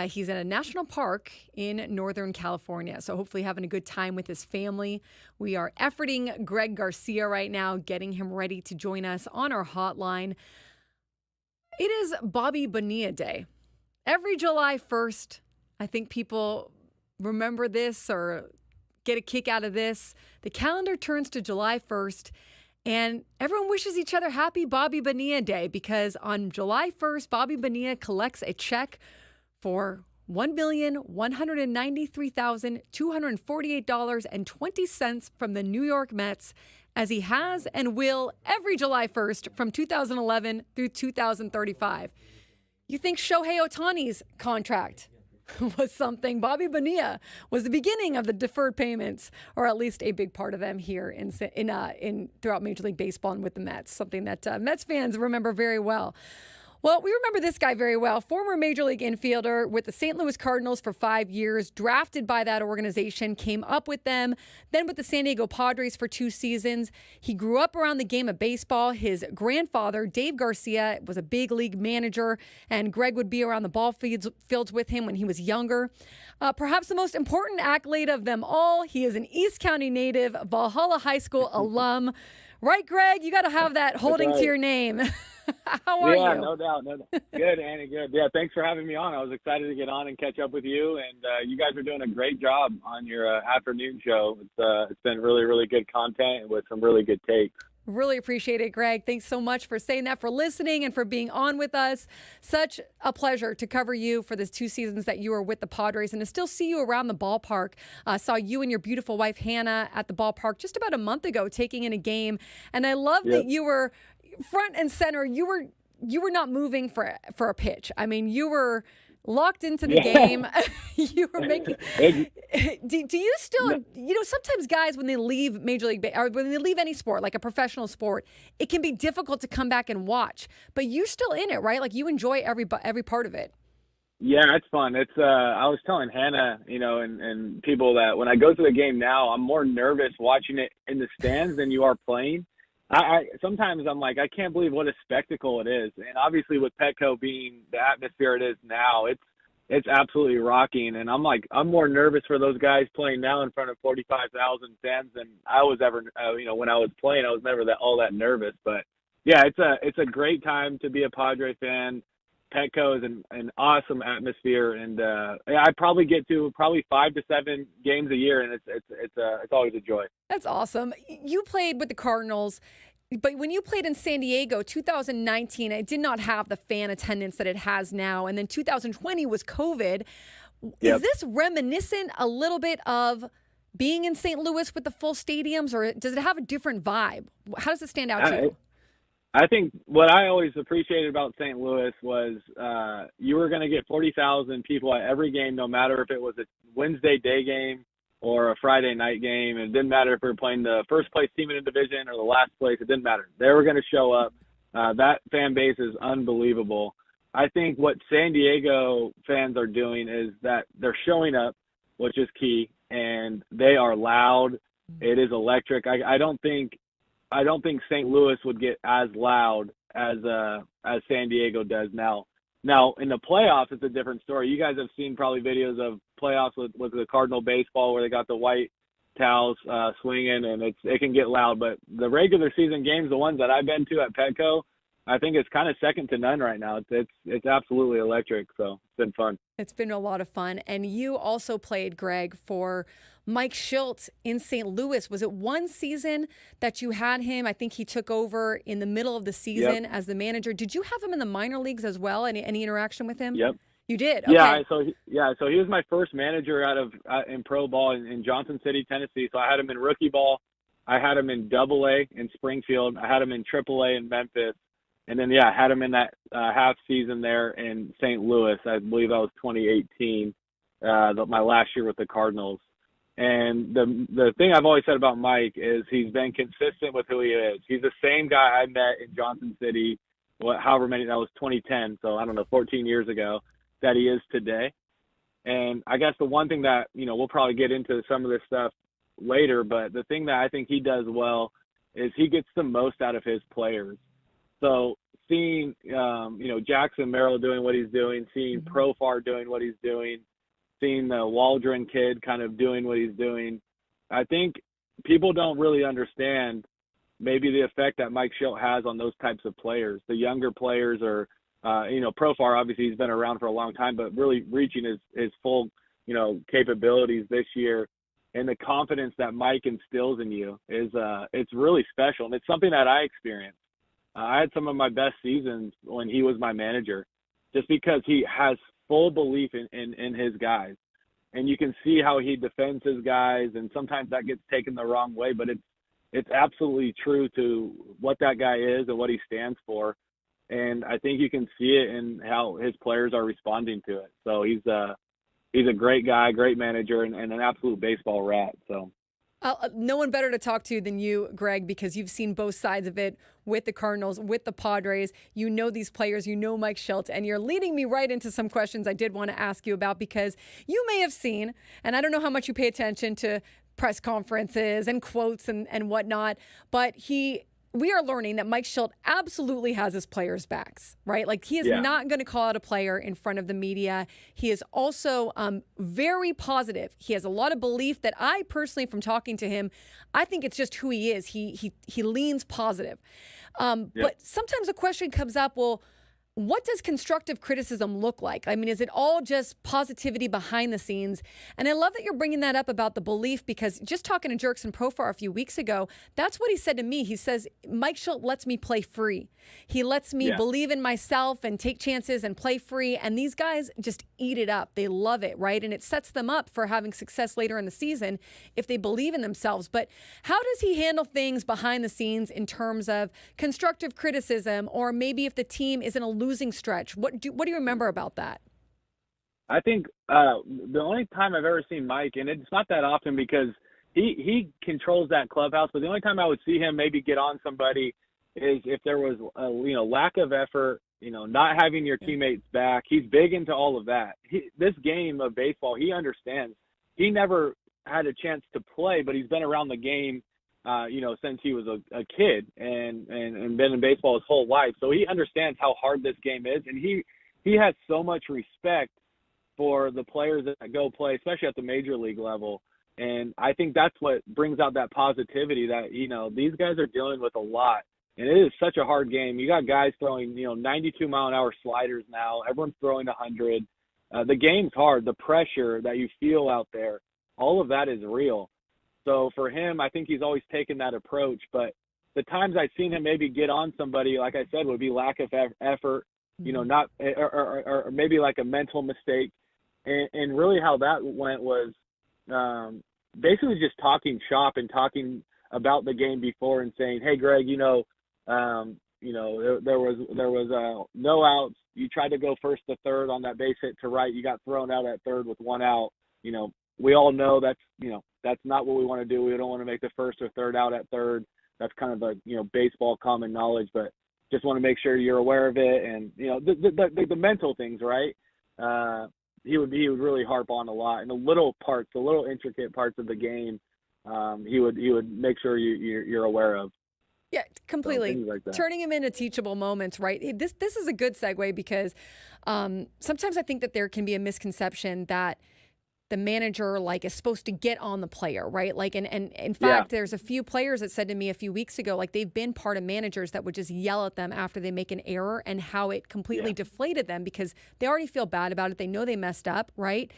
He's in a national park in Northern California, so hopefully having a good time with his family. We are efforting Greg Garcia right now, getting him ready to join us on our hotline. It is Bobby Bonilla Day. Every July 1st, I think people remember this or get a kick out of this. The calendar turns to July 1st, and everyone wishes each other happy Bobby Bonilla Day because on July 1st, Bobby Bonilla collects a check for $1,193,248.20 from the New York Mets, as he has and will every July 1st from 2011 through 2035. You think Shohei Ohtani's contract was something? Bobby Bonilla was the beginning of the deferred payments, or at least a big part of them here in throughout Major League Baseball and with the Mets, something that Mets fans remember very well. Well, we remember this guy very well. Former Major League infielder with the St. Louis Cardinals for 5 years, drafted by that organization, came up with them, then with the San Diego Padres for 2 seasons. He grew up around the game of baseball. His grandfather, Dave Garcia, was a big league manager, and Greg would be around the ball fields with him when he was younger. Perhaps the most important accolade of them all, he is an East County native, Valhalla High School alum. Right, Greg? You got to have that holding to your name. How are you? Yeah, no doubt. Good, Annie, good. Yeah, thanks for having me on. I was excited to get on and catch up with you, and you guys are doing a great job on your afternoon show. It's been really, really good content with some really good takes. Really appreciate it, Greg. Thanks so much for saying that, for listening, and for being on with us. Such a pleasure to cover you for the 2 seasons that you were with the Padres and to still see you around the ballpark. Saw you and your beautiful wife, Hannah, at the ballpark just about a month ago taking in a game. And I love that you were front and center. You were not moving for a pitch. I mean, you were locked into the game. You were making. Do you still? Sometimes guys, when they leave Major League or when they leave any sport, like a professional sport, it can be difficult to come back and watch. But you're still in it, right? Like you enjoy every part of it. Yeah, it's fun. It's I was telling Hannah, and people that when I go to the game now, I'm more nervous watching it in the stands than you are playing. I sometimes I'm like, I can't believe what a spectacle it is. And obviously with Petco being the atmosphere it is now, it's absolutely rocking. And I'm more nervous for those guys playing now in front of 45,000 fans than I was ever, when I was playing. I was never all that nervous. But yeah, it's a great time to be a Padre fan. Petco is an awesome atmosphere, and I probably get to 5 to 7 games a year, and it's always a joy. That's awesome. You played with the Cardinals, but when you played in San Diego, 2019, it did not have the fan attendance that it has now, and then 2020 was COVID. Yep. Is this reminiscent a little bit of being in St. Louis with the full stadiums, or does it have a different vibe? How does it stand out to you? I think what I always appreciated about St. Louis was you were going to get 40,000 people at every game, no matter if it was a Wednesday day game or a Friday night game. It didn't matter if we were playing the first place team in the division or the last place. It didn't matter. They were going to show up. That fan base is unbelievable. I think what San Diego fans are doing is that they're showing up, which is key, and they are loud. It is electric. I don't think St. Louis would get as loud as San Diego does now. Now in the playoffs, it's a different story. You guys have seen probably videos of playoffs with the Cardinal baseball where they got the white towels swinging, and it can get loud. But the regular season games, the ones that I've been to at Petco, I think it's kind of second to none right now. It's absolutely electric. So it's been fun. It's been a lot of fun. And you also played, Greg, for Mike Schultz in St. Louis. Was it one season that you had him? I think he took over in the middle of the season as the manager. Did you have him in the minor leagues as well? Any interaction with him? Yep. You did? Okay. Yeah, so he was my first manager in pro ball in Johnson City, Tennessee. So I had him in rookie ball. I had him in AA in Springfield. I had him in AAA in Memphis. And then, I had him in that half season there in St. Louis. I believe that was 2018, my last year with the Cardinals. And the thing I've always said about Mike is he's been consistent with who he is. He's the same guy I met in Johnson City, that was 2010, so I don't know, 14 years ago, that he is today. And I guess the one thing that, we'll probably get into some of this stuff later, but the thing that I think he does well is he gets the most out of his players. So seeing, Jackson Merrill doing what he's doing, seeing Profar doing what he's doing, seeing the Waldron kid kind of doing what he's doing, I think people don't really understand maybe the effect that Mike Schilt has on those types of players. The younger players are, Profar, obviously he's been around for a long time, but really reaching his full, capabilities this year. And the confidence that Mike instills in you is, it's really special. And it's something that I experienced. I had some of my best seasons when he was my manager, just because he has full belief in his guys. And you can see how he defends his guys, and sometimes that gets taken the wrong way, but it's absolutely true to what that guy is and what he stands for. And I think you can see it in how his players are responding to it. So he's a great guy, great manager, and an absolute baseball rat. So no one better to talk to than you, Greg, because you've seen both sides of it with the Cardinals, with the Padres. You know these players, you know Mike Schilt, and you're leading me right into some questions I did want to ask you about, because you may have seen, and I don't know how much you pay attention to press conferences and quotes and whatnot, but we are learning that Mike Schilt absolutely has his players' backs, right? Like, he is not going to call out a player in front of the media. He is also very positive. He has a lot of belief that I personally, from talking to him, I think it's just who he is. He leans positive. But sometimes a question comes up, well, what does constructive criticism look like? I mean, is it all just positivity behind the scenes? And I love that you're bringing that up about the belief, because just talking to Jackson Profar a few weeks ago, that's what he said to me. He says, Mike Schilt lets me play free. He lets me believe in myself and take chances and play free. And these guys just eat it up. They love it, right? And it sets them up for having success later in the season if they believe in themselves. But how does he handle things behind the scenes in terms of constructive criticism, or maybe if the team is in a losing stretch? What do you remember about that? I think the only time I've ever seen Mike, and it's not that often because he controls that clubhouse, but the only time I would see him maybe get on somebody is if there was a lack of effort, not having your teammates back. He's big into all of that. This game of baseball, he understands. He never had a chance to play, but he's been around the game since he was a kid and been in baseball his whole life. So he understands how hard this game is, and he has so much respect for the players that go play, especially at the major league level. And I think that's what brings out that positivity that, these guys are dealing with a lot. And it is such a hard game. You got guys throwing, 92-mile-an-hour sliders now. Everyone's throwing 100. The game's hard. The pressure that you feel out there, all of that is real. So for him, I think he's always taken that approach. But the times I've seen him maybe get on somebody, like I said, would be lack of effort, not or maybe like a mental mistake. And really how that went was basically just talking shop and talking about the game before and saying, hey, Greg, there was no outs. You tried to go first to third on that base hit to right. You got thrown out at third with one out. We all know that's not what we want to do. We don't want to make the first or third out at third. That's kind of a, baseball common knowledge, but just want to make sure you're aware of it. And, the mental things, right? He would really harp on a lot. And the little intricate parts of the game, he would make sure you're aware of. Yeah, completely. So, like turning him into teachable moments, right? This is a good segue because sometimes I think that there can be a misconception that the manager is supposed to get on the player, right? And in fact, there's a few players that said to me a few weeks ago, they've been part of managers that would just yell at them after they make an error, and how it completely deflated them because they already feel bad about it. They know they messed up, right?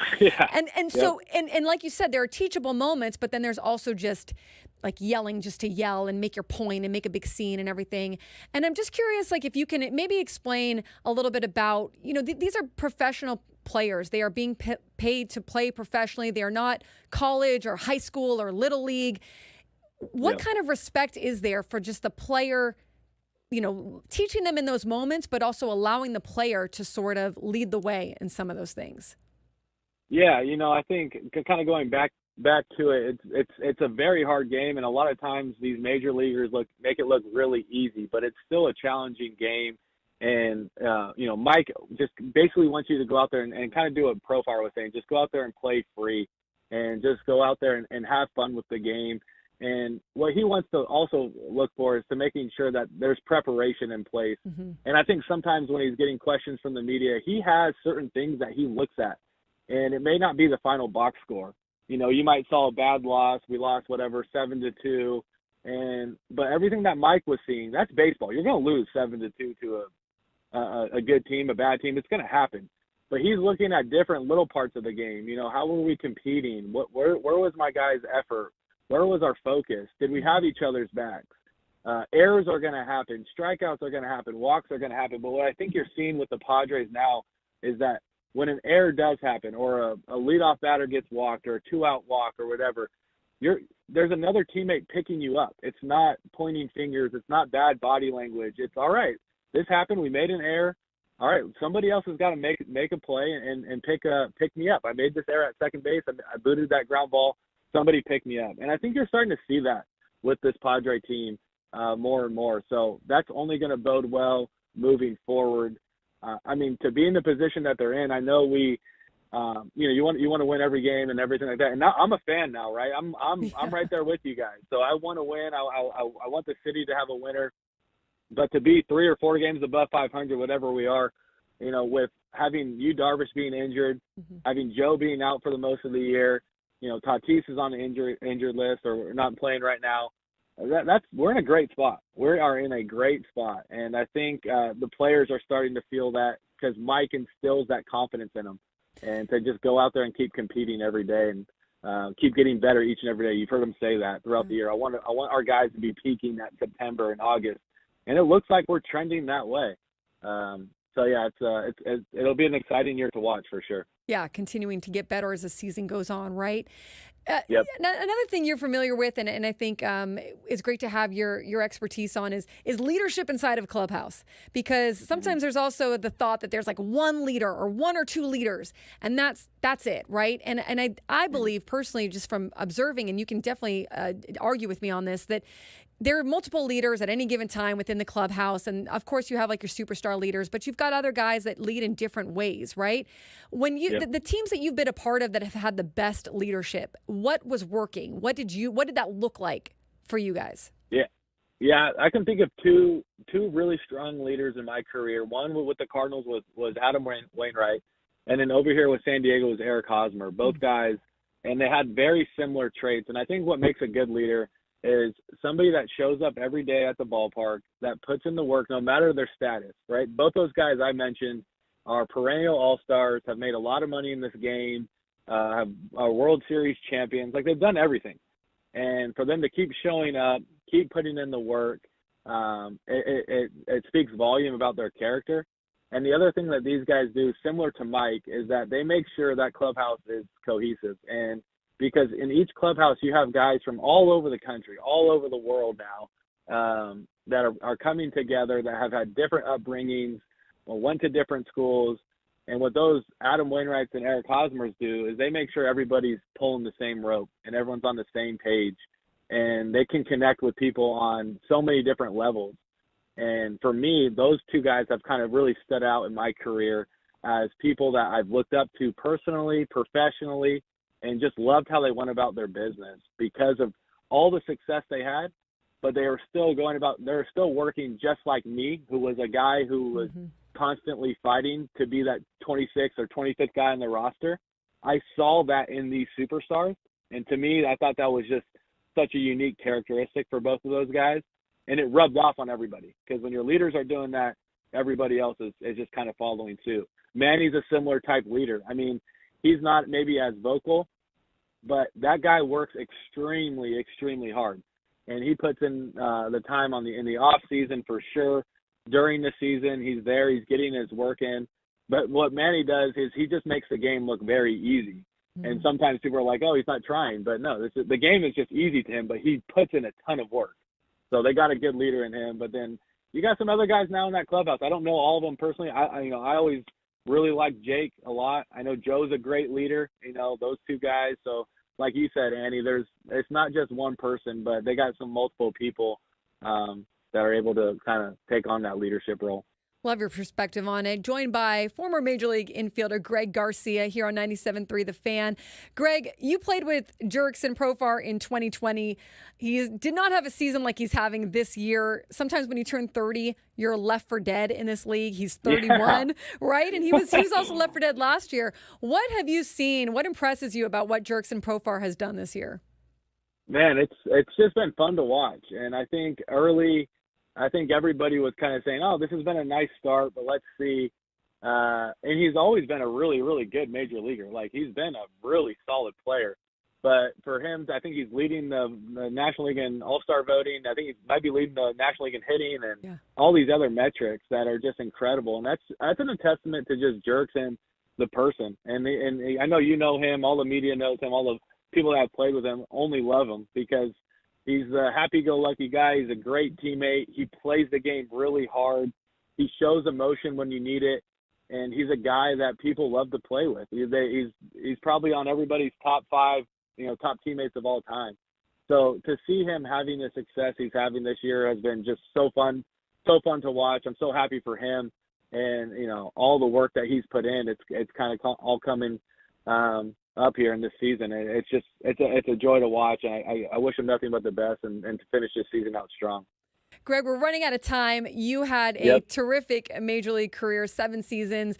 So like you said, there are teachable moments, but then there's also just yelling just to yell and make your point and make a big scene and everything. And I'm just curious, if you can maybe explain a little bit about, these are professional players. They are being paid to play professionally. They are not college or high school or little league. What kind of respect is there for just the player, teaching them in those moments, but also allowing the player to sort of lead the way in some of those things? Yeah, I think kind of going back to it, it's a very hard game, and a lot of times these major leaguers make it look really easy, but it's still a challenging game. And, Mike just basically wants you to go out there and kind of do what Profile was saying, just go out there and play free and just go out there and have fun with the game. And what he wants to also look for is to making sure that there's preparation in place. Mm-hmm. And I think sometimes when he's getting questions from the media, he has certain things that he looks at. And it may not be the final box score. You might saw a bad loss. We lost 7-2. But everything that Mike was seeing, that's baseball. You're going to lose 7-2 to a good team, a bad team. It's going to happen. But he's looking at different little parts of the game. How were we competing? Where was my guys' effort? Where was our focus? Did we have each other's backs? Errors are going to happen. Strikeouts are going to happen. Walks are going to happen. But what I think you're seeing with the Padres now is that when an error does happen or a leadoff batter gets walked or a two-out walk or whatever, there's another teammate picking you up. It's not pointing fingers. It's not bad body language. It's all right. This happened. We made an error. All right, somebody else has got to make a play and pick me up. I made this error at second base. I booted that ground ball. Somebody pick me up. And I think you're starting to see that with this Padre team more and more. So that's only going to bode well moving forward. To be in the position that they're in, I know you want to win every game and everything like that. And now I'm a fan now, right? I'm right there with you guys. So I want to win. I want the city to have a winner. But to be 3 or 4 games above 500, whatever we are, with having Darvish being injured, Mm-hmm. having Joe being out for the most of the year, Tatis is on the injured list or not playing right now. We're in a great spot. We are in a great spot, and I think the players are starting to feel that because Mike instills that confidence in them, and to just go out there and keep competing every day and keep getting better each and every day. You've heard them say that throughout the year. I want our guys to be peaking that September and August, and it looks like we're trending that way. So yeah, it'll be an exciting year to watch for sure. Yeah, continuing to get better as the season goes on, right? Yep. Another thing you're familiar with, and I think is great to have your expertise on is leadership inside of clubhouse, because sometimes there's also the thought that there's like one leader or one or two leaders, and that's it, right? And I believe personally, just from observing, and you can definitely argue with me on this, that there are multiple leaders at any given time within the clubhouse. And of course you have like your superstar leaders, but you've got other guys that lead in different ways, right? When the teams that you've been a part of that have had the best leadership, what was working? What did that look like for you guys? Yeah. I can think of two really strong leaders in my career. One with the Cardinals was Adam Wainwright. And then over here with San Diego was Eric Hosmer, both guys. And they had very similar traits. And I think what makes a good leader is somebody that shows up every day at the ballpark, that puts in the work no matter their status, right? Both those guys I mentioned are perennial all-stars, have made a lot of money in this game, are World Series champions. Like, they've done everything. And for them to keep showing up, keep putting in the work, it speaks volume about their character. And the other thing that these guys do, similar to Mike, is that they make sure that clubhouse is cohesive. And because in each clubhouse you have guys from all over the country, all over the world now, that are coming together, that have had different upbringings or went to different schools. And what those Adam Wainwrights and Eric Hosmers do is they make sure everybody's pulling the same rope and everyone's on the same page, and they can connect with people on so many different levels. And for me, those two guys have kind of really stood out in my career as people that I've looked up to personally, professionally, and just loved how they went about their business because of all the success they had. But they were still they're still working just like me, who was a guy who was constantly fighting to be that 26th or 25th guy on the roster. I saw that in these superstars. And to me, I thought that was just such a unique characteristic for both of those guys. And it rubbed off on everybody, because when your leaders are doing that, everybody else is just kind of following suit. Manny's a similar type leader. I mean, he's not maybe as vocal, but that guy works extremely, extremely hard. And he puts in the time in the off season for sure. During the season, he's there. He's getting his work in. But what Manny does is he just makes the game look very easy. And sometimes people are like, oh, he's not trying. But no, the game is just easy to him, but he puts in a ton of work. So they got a good leader in him. But then you got some other guys now in that clubhouse. I don't know all of them personally. I always really like Jake a lot. I know Joe's a great leader, those two guys. So like you said, Annie, it's not just one person, but they got some multiple people that are able to kind of take on that leadership role. Love your perspective on it. Joined by former Major League infielder Greg Garcia here on 97.3 The Fan. Greg, you played with Jackson Merrill in 2020. He did not have a season like he's having this year. Sometimes when you turn 30, you're left for dead in this league. He's 31, right? And he was also left for dead last year. What have you seen? What impresses you about what Jackson Merrill has done this year? Man, it's just been fun to watch. And I think everybody was kind of saying, oh, this has been a nice start, but let's see. And he's always been a really, really good major leaguer. Like, he's been a really solid player. But for him, I think he's leading the National League in All-Star voting. I think he might be leading the National League in hitting and all these other metrics that are just incredible. And that's a testament to just Jerkson, the person. And I know you know him. All the media knows him. All the people that have played with him only love him because he's a happy-go-lucky guy. He's a great teammate. He plays the game really hard. He shows emotion when you need it, and he's a guy that people love to play with. He's probably on everybody's top 5, top teammates of all time. So to see him having the success he's having this year has been just so fun to watch. I'm so happy for him, and all the work that he's put in. It's kind of all coming up here in this season. And it's a joy to watch. And I wish him nothing but the best and to finish this season out strong. Greg, we're running out of time. You had a terrific major league career, 7 seasons.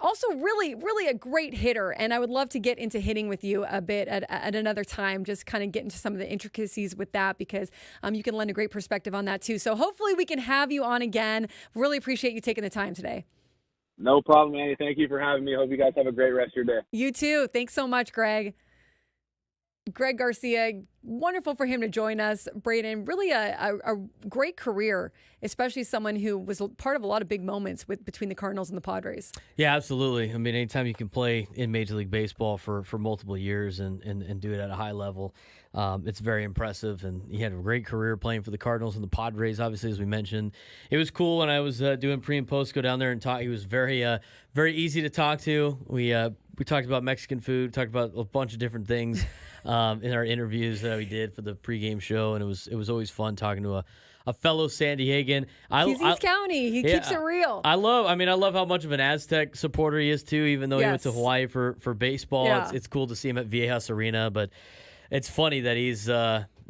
Also really, really a great hitter. And I would love to get into hitting with you a bit at another time, just kind of get into some of the intricacies with that because you can lend a great perspective on that too. So hopefully we can have you on again. Really appreciate you taking the time today. No problem, Annie. Thank you for having me. Hope you guys have a great rest of your day. You too. Thanks so much, Greg. Greg Garcia, wonderful for him to join us. Braden, really a great career, especially someone who was part of a lot of big moments between the Cardinals and the Padres. Yeah, absolutely. I mean, anytime you can play in Major League Baseball for multiple years and do it at a high level, it's very impressive. And he had a great career playing for the Cardinals and the Padres, obviously, as we mentioned. It was cool when I was doing pre and post, go down there and talk. He was very easy to talk to. We talked about Mexican food, talked about a bunch of different things in our interviews that we did for the pregame show, and it was always fun talking to a fellow San Diegan. He's East County. He keeps it real. I love how much of an Aztec supporter he is too, even though he went to Hawaii for baseball. Yeah. It's cool to see him at Viejas Arena, but it's funny that he's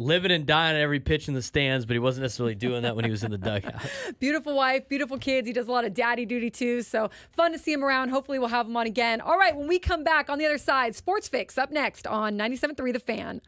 living and dying at every pitch in the stands, but he wasn't necessarily doing that when he was in the dugout. Beautiful wife, beautiful kids. He does a lot of daddy duty too, so fun to see him around. Hopefully we'll have him on again. All right, when we come back on the other side, Sports Fix up next on 97.3 The Fan.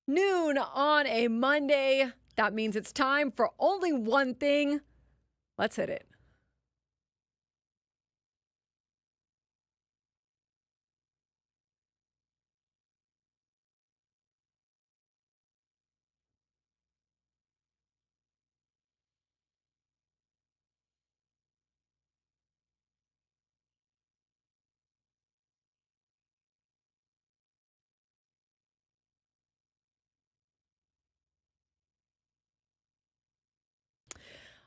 noon on a Monday. That means it's time for only one thing. Let's hit it.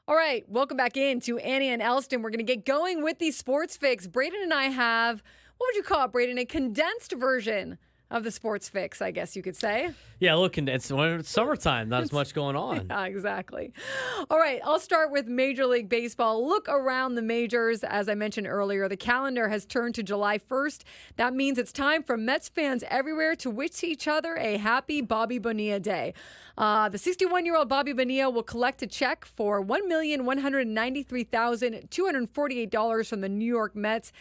All right, welcome back in to Annie and Elsten. We're going to get going with the sports fix. Braden and I have, what would you call it, Braden? A condensed version of the sports fix, I guess you could say. Yeah, a little condensed. When it's summertime, not as much going on. Yeah, exactly. All right, I'll start with Major League Baseball. Look around the majors. As I mentioned earlier, the calendar has turned to July 1st. That means it's time for Mets fans everywhere to wish each other a happy Bobby Bonilla Day. The 61-year-old Bobby Bonilla will collect a check for $1,193,248 from the New York Mets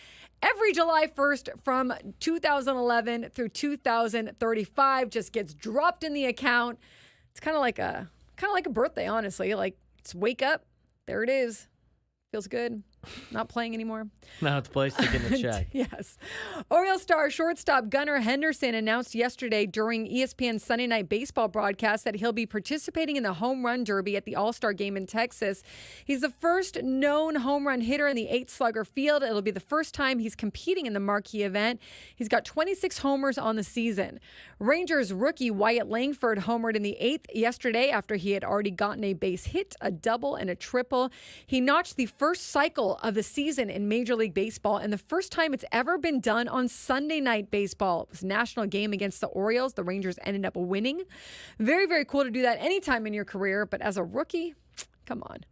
every July 1st from 2011 through 2035. Just gets dropped in the account. It's kind of like a birthday, honestly. Like, it's wake up, there it is. Feels good. Not playing anymore. Now it's a place to get a check. Yes. Oriole star shortstop Gunnar Henderson announced yesterday during ESPN's Sunday Night Baseball broadcast that he'll be participating in the Home Run Derby at the All-Star Game in Texas. He's the first known home run hitter in the 8-slugger field. It'll be the first time he's competing in the marquee event. He's got 26 homers on the season. Rangers rookie Wyatt Langford homered in the 8th yesterday after he had already gotten a base hit, a double, and a triple. He notched the first cycle of the season in Major League Baseball and the first time it's ever been done on Sunday Night Baseball. It was a national game against the Orioles. The Rangers ended up winning. Very, very cool to do that anytime in your career, but as a rookie, come on.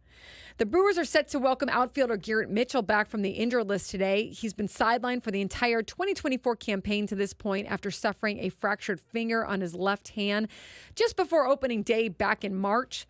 The Brewers are set to welcome outfielder Garrett Mitchell back from the injured list today. He's been sidelined for the entire 2024 campaign to this point after suffering a fractured finger on his left hand just before opening day back in March.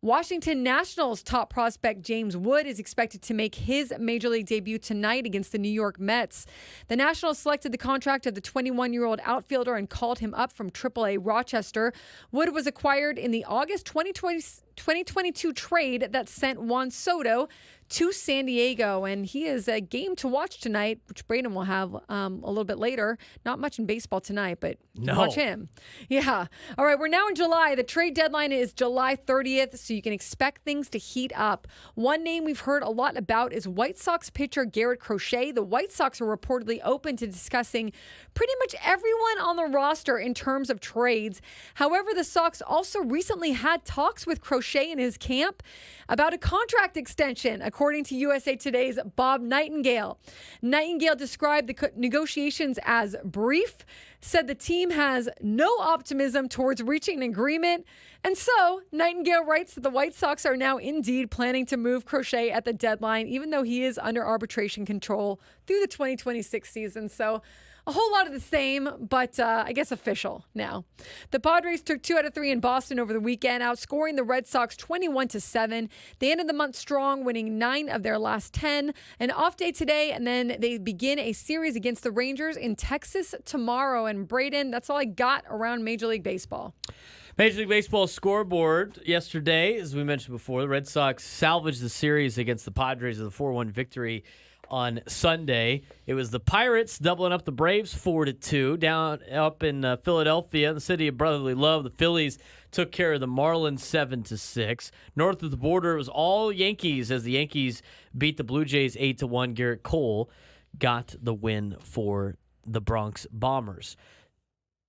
Washington Nationals top prospect James Wood is expected to make his Major League debut tonight against the New York Mets. The Nationals selected the contract of the 21-year-old outfielder and called him up from AAA Rochester. Wood was acquired in the August 2022 trade that sent Juan Soto to San Diego, and he is a game to watch tonight, which Braden will have a little bit later. Not much in baseball tonight, but watch him. Yeah. All right, we're now in July. The trade deadline is July 30th, so you can expect things to heat up. One name we've heard a lot about is White Sox pitcher Garrett Crochet. The White Sox are reportedly open to discussing pretty much everyone on the roster in terms of trades. However, the Sox also recently had talks with Crochet in his camp about a contract extension, according to USA Today's Bob Nightingale. Nightingale described the negotiations as brief, said the team has no optimism towards reaching an agreement. And so Nightingale writes that the White Sox are now indeed planning to move Crochet at the deadline, even though he is under arbitration control through the 2026 season. So a whole lot of the same, but I guess official now. The Padres took 2 out of 3 in Boston over the weekend, outscoring the Red Sox 21-7. They ended the month strong, winning 9 of their last 10. An off day today, and then they begin a series against the Rangers in Texas tomorrow. And Braden, that's all I got around Major League Baseball. Major League Baseball scoreboard yesterday, as we mentioned before, the Red Sox salvaged the series against the Padres with a 4-1 victory on Sunday. It was the Pirates doubling up the Braves 4-2. Down up in Philadelphia, the city of brotherly love, the Phillies took care of the Marlins 7-6. North of the border, it was all Yankees as the Yankees beat the Blue Jays 8-1. Garrett Cole got the win for the Bronx Bombers.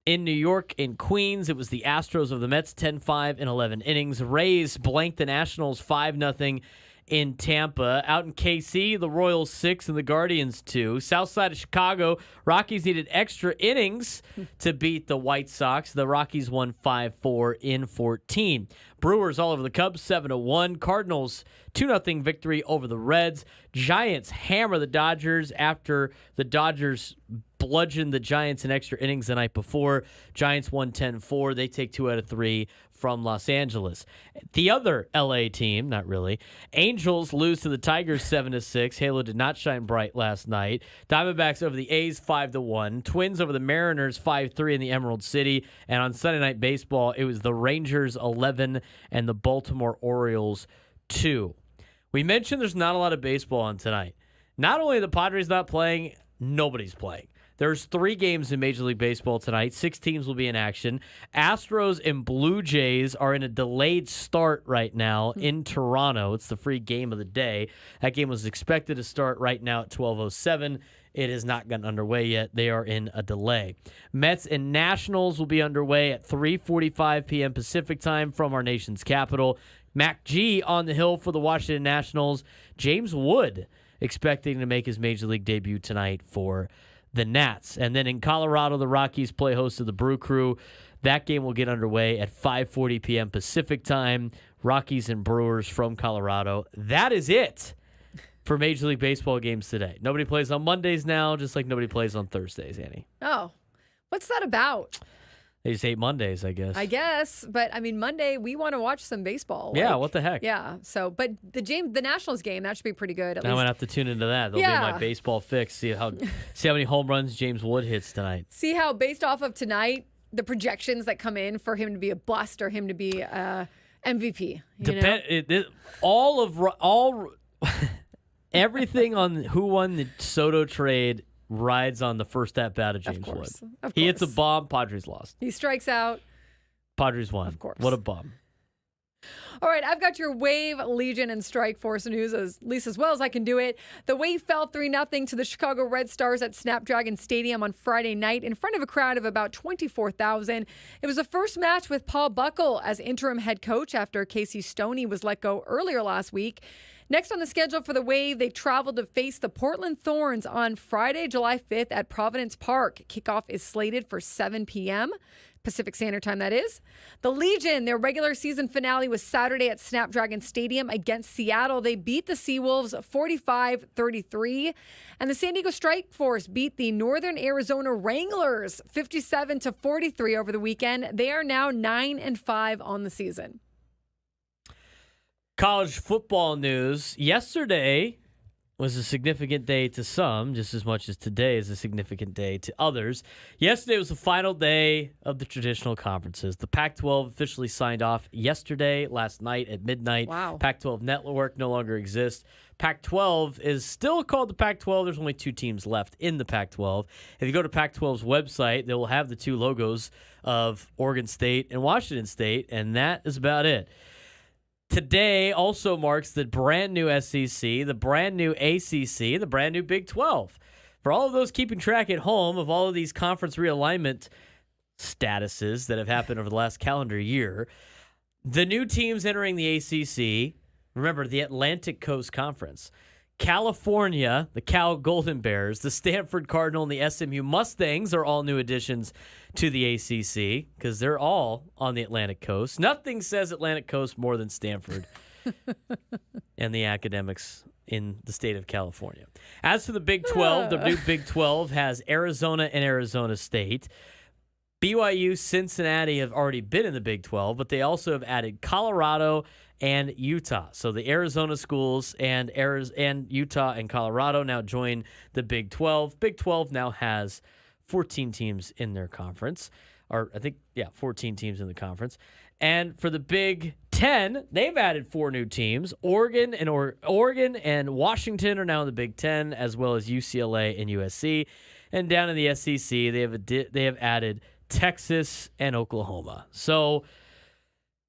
In New York, in Queens, it was the Astros of the Mets 10-5 in 11 innings. Rays blanked the Nationals 5-0 in Tampa. Out in KC, the Royals 6 and the Guardians 2. South side of Chicago, Rockies needed extra innings to beat the White Sox. The Rockies won 5-4 in 14. Brewers all over the Cubs 7-1. Cardinals 2-0 victory over the Reds. Giants hammer the Dodgers after the Dodgers bludgeoned the Giants in extra innings the night before. Giants won 10-4. They take 2 out of 3 from Los Angeles. The other LA team, not really, Angels lose to the Tigers 7-6. Halo did not shine bright last night. Diamondbacks over the A's 5-1. Twins over the Mariners 5-3 in the Emerald City. And on Sunday Night Baseball, it was the Rangers 11 and the Baltimore Orioles 2. We mentioned there's not a lot of baseball on tonight. Not only are the Padres not playing, nobody's playing. There's 3 games in Major League Baseball tonight. 6 teams will be in action. Astros and Blue Jays are in a delayed start right now in Toronto. It's the free game of the day. That game was expected to start right now at 12:07. It has not gotten underway yet. They are in a delay. Mets and Nationals will be underway at 3:45 p.m. Pacific time from our nation's capital. Mac G on the hill for the Washington Nationals. James Wood expecting to make his Major League debut tonight for the Nats. And then in Colorado, the Rockies play host to the Brew Crew. That game will get underway at 5:40 p.m. Pacific time. Rockies and Brewers from Colorado. That is it for Major League Baseball games today. Nobody plays on Mondays now, just like nobody plays on Thursdays, Annie. Oh, what's that about? They just hate Mondays, I guess. But I mean, Monday we want to watch some baseball. Yeah, what the heck? Yeah. So, but the Nationals game, that should be pretty good. I'm gonna have to tune into that. That'll be my baseball fix. See how many home runs James Wood hits tonight. See how, based off of tonight, the projections that come in for him to be a bust or him to be MVP. Everything on who won the Soto trade rides on the first at bat of James Wood. He hits a bomb, Padres lost. He strikes out. Padres won. Of course. What a bum. All right, I've got your Wave, Legion, and Strike Force news at least as well as I can do it. The Wave fell 3-0 to the Chicago Red Stars at Snapdragon Stadium on Friday night in front of a crowd of about 24,000. It was the first match with Paul Buckle as interim head coach after Casey Stoney was let go earlier last week. Next on the schedule for the Wave, they traveled to face the Portland Thorns on Friday, July 5th at Providence Park. Kickoff is slated for 7 p.m. Pacific Standard Time, that is. The Legion, their regular season finale was Saturday at Snapdragon Stadium against Seattle. They beat the Seawolves 45-33. And the San Diego Strike Force beat the Northern Arizona Wranglers 57-43 over the weekend. They are now 9-5 on the season. College football news. Yesterday was a significant day to some, just as much as today is a significant day to others. Yesterday was the final day of the traditional conferences. The Pac-12 officially signed off yesterday, last night at midnight. Wow. Pac-12 network no longer exists. Pac-12 is still called the Pac-12. There's only 2 teams left in the Pac-12. If you go to Pac-12's website, they will have the 2 logos of Oregon State and Washington State, and that is about it. Today also marks the brand new SEC, the brand new ACC, the brand new Big 12. For all of those keeping track at home of all of these conference realignment statuses that have happened over the last calendar year, the new teams entering the ACC, remember the Atlantic Coast Conference, California, the Cal Golden Bears, the Stanford Cardinal, and the SMU Mustangs are all new additions to the ACC because they're all on the Atlantic Coast. Nothing says Atlantic Coast more than Stanford and the academics in the state of California. As for the Big 12, the new Big 12 has Arizona and Arizona State. BYU, Cincinnati have already been in the Big 12, but they also have added Colorado and Utah. So the Arizona schools and Utah and Colorado now join the Big 12. Big 12 now has 14 teams in their conference, or I think, 14 teams in the conference. And for the Big 10, they've added 4 new teams. Oregon and Washington are now in the Big 10, as well as UCLA and USC. And down in the SEC, they have added Texas and Oklahoma. So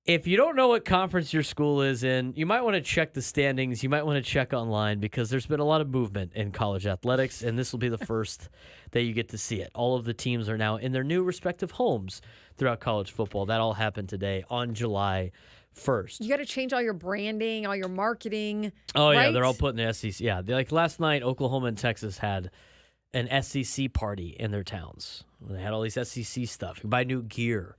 if you don't know what conference your school is in, you might want to check the standings. You might want to check online because there's been a lot of movement in college athletics, and this will be the first that you get to see it. All of the teams are now in their new respective homes throughout college football. That all happened today on July 1st. You got to change all your branding, all your marketing. Oh, right? Yeah, they're all put in the SEC. Yeah, like last night, Oklahoma and Texas had an SEC party in their towns. They had all these SEC stuff. You buy new gear.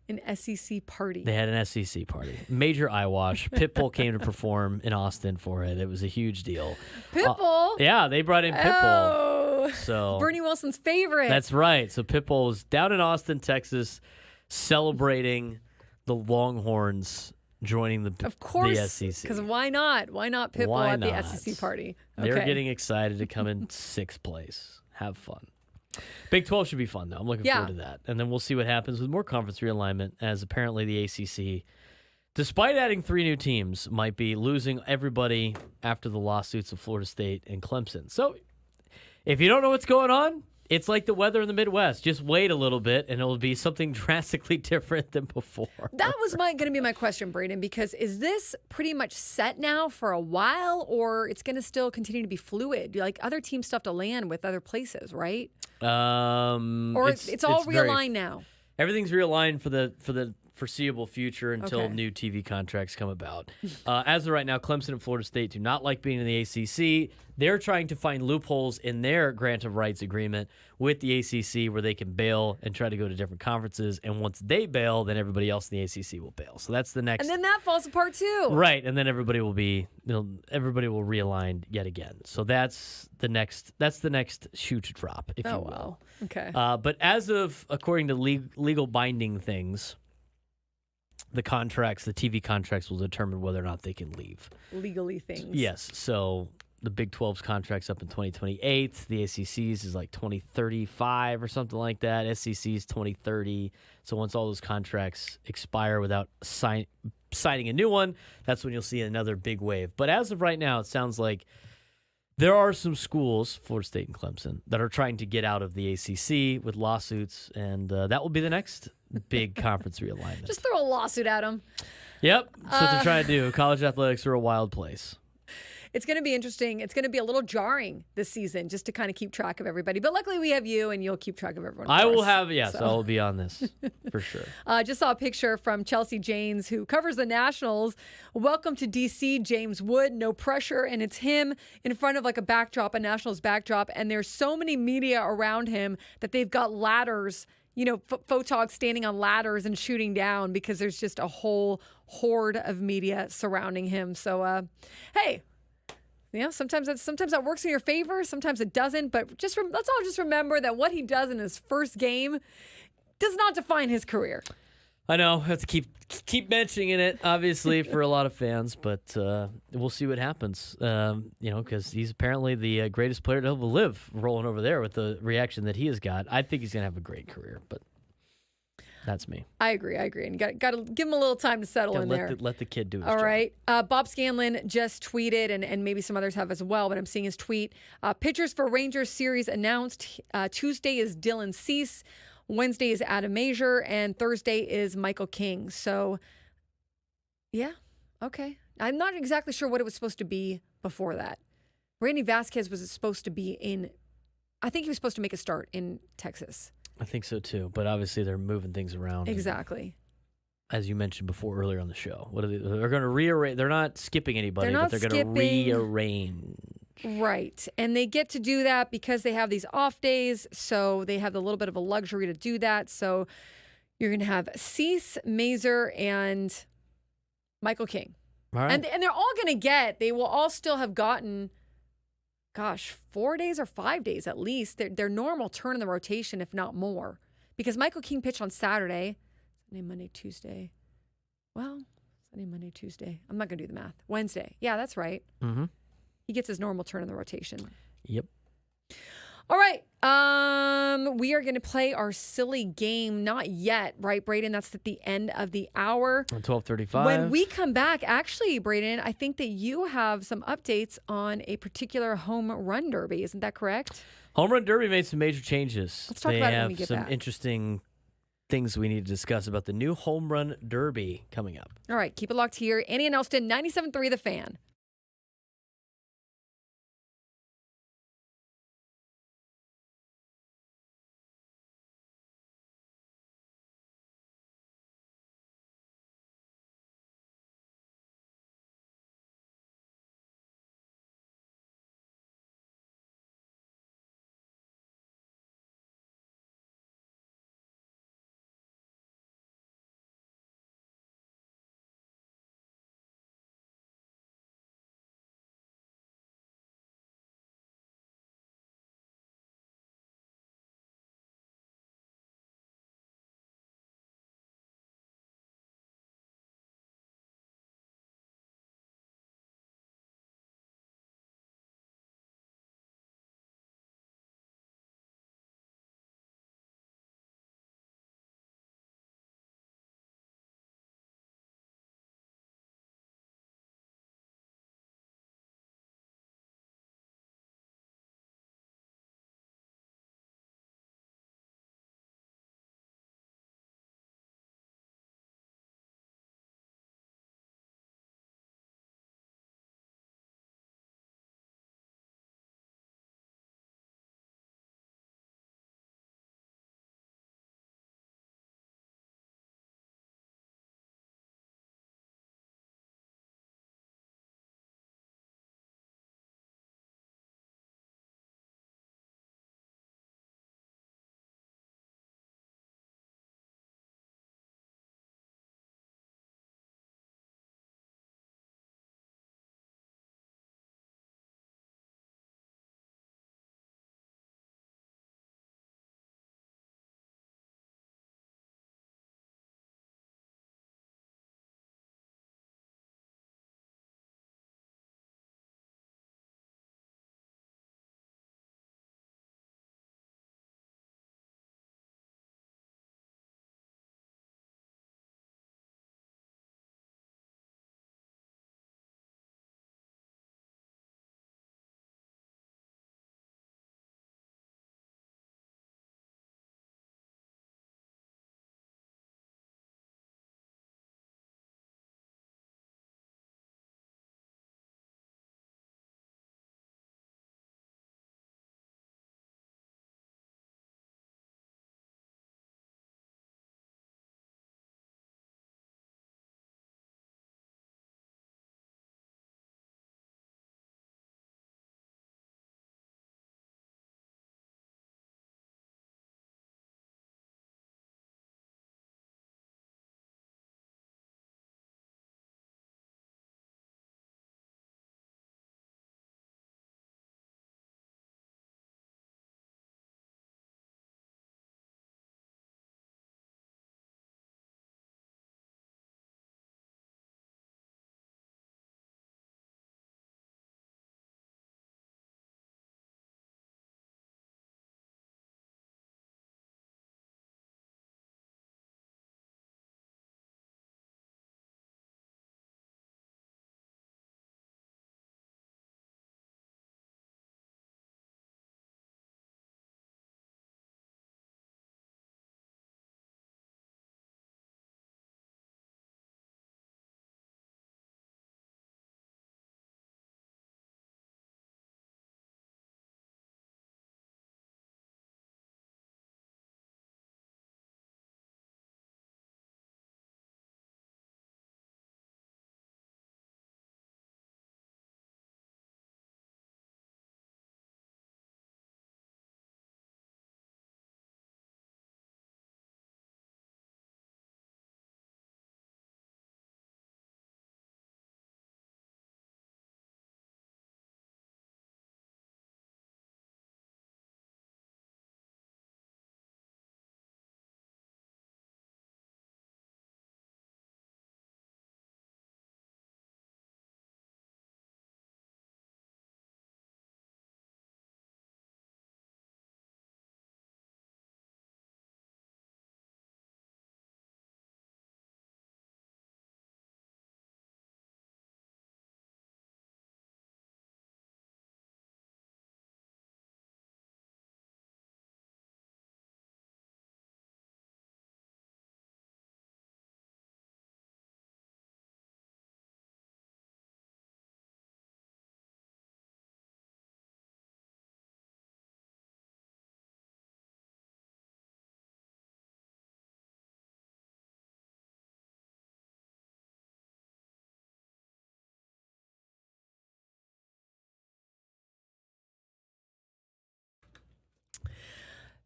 An SEC party. They had an SEC party. Major eye wash. Pitbull came to perform in Austin for it. It was a huge deal. Pitbull? Yeah, they brought in Pitbull. Oh. So Bernie Wilson's favorite. That's right. So Pitbull is down in Austin, Texas, celebrating the Longhorns joining the of course, the SEC. because why not? Why not Pitbull Why at the not? SEC party? They're getting excited to come in sixth place. Have fun. Big 12 should be fun, though. I'm looking forward to that. And then we'll see what happens with more conference realignment, as apparently the ACC, despite adding 3 new teams, might be losing everybody after the lawsuits of Florida State and Clemson. So if you don't know what's going on, it's like the weather in the Midwest. Just wait a little bit, and it'll be something drastically different than before. That was going to be my question, Braden, because is this pretty much set now for a while, or it's going to still continue to be fluid? Like other teams still have to land with other places, right? Or it's all realigned now. Everything's realigned for the foreseeable future until new TV contracts come about. As of right now, Clemson and Florida State do not like being in the ACC. They're trying to find loopholes in their grant of rights agreement with the ACC where they can bail and try to go to different conferences. And once they bail, then everybody else in the ACC will bail. So that's the next. And then that falls apart too. Right, and then everybody will realign yet again. So that's the next shoe to drop, if you will. Wow. Okay. But as of according to legal binding things, the TV contracts will determine whether or not they can leave. Legally things. Yes. So the Big 12's contract's up in 2028. The ACC's is like 2035 or something like that. SEC's 2030. So once all those contracts expire without signing a new one, that's when you'll see another big wave. But as of right now, it sounds like there are some schools, Florida State and Clemson, that are trying to get out of the ACC with lawsuits, and that will be the next big conference realignment. Just throw a lawsuit at them. Yep, that's what they're trying to do. College athletics are a wild place. It's going to be interesting. It's going to be a little jarring this season just to kind of keep track of everybody. But luckily we have you, and you'll keep track of everyone. I will have, yes, I will be on this for sure. Just saw a picture from Chelsea Janes, who covers the Nationals. Welcome to D.C., James Wood. No pressure. And it's him in front of like a backdrop, a Nationals backdrop. And there's so many media around him that they've got ladders, photogs standing on ladders and shooting down because there's just a whole horde of media surrounding him. So, hey. Sometimes that works in your favor. Sometimes it doesn't. But let's all just remember that what he does in his first game does not define his career. I know. I have to keep mentioning it, obviously, for a lot of fans. But we'll see what happens. Because he's apparently the greatest player to ever live, rolling over there with the reaction that he has got. I think he's going to have a great career, but that's me. I agree. And got to give him a little time to settle in there. Let the kid do his job. All right. Bob Scanlon just tweeted, and maybe some others have as well, but I'm seeing his tweet. Pitchers for Rangers series announced. Tuesday is Dylan Cease. Wednesday is Adam Mazur. And Thursday is Michael King. So, yeah. Okay. I'm not exactly sure what it was supposed to be before that. Randy Vasquez was supposed to be I think he was supposed to make a start in Texas. I think so too, but obviously they're moving things around. Exactly. As you mentioned before earlier on the show, what are they're going to rearrange. They're not skipping anybody, but they're going to rearrange. Right. And they get to do that because they have these off days, so they have a little bit of a luxury to do that. So you're going to have Cease, Mazur, and Michael King. All right. And they're all going to they will all still have gotten 4 days or 5 days at least. Their normal turn in the rotation, if not more. Because Michael King pitched on Saturday. Sunday, Monday, Tuesday. Well, Sunday, Monday, Tuesday. I'm not going to do the math. Wednesday. Yeah, that's right. Mm-hmm. He gets his normal turn in the rotation. Yep. All right. We are going to play our silly game. Not yet, right, Braden? That's at the end of the hour. 12:35. When we come back, actually, Braden, I think that you have some updates on a particular home run derby. Isn't that correct? Home run derby made some major changes. Let's talk about it when we get some back. Interesting things we need to discuss about the new home run derby coming up. All right. Keep it locked here. Annie and Elsten, 97.3 The Fan.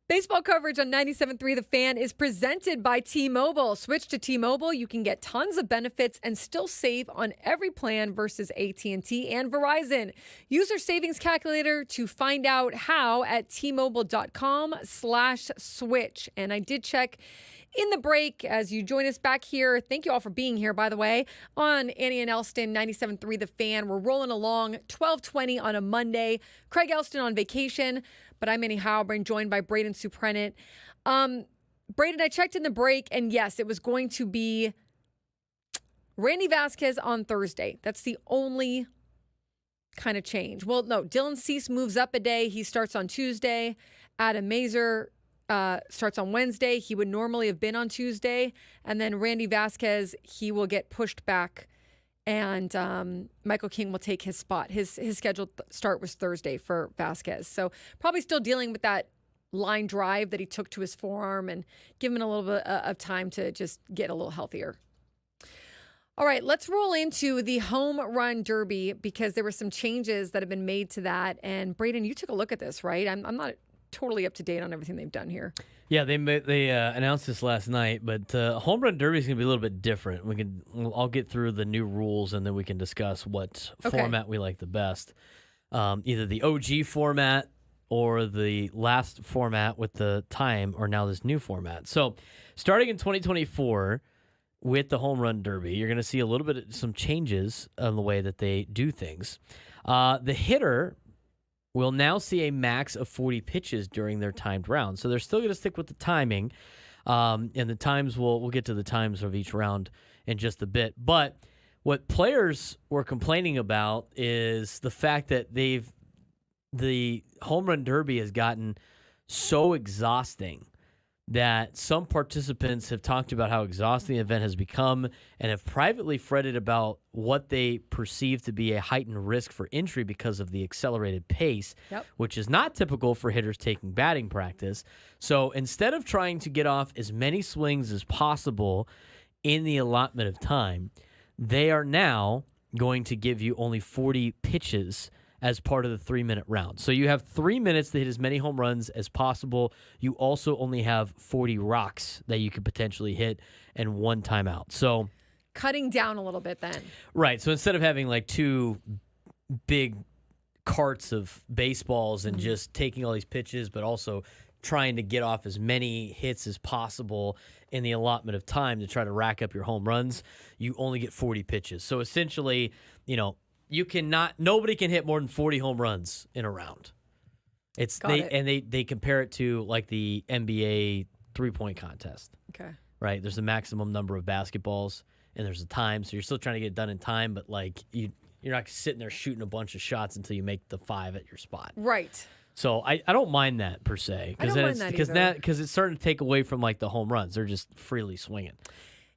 Baseball coverage on 97.3 The Fan is presented by T-Mobile. Switch to T-Mobile. You can get tons of benefits and still save on every plan versus AT&T and Verizon. Use your savings calculator to find out how at T-Mobile.com/switch. And I did check in the break as you join us back here. Thank you all for being here, by the way, on Annie and Elsten, 97.3 The Fan. We're rolling along, 12:20 on a Monday. Craig Elsten on vacation. But I'm Annie Heilbrunn, joined by Braden Surprenant. Braden, I checked in the break, and yes, it was going to be Randy Vasquez on Thursday. That's the only kind of change. Well, no, Dylan Cease moves up a day. He starts on Tuesday. Adam Mazur starts on Wednesday. He would normally have been on Tuesday. And then Randy Vasquez, he will get pushed back. And Michael King will take his spot. His scheduled start was Thursday for Vasquez. So probably still dealing with that line drive that he took to his forearm and give him a little bit of time to just get a little healthier. All right, let's roll into the home run derby because there were some changes that have been made to that. And Braden, you took a look at this, right? I'm not totally up to date on everything they've done here. Yeah, they announced this last night, but home run derby is going to be a little bit different. I'll get through the new rules, and then we can discuss what format we like the best. Either the OG format or the last format with the time, or now this new format. So, starting in 2024 with the home run derby, you're going to see a little bit of some changes on the way that they do things. The hitter will now see a max of 40 pitches during their timed round. So they're still going to stick with the timing, and the times we'll get to the times of each round in just a bit. But what players were complaining about is the fact that the home run derby has gotten so exhausting that some participants have talked about how exhausting the event has become and have privately fretted about what they perceive to be a heightened risk for injury because of the accelerated pace, which is not typical for hitters taking batting practice. So instead of trying to get off as many swings as possible in the allotment of time, they are now going to give you only 40 pitches as part of the 3-minute round. So you have 3 minutes to hit as many home runs as possible. You also only have 40 rocks that you could potentially hit and 1 timeout. So cutting down a little bit then. Right. So instead of having like 2 big carts of baseballs and just taking all these pitches, but also trying to get off as many hits as possible in the allotment of time to try to rack up your home runs, you only get 40 pitches. So essentially, nobody can hit more than 40 home runs in a round. They compare it to like the NBA 3-point contest. Okay. Right? There's a maximum number of basketballs and there's a time, so you're still trying to get it done in time, but like you're not sitting there shooting a bunch of shots until you make the 5 at your spot. Right. So I don't mind that per se because it's starting to take away from like the home runs. They're just freely swinging.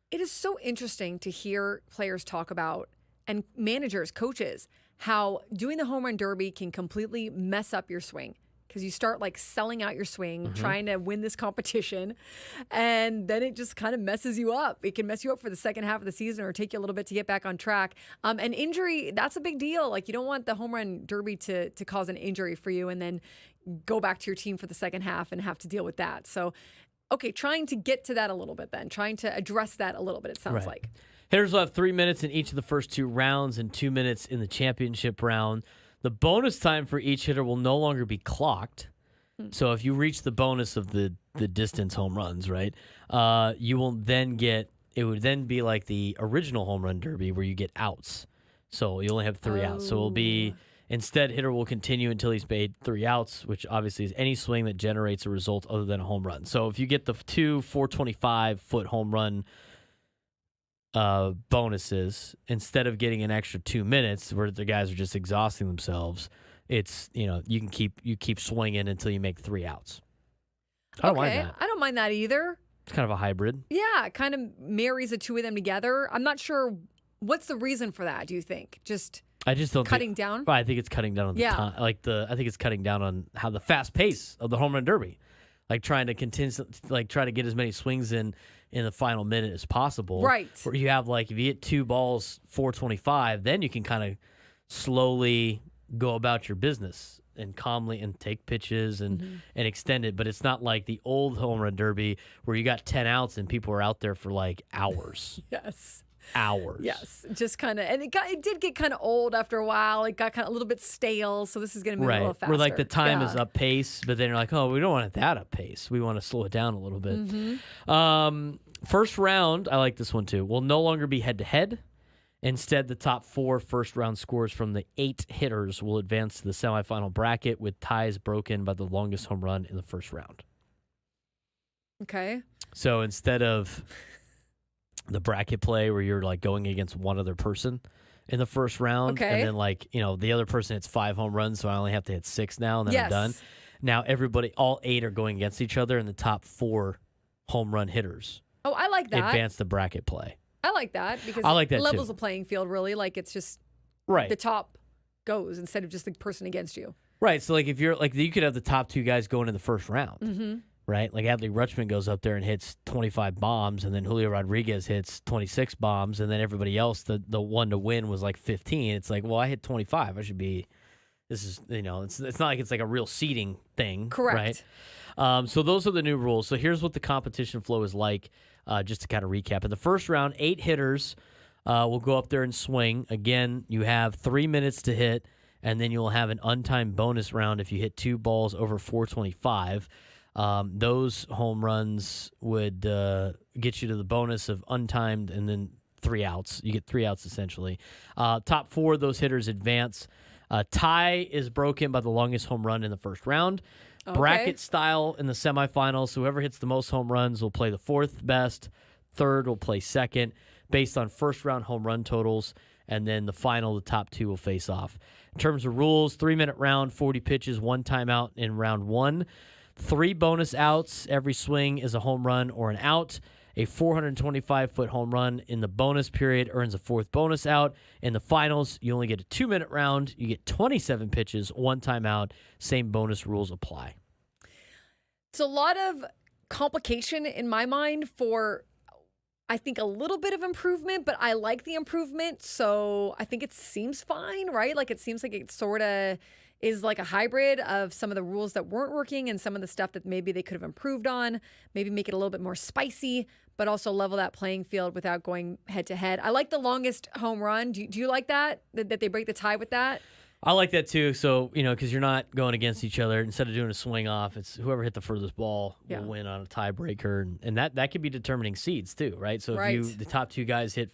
It is so interesting to hear players talk about, and managers, coaches, how doing the home run derby can completely mess up your swing because you start like selling out your swing, trying to win this competition, and then it just kind of messes you up. It can mess you up for the second half of the season or take you a little bit to get back on track. And injury, that's a big deal. Like you don't want the home run derby to cause an injury for you and then go back to your team for the second half and have to deal with that. So, okay, trying to get to that a little bit then, trying to address that a little bit, it sounds like. Hitters will have 3 minutes in each of the first 2 rounds and 2 minutes in the championship round. The bonus time for each hitter will no longer be clocked. So if you reach the bonus of the distance home runs, right, you will then it would then be like the original home run derby where you get outs. So you only have 3 outs. So it will be, instead, hitter will continue until he's made 3 outs, which obviously is any swing that generates a result other than a home run. So if you get the 2 425-foot home run bonuses, instead of getting an extra 2 minutes where the guys are just exhausting themselves, it's you keep swinging until you make 3 outs. I don't mind that. I don't mind that either. It's kind of a hybrid. Yeah, it kind of marries the two of them together. I'm not sure what's the reason for that. Do you think I just don't cutting down? Well, I think it's cutting down on the time. I think it's cutting down on how the fast pace of the home run derby, like trying to try to get as many swings in the final minute as possible. Right. Where you have if you hit 2 balls 425, then you can kind of slowly go about your business and calmly and take pitches and extend it. But it's not like the old home run derby where you got 10 outs and people were out there for like hours. Yes. Hours. Yes, just kind of, and it did get kind of old after a while. It got kind of a little bit stale, so this is going to move a little faster. Where like the time is up pace, but then you're like, oh, we don't want it that up pace. We want to slow it down a little bit. First round, I like this one too. Will no longer be head to head. Instead, the top 4 first round scores from the 8 hitters will advance to the semifinal bracket with ties broken by the longest home run in the first round. Okay. So instead of the bracket play where you're like going against one other person in the first round, and then like, the other person hits 5 home runs, so I only have to hit 6 now, and then I'm done. Now all 8 are going against each other, and the top 4 home run hitters. Oh, I like that. Advance the bracket play. I like that because I like that it levels too. the playing field really. Like it's just right. The top goes instead of just the person against you. Right. So like if you're like you could have the top 2 guys going in the first round. Mm-hmm. Right? Like Adley Rutschman goes up there and hits 25 bombs, and then Julio Rodriguez hits 26 bombs, and then everybody else, the one to win was like 15. It's like, well, I hit 25. I should be. This is it's not like it's like a real seeding thing. Correct. Right. So those are the new rules. So here's what the competition flow is like. Just to kind of recap, in the first round, 8 hitters will go up there and swing. Again, you have 3 minutes to hit, and then you'll have an untimed bonus round if you hit 2 balls over 425. Those home runs would get you to the bonus of untimed and then 3 outs. You get 3 outs essentially. Top 4 of those hitters advance. Tie is broken by the longest home run in the first round. Okay. Bracket style in the semifinals. So whoever hits the most home runs will play the 4th best. 3rd will play 2nd based on first round home run totals. And then the final, the top 2 will face off. In terms of rules, 3-minute round, 40 pitches, 1 timeout in round 1. 3 bonus outs. Every swing is a home run or an out. A 425-foot home run in the bonus period earns a 4th bonus out. In the finals, you only get a 2-minute round. You get 27 pitches, 1 timeout. Same bonus rules apply. It's a lot of complication in my mind for, I think, a little bit of improvement, but I like the improvement, so I think it seems fine, right? Like it seems like it sort of is like a hybrid of some of the rules that weren't working and some of the stuff that maybe they could have improved on, maybe make it a little bit more spicy, but also level that playing field without going head to head. I like the longest home run. Do you like that they break the tie with that? I like that too. So, because you're not going against each other. Instead of doing a swing off, it's whoever hit the furthest ball will win on a tiebreaker. And that could be determining seeds too, right? So if the top 2 guys hit,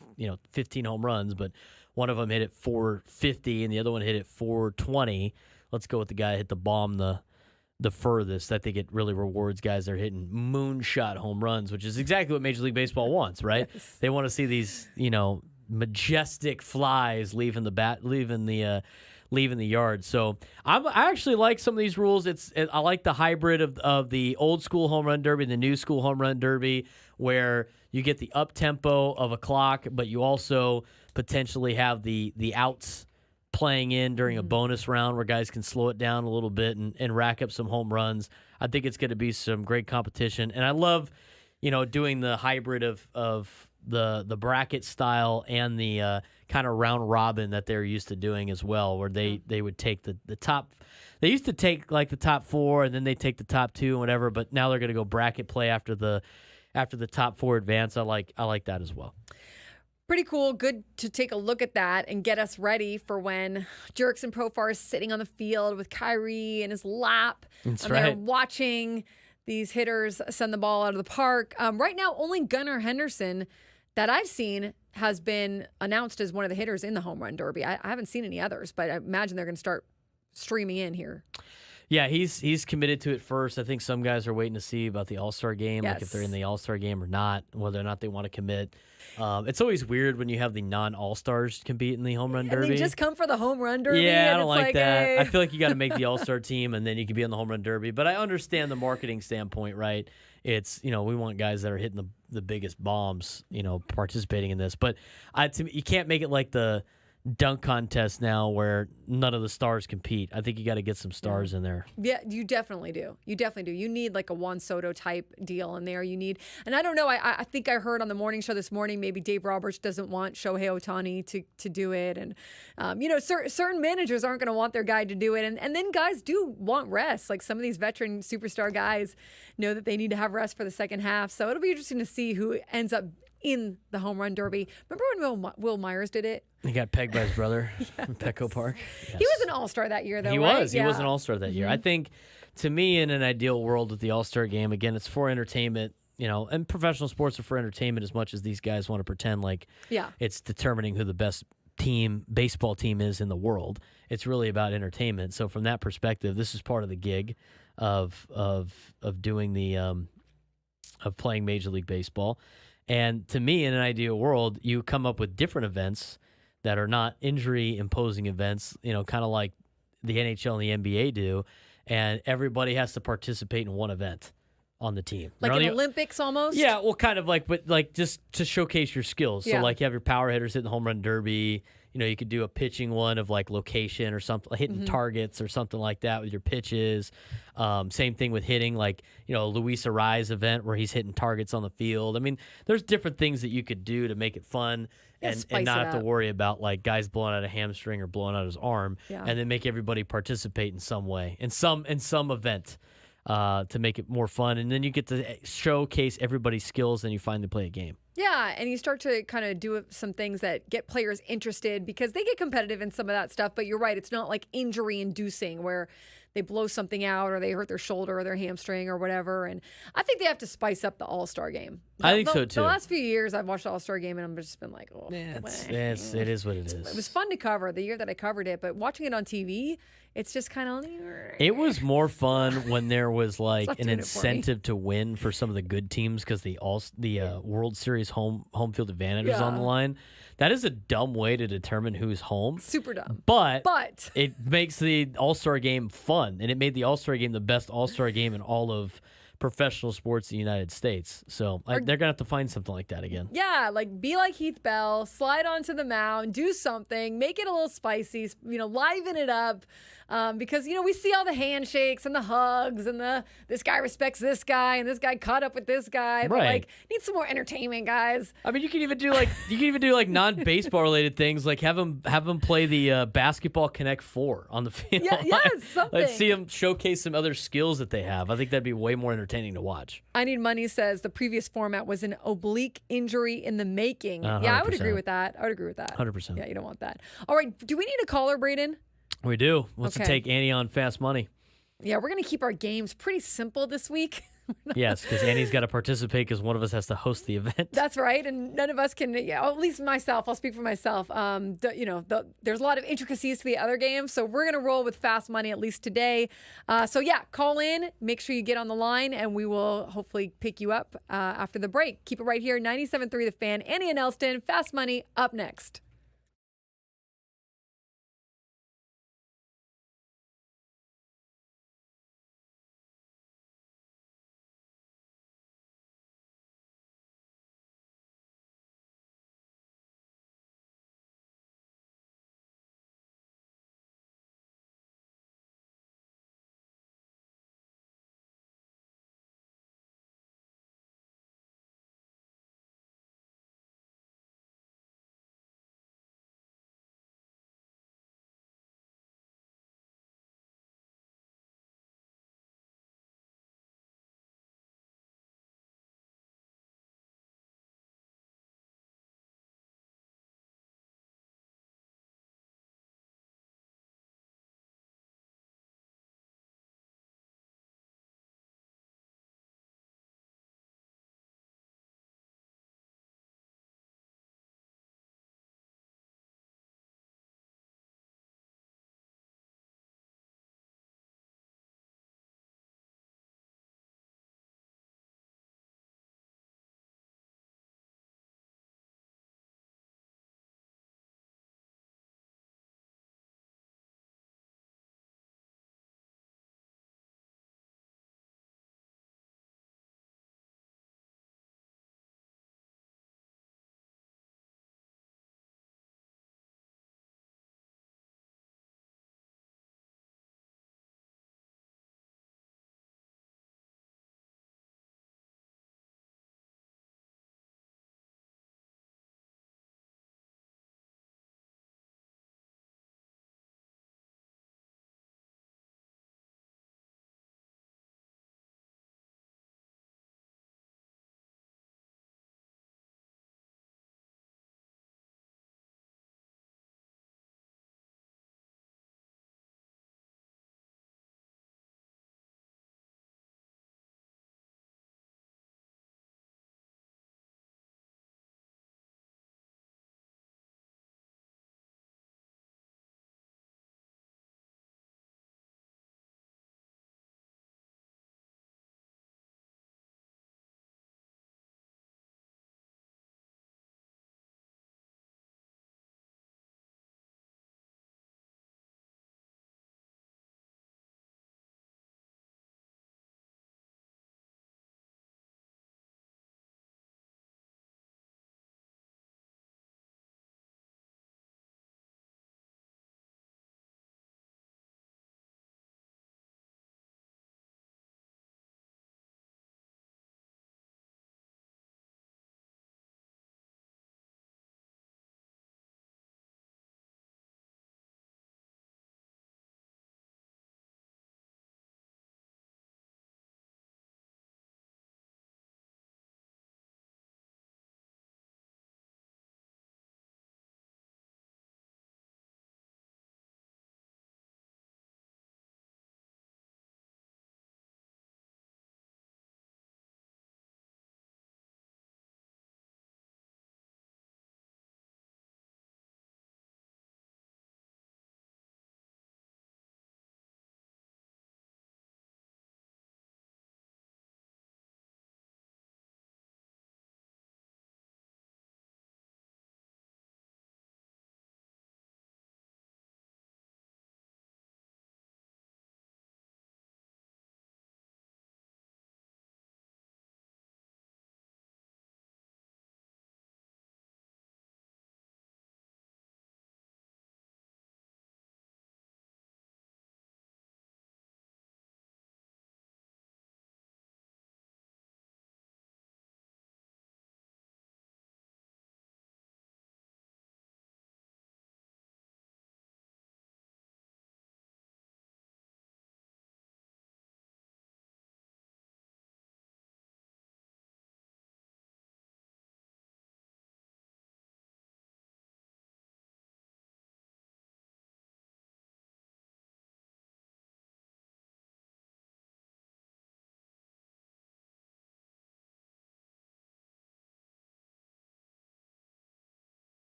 15 home runs, but one of them hit it 450 and the other one hit it 420, let's go with the guy that hit the bomb the furthest. I think it really rewards guys that are hitting moonshot home runs, which is exactly what Major League Baseball wants, right? Yes. They want to see these, majestic flies leaving the yard. So I actually like some of these rules. I like the hybrid of the old school home run derby, the new school home run derby, where you get the up tempo of a clock, but you also potentially have the outs playing in during a bonus round where guys can slow it down a little bit and rack up some home runs. I think it's going to be some great competition. And I love, doing the hybrid of the bracket style and the kind of round robin that they're used to doing as well, where they would take the top. They used to take like the top 4 and then they take the top 2 and whatever, but now they're going to go bracket play after the top 4 advance. I like that as well. Pretty cool. Good to take a look at that and get us ready for when Jurickson Profar is sitting on the field with Kyrie in his lap. That's right. They're watching these hitters send the ball out of the park. Right now, only Gunnar Henderson that I've seen has been announced as one of the hitters in the home run derby. I haven't seen any others, but I imagine they're going to start streaming in here. Yeah, he's committed to it first. I think some guys are waiting to see about the All-Star game, like if they're in the All-Star game or not, whether or not they want to commit. It's always weird when you have the non-All-Stars compete in the home run derby. And they just come for the home run derby. Yeah, I don't like that. Hey. I feel like you got to make the All-Star team, and then you can be on the home run derby. But I understand the marketing standpoint, right? It's, we want guys that are hitting the biggest bombs, participating in this. But to me, you can't make it like the dunk contest now where none of the stars compete. I think you got to get some stars in there. Yeah, you definitely do. You definitely do. You need like a Juan Soto type deal in there. You need, and I don't know. I think I heard on the morning show this morning maybe Dave Roberts doesn't want Shohei Ohtani to do it, and certain managers aren't going to want their guy to do it, and then guys do want rest. Like some of these veteran superstar guys know that they need to have rest for the second half. So it'll be interesting to see who ends up in the home run derby. Remember when Will Myers did it? He got pegged by his brother in Petco Park. Yes. He was an all-star that year, though, He right? was. He was an all-star that year. I think, to me, in an ideal world with the all-star game, again, it's for entertainment, and professional sports are for entertainment as much as these guys want to pretend like it's determining who the best baseball team is in the world. It's really about entertainment. So from that perspective, this is part of the gig of doing the of playing Major League Baseball. And to me, in an ideal world, you come up with different events that are not injury-imposing events, kind of like the NHL and the NBA do, and everybody has to participate in one event on the team. Like an Olympics almost? Yeah, well, kind of like, but like just to showcase your skills. Yeah. So like you have your power hitters hitting the home run derby. You could do a pitching one of like location or something, like hitting targets or something like that with your pitches. Same thing with hitting, like, Luis Arraez event where he's hitting targets on the field. I mean, there's different things that you could do to make it fun and not have to worry about like guys blowing out a hamstring or blowing out his arm, and then make everybody participate in some way, in some event. To make it more fun, and then you get to showcase everybody's skills, and you finally play a game. Yeah, and you start to kind of do some things that get players interested because they get competitive in some of that stuff, but you're right, it's not like injury-inducing where they blow something out or they hurt their shoulder or their hamstring or whatever, and I think they have to spice up the All-Star game. I think so, too. The last few years, I've watched the All-Star game, and I've just been like, oh. Yeah, it is what it is. It was fun to cover the year that I covered it, but watching it on TV, it's just kind of. It was more fun when there was like an incentive to win for some of the good teams because the World Series home field advantage was on the line. That is a dumb way to determine who's home. Super dumb. But it makes the All-Star game fun, and it made the All-Star game the best All-Star game in all of professional sports in the United States. So they're going to have to find something like that again. Yeah, like be like Heath Bell, slide onto the mound, do something, make it a little spicy, liven it up. Because, we see all the handshakes and the hugs and this guy respects this guy and this guy caught up with this guy. But, need some more entertainment, guys. I mean, you can even do like non-baseball related things, like have them play the Basketball Connect 4 on the field. Yeah, yes, something. Let's see them showcase some other skills that they have. I think that'd be way more entertaining to watch. I Need Money says the previous format was an oblique injury in the making. Yeah, I would agree with that. 100%. Yeah, you don't want that. All right, do we need a caller, Braden? We do. Let's take Annie on Fast Money. Yeah, we're going to keep our games pretty simple this week. Yes, because Annie's got to participate because one of us has to host the event. That's right, and none of us can. Yeah, at least myself. I'll speak for myself. There's a lot of intricacies to the other games, so we're gonna roll with Fast Money at least today. Call in. Make sure you get on the line, and we will hopefully pick you up after the break. Keep it right here, 97.3 The Fan. Annie and Elsten. Fast Money up next.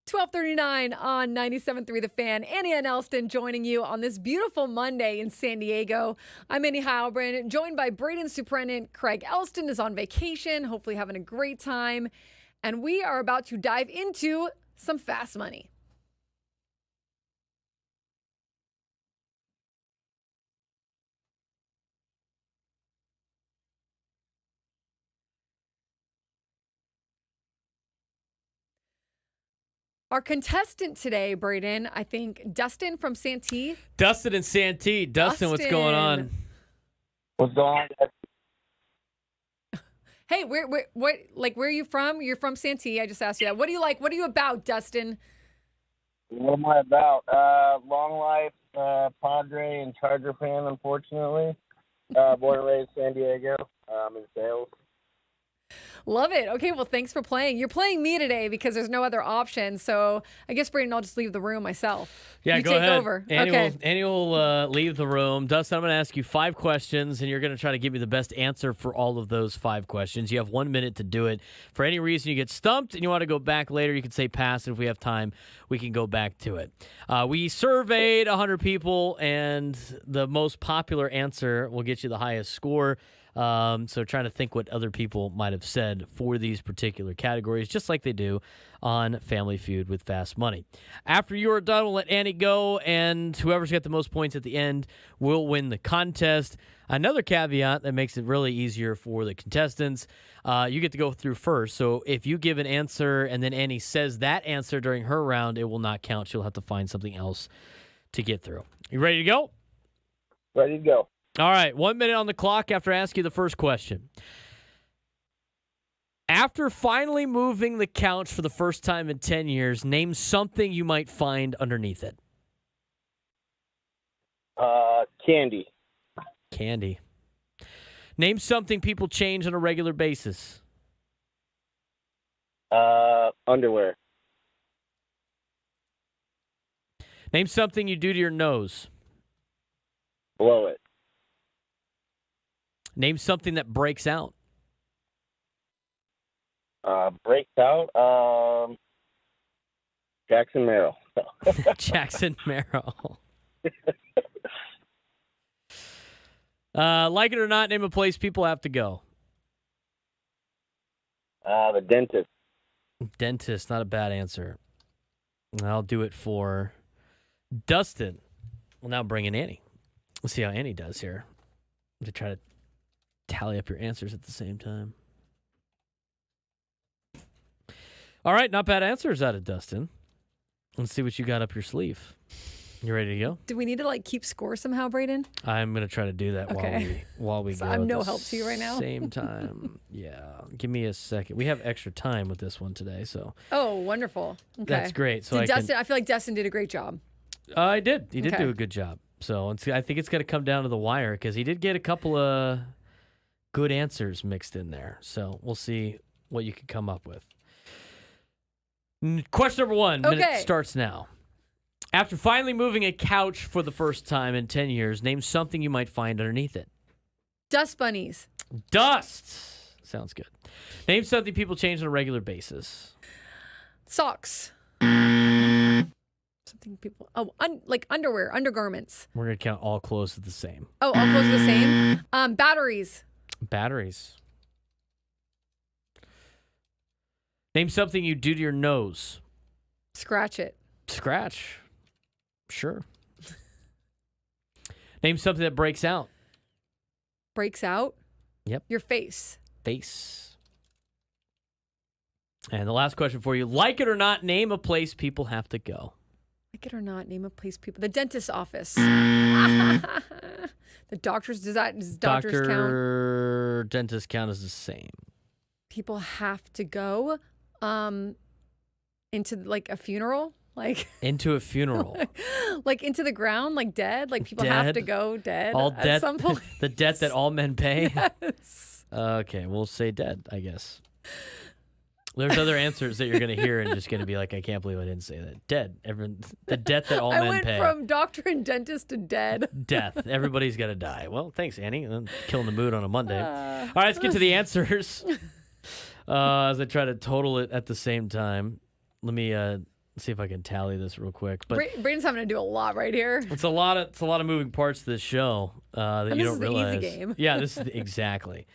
12:39 on 97.3 The Fan. Annie and Elsten joining you on this beautiful Monday in San Diego. I'm Annie Heilbrunn, joined by Braden Surprenant. Craig Elsten is on vacation, hopefully having a great time. And we are about to dive into some fast money. Our contestant today, Braden, I think Dustin from Santee. Dustin and Santee. Dustin, what's going on? What's going on? Hey, where are you from? You're from Santee. I just asked you that. What do you like? What are you about, Dustin? What am I about? Long life Padre and Charger fan, unfortunately. Born and raised San Diego. I'm in sales. Love it. Okay, well, thanks for playing. You're playing me today because there's no other option. So I guess, Braden, I'll just leave the room myself. Yeah, you go take ahead. over. Annie will leave the room. Dustin, I'm going to ask you 5 questions, and you're going to try to give me the best answer for all of those 5 questions. You have 1 minute to do it. For any reason you get stumped and you want to go back later, you can say pass, and if we have time, we can go back to it. We surveyed 100 people, and the most popular answer will get you the highest score. So trying to think what other people might have said for these particular categories, just like they do on Family Feud with Fast Money. After you are done, we'll let Annie go, and whoever's got the most points at the end will win the contest. Another caveat that makes it really easier for the contestants, you get to go through first. So if you give an answer and then Annie says that answer during her round, it will not count. She'll have to find something else to get through. You ready to go? Ready to go. All right, 1 minute on the clock after I ask you the first question. After finally moving the couch for the first time in 10 years, name something you might find underneath it. Candy. Candy. Name something people change on a regular basis. Underwear. Name something you do to your nose. Blow it. Name something that breaks out. Breaks out. Jackson Merrill. Jackson Merrill. Like it or not, name a place people have to go. The dentist. Dentist, not a bad answer. I'll do it for Dustin. We'll now bring in Annie. Let's see how Annie does here. To try to tally up your answers at the same time. All right, not bad answers out of Dustin. Let's see what you got up your sleeve. You ready to go? Do we need to keep score somehow, Braden? I'm gonna try to do that while we So go. I'm at no the help to you right now. Same time. Yeah. Give me a second. We have extra time with this one today, so Oh, wonderful. Okay. that's great. So I feel like Dustin did a great job. I did. He did Okay. do a good job. So I think it's gonna come down to the wire because he did get a couple of good answers mixed in there. So we'll see what you can come up with. Question number 1. Okay. Minute starts now. After finally moving a couch for the first time in 10 years, name something you might find underneath it. Dust bunnies. Dust. Sounds good. Name something people change on a regular basis. Socks. Something people... Oh, like underwear, undergarments. We're going to count all clothes as the same. Oh, all clothes are the same. Batteries. Batteries. Name something you do to your nose. Scratch it. Scratch. Sure. Name something that breaks out. Breaks out. Yep. Your face. Face. And the last question for you. Like it or not, name a place people have to go. Like it or not, name a place people... The dentist's office. The doctor's... Does doctors count? Doctor, dentist count is the same. People have to go into a funeral. Into a funeral. Into the ground, dead. People Dead? have to go dead All at debt. some point. The debt that all men pay. Yes. Okay, we'll say dead, I guess. There's other answers that you're going to hear and just going to be like, I can't believe I didn't say that. Dead. The debt that all I men went pay. from doctor and dentist to dead. Death. Everybody's got to die. Well, thanks, Annie. I'm killing the mood on a Monday. All right, let's get to the answers. As I try to total it at the same time, let me Let's see if I can tally this real quick. But Braden's having to do a lot right here. it's a lot of moving parts to this show that And you this don't is realize. the easy game. Yeah, this is exactly.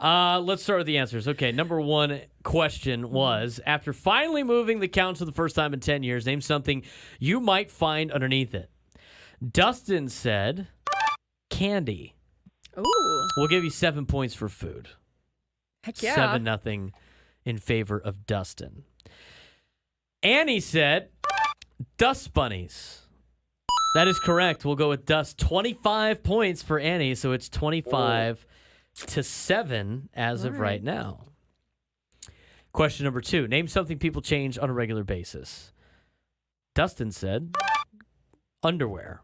Let's start with the answers. Okay, number one question was, after finally moving the couch for the first time in 10 years, name something you might find underneath it. Dustin said candy. Ooh. We'll give you 7 points for food. Heck yeah. 7-0 in favor of Dustin. Annie said dust bunnies. That is correct. We'll go with dust. 25 points for Annie, so it's 25-7 as of right now. Question number 2. Name something people change on a regular basis. Dustin said underwear.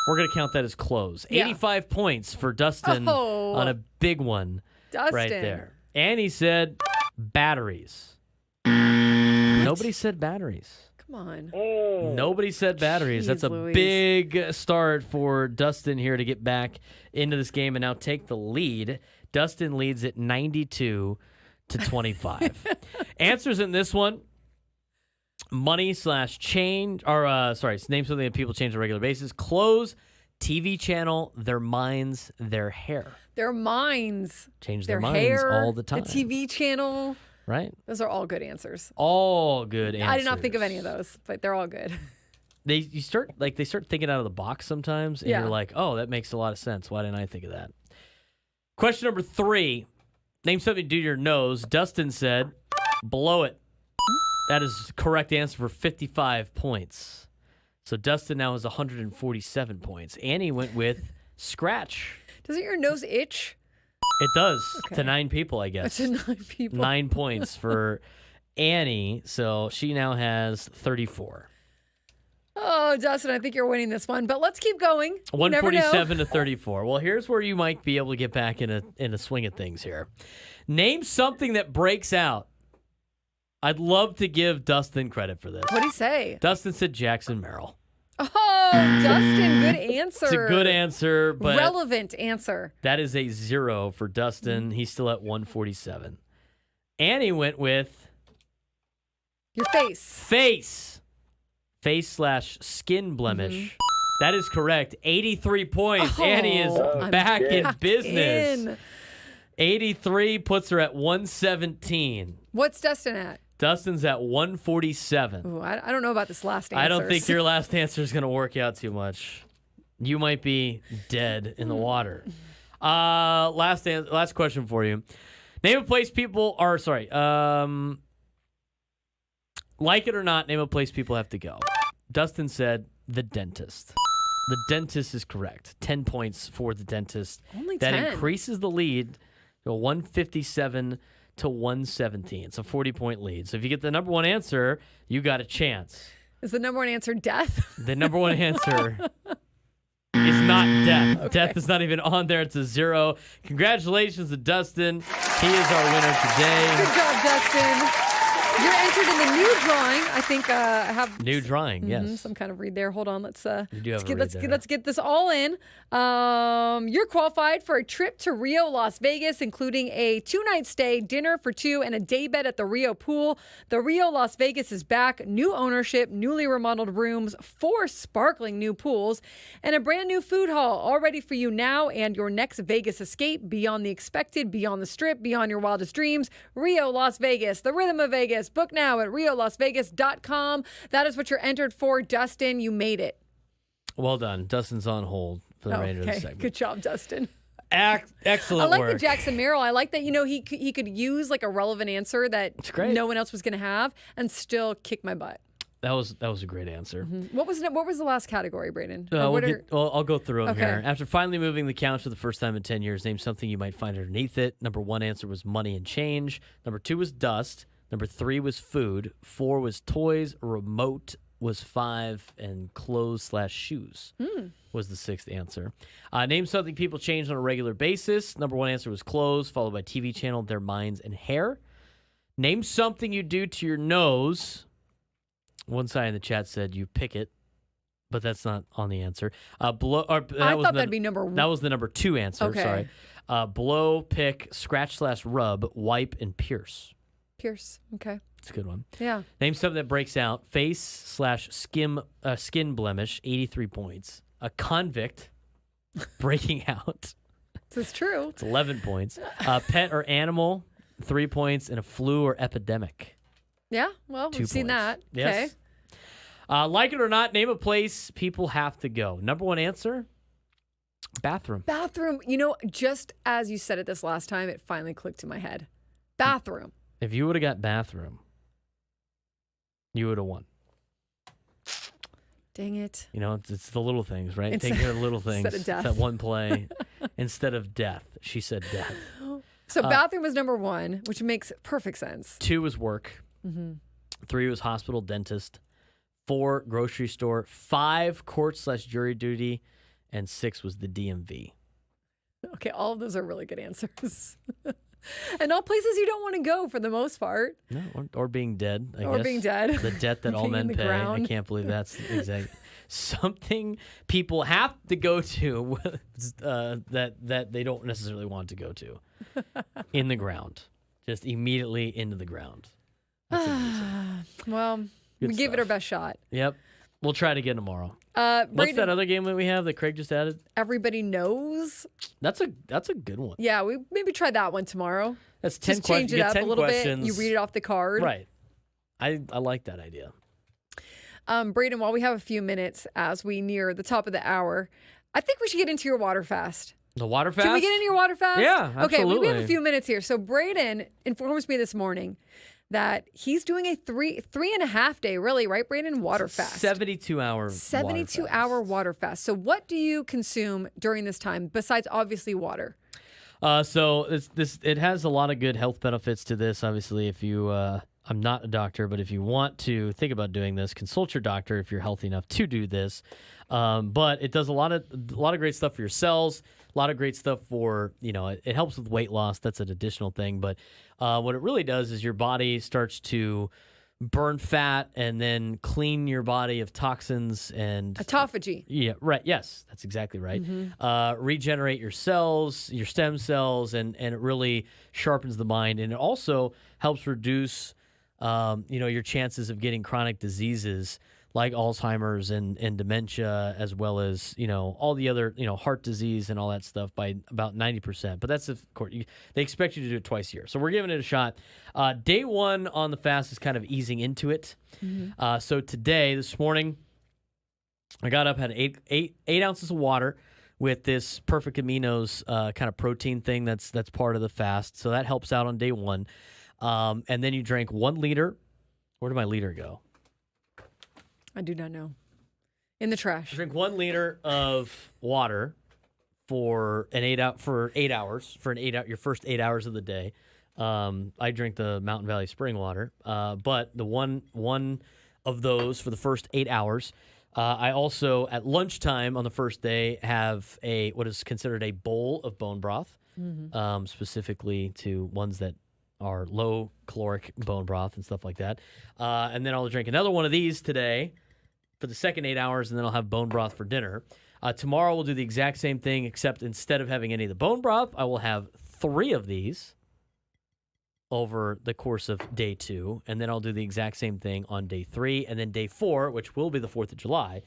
We're going to count that as clothes. Yeah. 85 points for Dustin on a big one right there. Annie said batteries. Nobody said batteries. Come on. Nobody said batteries. Jeez, That's a Louise. big start for Dustin here to get back into this game and now take the lead. Dustin leads at 92-25. Answers in this one: money/change, or name something that people change on a regular basis. Clothes, TV channel, their minds, their hair. Their minds. Change Their their minds hair. all the time. The TV channel. Right? Those are all good answers. All good answers. I did not think of any of those, but they're all good. They start thinking out of the box sometimes, and Yeah. you're like, oh, that makes a lot of sense. Why didn't I think of that? Question number 3. Name something to do to your nose. Dustin said, blow it. That is the correct answer for 55 points. So Dustin now has 147 points. Annie went with scratch. Doesn't your nose itch? It does Okay. to 9 people, I guess. To 9 people. 9 points for Annie. So she now has 34. Oh, Dustin, I think you're winning this one, but let's keep going. You never know. 147-34. Well, here's where you might be able to get back in a swing of things here. Name something that breaks out. I'd love to give Dustin credit for this. What'd he say? Dustin said Jackson Merrill. Oh, Dustin, good answer. It's a good answer, but relevant answer. that is a 0 for Dustin. He's still at 147. Annie went with Your face. Face/skin blemish. That is correct. 83 points. Oh, Annie is I'm back in back business. in. 83 puts her at 117. What's Dustin at? Dustin's at 147. Ooh, I don't know about this last answer. I don't think your last answer is going to work out too much. You might be dead in the water. Last question for you. Name a place people are, like it or not, name a place people have to go. Dustin said the dentist. The dentist is correct. 10 points for the dentist. Only That 10. increases the lead to 157 to 117. It's a 40-point lead. So if you get the number one answer, you got a chance. Is the number one answer death? The number one answer is not death. Okay. Death is not even on there. It's a 0. Congratulations to Dustin. He is our winner today. Good job, Dustin. You're entered in the new drawing. I think I have new drawing. Yes, some kind of read there. Hold on, let's get this all in. You're qualified for a trip to Rio, Las Vegas, including a 2-night stay, dinner for 2, and a day bed at the Rio pool. The Rio Las Vegas is back. New ownership, newly remodeled rooms, 4 sparkling new pools, and a brand new food hall, all ready for you now and your next Vegas escape. Beyond the expected, beyond the strip, beyond your wildest dreams. Rio Las Vegas, the rhythm of Vegas. Book now at riolasvegas.com. That is what you're entered for, Dustin. You made it. Well done. Dustin's on hold for the remainder of the segment. Good job, Dustin. Excellent I like work. the Jackson Merrill. I like that, he could use like a relevant answer that no one else was going to have and still kick my butt. That was a great answer. What was the last category, Braden? I'll go through them Okay. here. After finally moving the couch for the first time in 10 years, name something you might find underneath it. Number 1 answer was money and change. Number 2 was dust. Number 3 was food. 4 was toys. Remote was 5. And clothes/shoes was the 6th answer. Name something people change on a regular basis. Number 1 answer was clothes, followed by TV channel, their minds, and hair. Name something you do to your nose. One side in the chat said you pick it, but that's not on the answer. I thought that'd be number 1. That was the number 2 answer. Okay. Sorry. Blow, pick, scratch/rub, wipe, and pierce. Pierce. Okay. It's a good one. Yeah. Name something that breaks out. Face/skin blemish, 83 points. A convict breaking out. This is true. It's 11 points. A pet or animal, 3 points. And a flu or epidemic. Yeah, well, 2 we've seen points. that. Okay. Yes. Like it or not, name a place people have to go. Number one answer, bathroom. Bathroom. Just as you said it this last time, it finally clicked in my head. Bathroom. If you would have got bathroom, you would have won. Dang it. It's the little things, right? Instead- Take care of the little things. instead of death. That one play. Instead of death. She said death. So bathroom was number 1, which makes perfect sense. 2 was work. Mm-hmm. 3 was hospital, dentist. 4, grocery store. 5, court/jury duty. And 6 was the DMV. Okay, all of those are really good answers. And all places you don't want to go for the most part. No, or being dead, I guess. Or being dead. The debt that all Being men in the pay. ground. I can't believe that's exactly something people have to go to that they don't necessarily want to go to. In the ground. Just immediately into the ground. That's amazing. Well, Good we gave it our stuff. best shot. Yep. We'll try it again tomorrow. Braden, What's that other game that we have that Craig just added? Everybody knows. That's a good one. Yeah, we maybe try that one tomorrow. That's 10 Just change it get up 10 a little questions. bit. You read it off the card. Right. I like that idea. Braden, while we have a few minutes as we near the top of the hour, I think we should get into your water fast. The water fast? Can we get into your water fast? Yeah, Okay, we have absolutely. a few minutes here. So Braden informs me this morning that he's doing a three and a half day, really, right, Braden? Water fast. 72-hour 72-hour water fast. So what do you consume during this time besides obviously water? So it has a lot of good health benefits to this. Obviously, if you, I'm not a doctor, but if you want to think about doing this, consult your doctor if you're healthy enough to do this. But it does a lot of great stuff for your cells. A lot of great stuff for, it helps with weight loss. That's an additional thing. But what it really does is your body starts to burn fat and then clean your body of toxins and Autophagy. yeah, right. Yes, that's exactly right. Regenerate your cells, your stem cells, and it really sharpens the mind. And it also helps reduce, your chances of getting chronic diseases like Alzheimer's and dementia, as well as, all the other, heart disease and all that stuff by about 90%. But that's, of course, they expect you to do it twice a year. So we're giving it a shot. Day 1 on the fast is kind of easing into it. So this morning, I got up, had eight ounces of water with this Perfect Aminos kind of protein thing that's part of the fast. So that helps out on day 1. And then you drank 1 liter. Where did my liter go? I do not know. In the trash. Drink 1 liter of water for 8 hours. Your first 8 hours of the day. I drink the Mountain Valley spring water, but the one of those for the first 8 hours. I also at lunchtime on the first day have what is considered a bowl of bone broth, specifically to ones that are low caloric bone broth and stuff like that. And then I'll drink another one of these today for the second 8 hours, and then I'll have bone broth for dinner. Tomorrow we'll do the exact same thing, except instead of having any of the bone broth, I will have 3 of these over the course of day 2, and then I'll do the exact same thing on day 3, and then day 4, which will be the 4th of July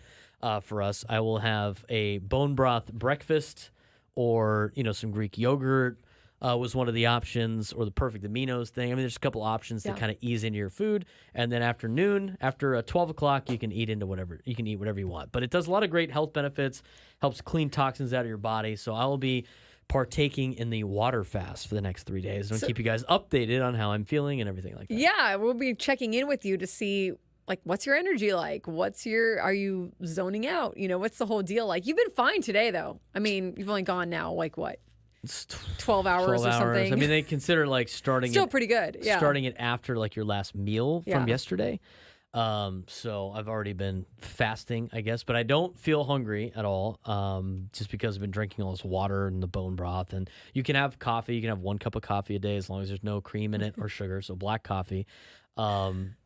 for us, I will have a bone broth breakfast or, some Greek yogurt was one of the options, or the Perfect Aminos thing. I mean, there's a couple options to kind of ease into your food. And then after 12 o'clock, you can eat whatever you want. But it does a lot of great health benefits, helps clean toxins out of your body. So I will be partaking in the water fast for the next 3 days. I'm going to keep you guys updated on how I'm feeling and everything like that. Yeah, we'll be checking in with you to see, what's your energy like? Are you zoning out? What's the whole deal like? You've been fine today, though. I mean, you've only gone now, what? It's 12 hours or something. I mean, they consider starting Still pretty good. Yeah. Starting it after your last meal from Yeah. yesterday. So I've already been fasting, I guess, but I don't feel hungry at all. Just because I've been drinking all this water and the bone broth. And you can have coffee. You can have 1 cup of coffee a day as long as there's no cream in it or sugar. So black coffee.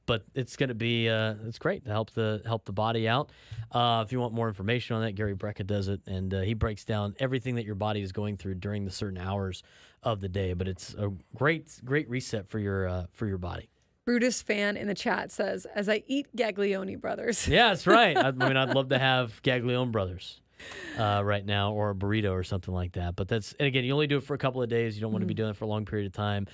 But it's going to be it's great to help the body out. If you want more information on that, Gary Brecka does it, and he breaks down everything that your body is going through during the certain hours of the day. But it's a great reset for your body. Brutus fan in the chat says, as I eat Gaglione Brothers. Yeah, that's right. I mean, I'd love to have Gaglione Brothers right now, or a burrito or something like that. But and again, you only do it for a couple of days. You don't want to be doing it for a long period of time.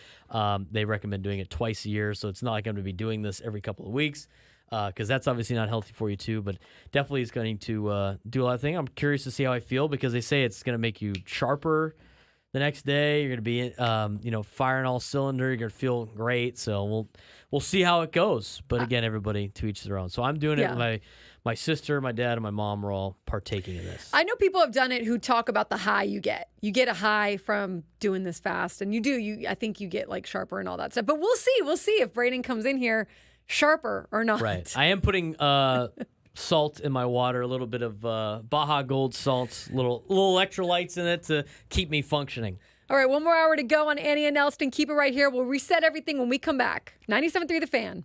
They recommend doing it twice a year, so it's not like I'm going to be doing this every couple of weeks, because that's obviously not healthy for you too. But definitely is going to do a lot of things. I'm curious to see how I feel, because they say it's going to make you sharper the next day. You're going to be, firing all cylinder. You're going to feel great. So we'll see how it goes. But again, everybody to each their own. So I'm doing it with my sister, my dad, and my mom are all partaking in this. I know people have done it who talk about the high you get. You get a high from doing this fast, and you do. I think you get like sharper and all that stuff. But we'll see. We'll see if Braden comes in here sharper or not. Right. I am putting salt in my water, a little bit of Baja Gold salt, little electrolytes in it to keep me functioning. All right, one more hour to go on Annie and Elsten. Keep it right here. We'll reset everything when we come back. 97.3 The Fan.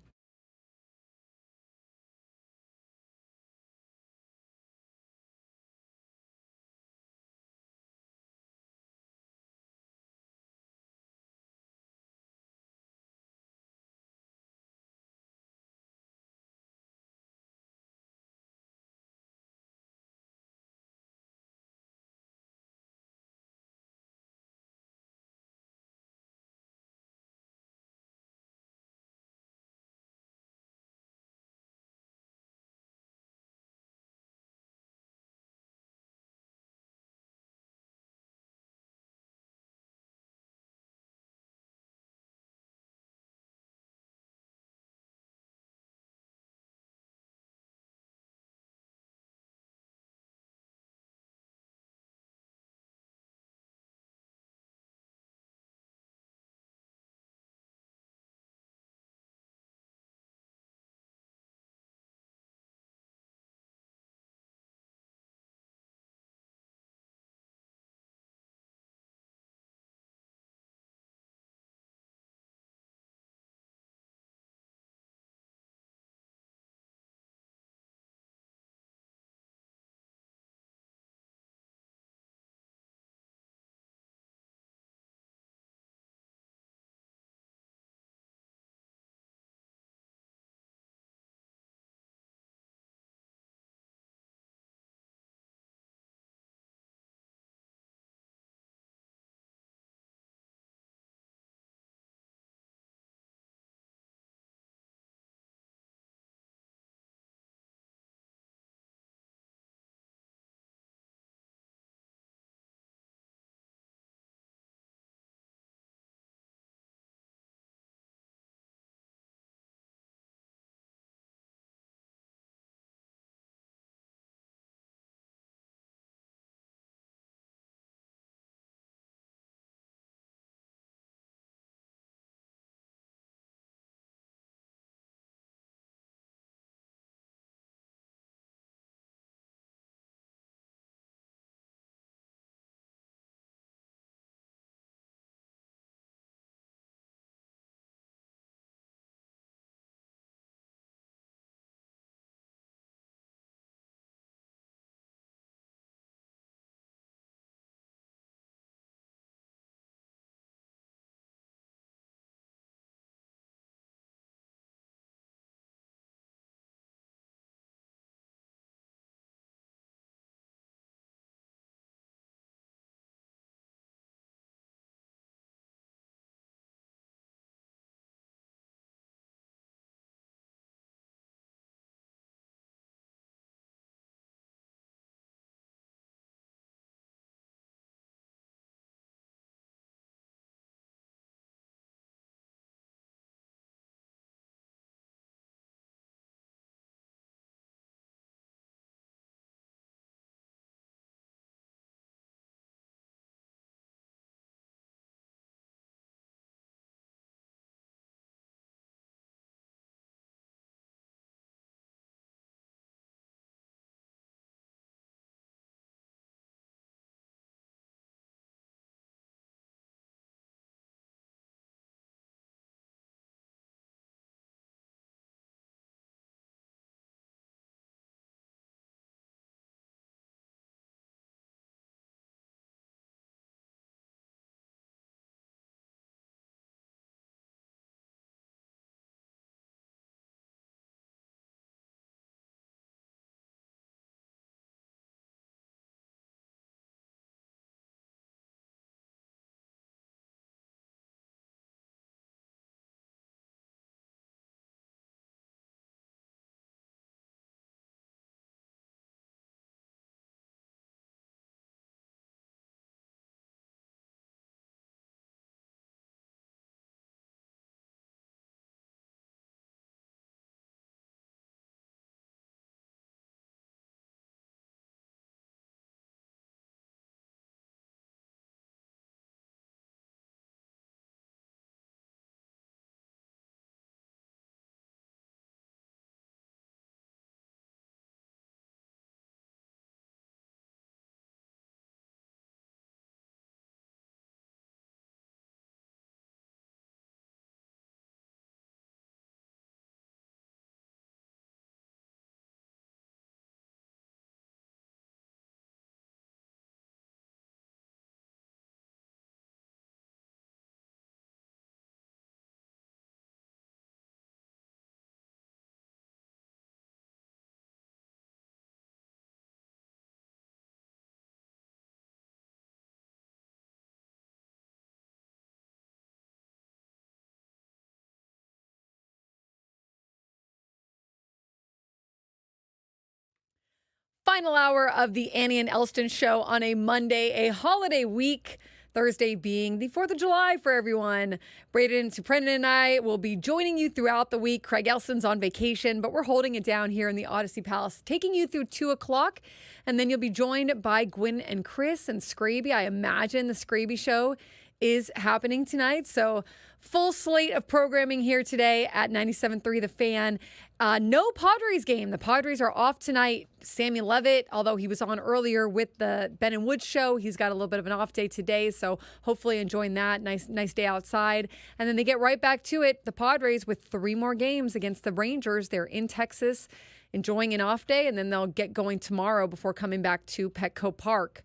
Final hour of the Annie and Elsten show on a Monday, a holiday week. Thursday being the 4th of July for everyone. Braden, Surprenant, and I will be joining you throughout the week. Craig Elsten's on vacation, but we're holding it down here in the Odyssey Palace, taking you through 2 o'clock. And then you'll be joined by Gwen and Chris and Scraby. I imagine the Scraby show is happening tonight. So full slate of programming here today at 97.3 The Fan. No Padres game. The Padres are off tonight. Sammy Levitt, although he was on earlier with the Ben and Woods show, he's got a little bit of an off day today. So hopefully enjoying that. Nice day outside. And then they get right back to it. The Padres with 3 more games against the Rangers. They're in Texas enjoying an off day, and then they'll get going tomorrow before coming back to Petco Park.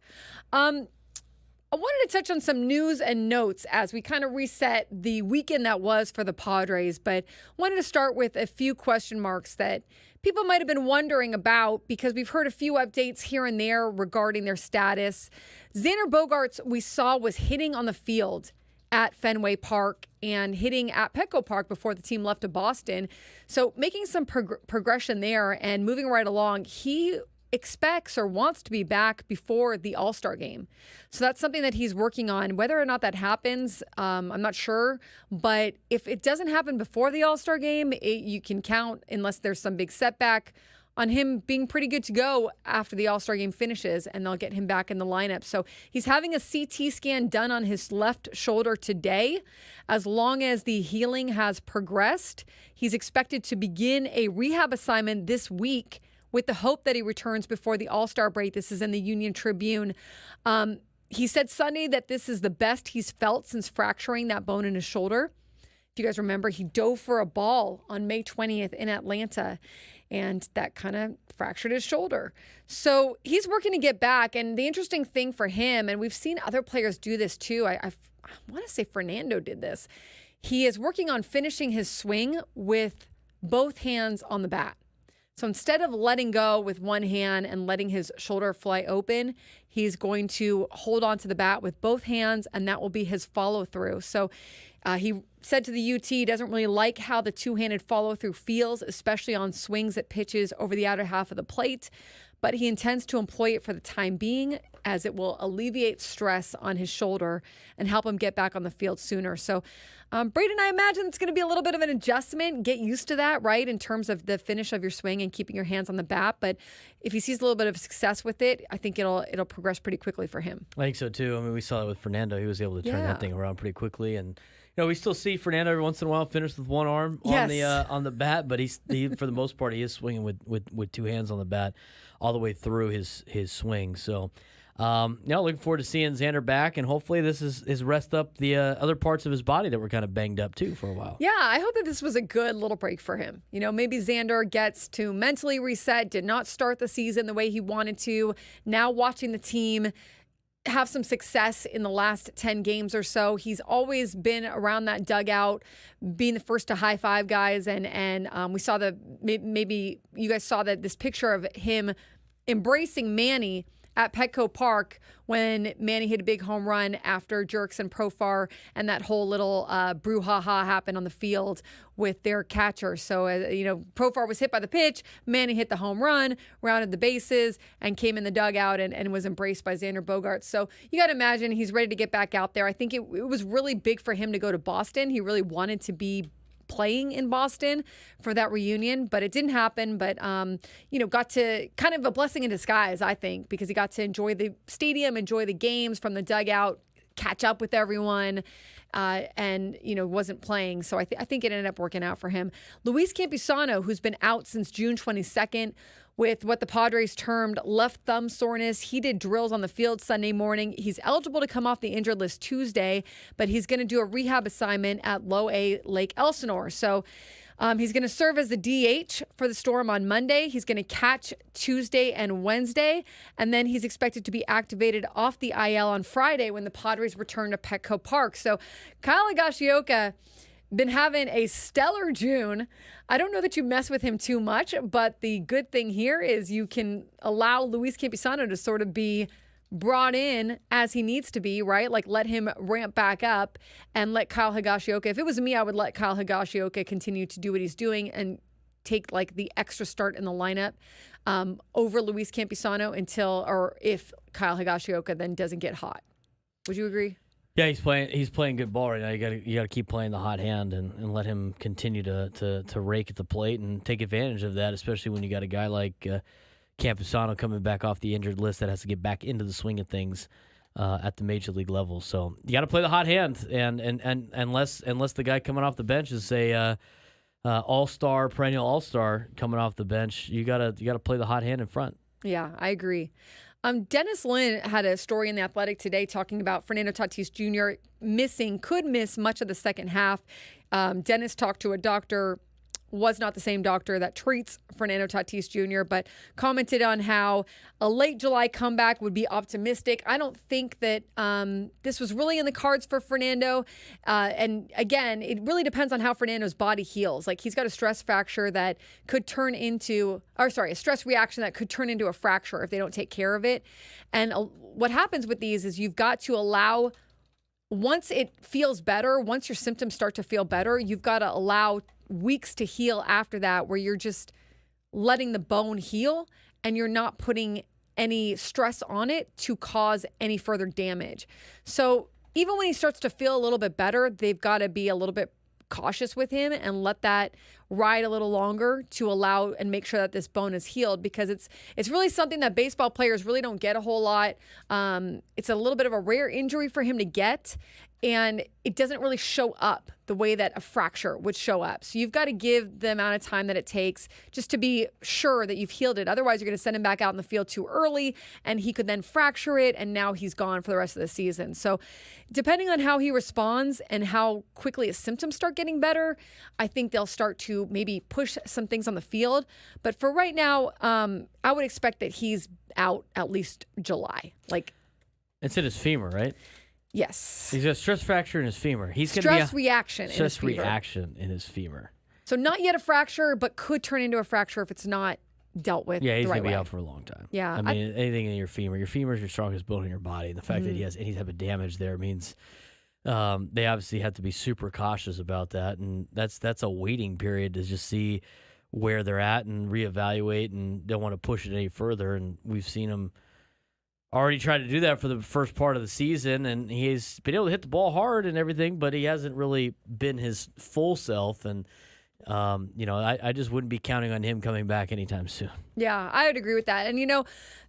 I wanted to touch on some news and notes as we kind of reset the weekend that was for the Padres, but wanted to start with a few question marks that people might have been wondering about because we've heard a few updates here and there regarding their status. Xander Bogaerts, we saw, was hitting on the field at Fenway Park and hitting at Petco Park before the team left to Boston. So making some progression there and moving right along. He expects or wants to be back before the All-Star game. So that's something that he's working on. Whether or not that happens, I'm not sure. But if it doesn't happen before the All-Star game, you can count, unless there's some big setback, on him being pretty good to go after the All-Star game finishes, and they'll get him back in the lineup. So he's having a CT scan done on his left shoulder today. As long as the healing has progressed, he's expected to begin a rehab assignment this week with the hope that he returns before the All-Star break. This is in the Union Tribune. He said Sunday that this is the best he's felt since fracturing that bone in his shoulder. If you guys remember, he dove for a ball on May 20th in Atlanta, and that kind of fractured his shoulder. So he's working to get back. And the interesting thing for him, and we've seen other players do this too, I want to say Fernando did this. He is working on finishing his swing with both hands on the bat. So instead of letting go with one hand and letting his shoulder fly open, he's going to hold on to the bat with both hands, and that will be his follow-through. So he said to the UT he doesn't really like how the two-handed follow-through feels, especially on swings at pitches over the outer half of the plate. But he intends to employ it for the time being, as it will alleviate stress on his shoulder and help him get back on the field sooner. So Braden, I imagine it's going to be a little bit of an adjustment. Get used to that, right, in terms of the finish of your swing and keeping your hands on the bat. But if he sees a little bit of success with it, I think it'll progress pretty quickly for him. I think so, too. I mean, we saw that with Fernando. He was able to turn that thing around pretty quickly. And, you know, we still see Fernando every once in a while finish with one arm on the bat. But he for the most part, he is swinging with 2 hands on the bat all the way through his swing. So, looking forward to seeing Xander back, and hopefully this is rest up the other parts of his body that were kind of banged up too for a while. Yeah, I hope that this was a good little break for him. You know, maybe Xander gets to mentally reset, did not start the season the way he wanted to. Now watching the team have some success in the last 10 games or so. He's always been around that dugout, being the first to high five guys. And we saw maybe you guys saw this picture of him embracing Manny at Petco Park when Manny hit a big home run after Jerks and Profar, and that whole little brouhaha happened on the field with their catcher. So, Profar was hit by the pitch, Manny hit the home run, rounded the bases, and came in the dugout and was embraced by Xander Bogaerts. So you got to imagine he's ready to get back out there. I think it was really big for him to go to Boston. He really wanted to be playing in Boston for that reunion, but it didn't happen. But, got to kind of a blessing in disguise, I think, because he got to enjoy the stadium, enjoy the games from the dugout, catch up with everyone, and wasn't playing. So I think it ended up working out for him. Luis Campusano, who's been out since June 22nd with what the Padres termed left thumb soreness. He did drills on the field Sunday morning. He's eligible to come off the injured list Tuesday, but he's going to do a rehab assignment at Low A Lake Elsinore. So he's going to serve as the DH for the Storm on Monday. He's going to catch Tuesday and Wednesday, and then he's expected to be activated off the IL on Friday when the Padres return to Petco Park. So Kyle Higashioka been having a stellar June. I don't know that you mess with him too much, but the good thing here is you can allow Luis Campusano to sort of be brought in as he needs to be, right? Like let him ramp back up and let Kyle Higashioka. If it was me, I would let Kyle Higashioka continue to do what he's doing and take like the extra start in the lineup over Luis Campisano or if Kyle Higashioka then doesn't get hot. Would you agree? Yeah, he's playing good ball right now. You gotta keep playing the hot hand and let him continue to rake at the plate and take advantage of that, especially when you got a guy like Campisano coming back off the injured list that has to get back into the swing of things at the major league level. So you got to play the hot hand, and unless the guy coming off the bench is a perennial all-star coming off the bench, you gotta play the hot hand in front. Yeah, I agree. Dennis Lin had a story in The Athletic today talking about Fernando Tatis Jr. could miss much of the second half. Dennis talked to a doctor, was not the same doctor that treats Fernando Tatis Jr., but commented on how a late July comeback would be optimistic. I don't think that this was really in the cards for Fernando. And again, it really depends on how Fernando's body heals. Like, he's got a stress fracture that could turn into, a stress reaction that could turn into a fracture if they don't take care of it. And what happens with these is you've got to allow, once it feels better, once your symptoms start to feel better, you've got to allow weeks to heal after that, where you're just letting the bone heal and you're not putting any stress on it to cause any further damage. So even when he starts to feel a little bit better, they've got to be a little bit cautious with him and let that ride a little longer to allow and make sure that this bone is healed, because it's really something that baseball players really don't get a whole lot. It's a little bit of a rare injury for him to get, and it doesn't really show up the way that a fracture would show up. So you've got to give the amount of time that it takes just to be sure that you've healed it. Otherwise, you're going to send him back out in the field too early, and he could then fracture it, and now he's gone for the rest of the season. So depending on how he responds and how quickly his symptoms start getting better, I think they'll start to maybe push some things on the field. But for right now, I would expect that he's out at least July. It's in his femur, right? Yes. He's got a stress fracture in his femur. He's going to stress reaction in his femur. reaction in his femur. So not yet a fracture, but could turn into a fracture if it's not dealt with. Yeah, he's the right going to be way. out for a long time. Yeah. I mean, anything in your femur is your strongest bone in your body. And the fact that he has any type of damage there means they obviously have to be super cautious about that. And that's a waiting period to just see where they're at and reevaluate, and don't want to push it any further. And we've seen him already tried to do that for the first part of the season, and he's been able to hit the ball hard and everything, but he hasn't really been his full self. And, I just wouldn't be counting on him coming back anytime soon. Yeah, I would agree with that. And,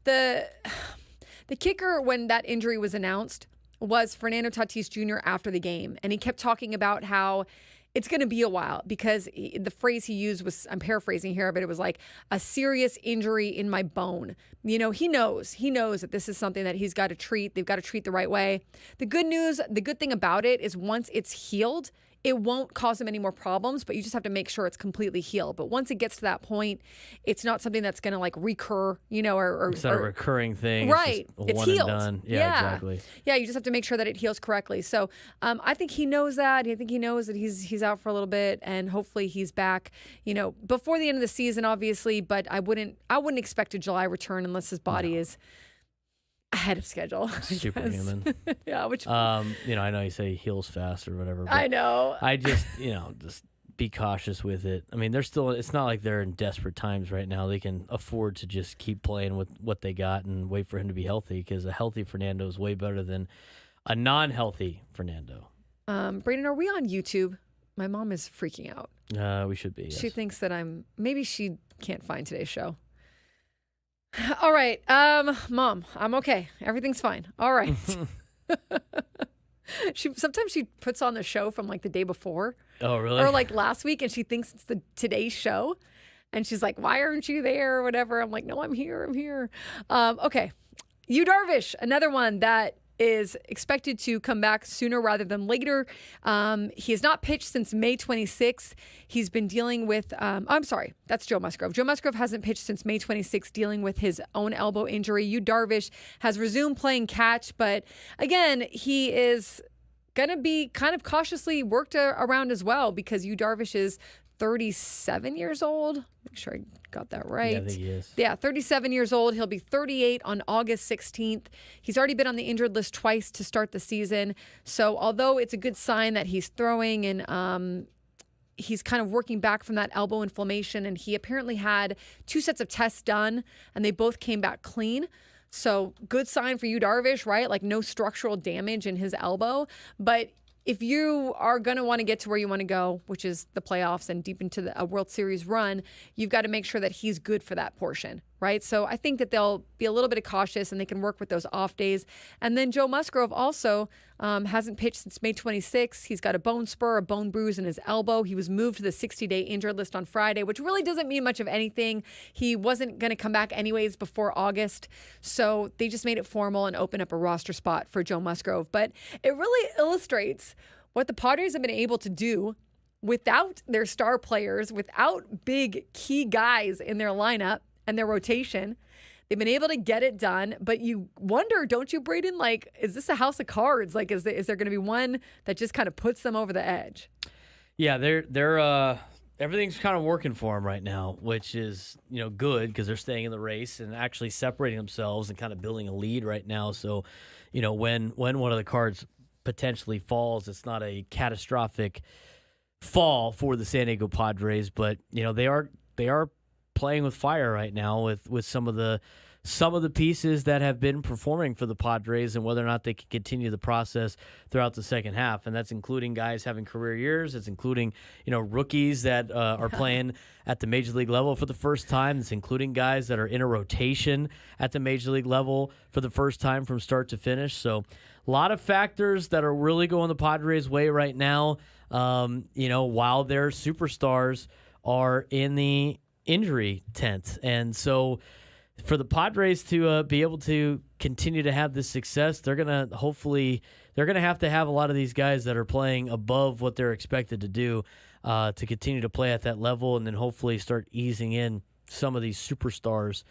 the kicker when that injury was announced was Fernando Tatis Jr. after the game. And he kept talking about how it's going to be a while, because the phrase he used was, I'm paraphrasing here, but it was like a serious injury in my bone. He knows that this is something that he's got to treat. They've got to treat the right way. The good thing about it is once it's healed, it won't cause him any more problems, but you just have to make sure it's completely healed. But once it gets to that point, it's not something that's going to recur, It's not a recurring thing. Right. It's healed. And done. Yeah, exactly. Yeah, you just have to make sure that it heals correctly. So I think he knows that. I think he knows that he's out for a little bit, and hopefully he's back, before the end of the season, obviously, but I wouldn't expect a July return unless his body is ahead of schedule. Superhuman. Yeah, which I know you say he heals fast or whatever. But I know. I just just be cautious with it. I mean, it's not like they're in desperate times right now. They can afford to just keep playing with what they got and wait for him to be healthy, because a healthy Fernando is way better than a non-healthy Fernando. Braden, are we on YouTube? My mom is freaking out. We should be. Yes. She thinks that maybe she can't find today's show. All right. Mom, I'm okay. Everything's fine. All right. Sometimes she puts on the show from the day before. Oh, really? Or last week, and she thinks it's today's show. And she's like, why aren't you there or whatever? I'm like, no, I'm here. Okay. Yu Darvish, another one that is expected to come back sooner rather than later. He has not pitched since May 26th. He's been dealing with, I'm sorry, that's Joe Musgrove. Joe Musgrove hasn't pitched since May 26th, dealing with his own elbow injury. Yu Darvish has resumed playing catch, but again, he is going to be kind of cautiously worked around as well, because Yu Darvish is 37 years old. Make sure I got that right. Yeah, I think he is. Yeah, 37 years old. He'll be 38 on August 16th. He's already been on the injured list twice to start the season. So although it's a good sign that he's throwing and he's kind of working back from that elbow inflammation, and he apparently had 2 sets of tests done, and they both came back clean. So good sign for you, Darvish, right? Like no structural damage in his elbow. But if you are going to want to get to where you want to go, which is the playoffs and deep into a World Series run, you've got to make sure that he's good for that portion, right? So I think that they'll be a little bit cautious and they can work with those off days. And then Joe Musgrove also hasn't pitched since May 26th. He's got a bone spur, a bone bruise in his elbow. He was moved to the 60-day injured list on Friday, which really doesn't mean much of anything. He wasn't going to come back anyways before August. So they just made it formal and opened up a roster spot for Joe Musgrove. But it really illustrates what the Padres have been able to do without their star players, without big key guys in their lineup and their rotation. They've been able to get it done, but you wonder, don't you, Braden? Like, is this a house of cards? Like, is there going to be one that just kind of puts them over the edge? Yeah, they're everything's kind of working for them right now, which is good because they're staying in the race and actually separating themselves and kind of building a lead right now. So, when one of the cards potentially falls, it's not a catastrophic fall for the San Diego Padres, but they are playing with fire right now with some of the pieces that have been performing for the Padres and whether or not they can continue the process throughout the second half. And that's including guys having career years. It's including, rookies that are playing at the major league level for the first time. It's including guys that are in a rotation at the major league level for the first time from start to finish. So a lot of factors that are really going the Padres' way right now, while their superstars are in the injury tent. And so for the Padres to be able to continue to have this success, they're going to have a lot of these guys that are playing above what they're expected to do to continue to play at that level, and then hopefully start easing in some of these superstars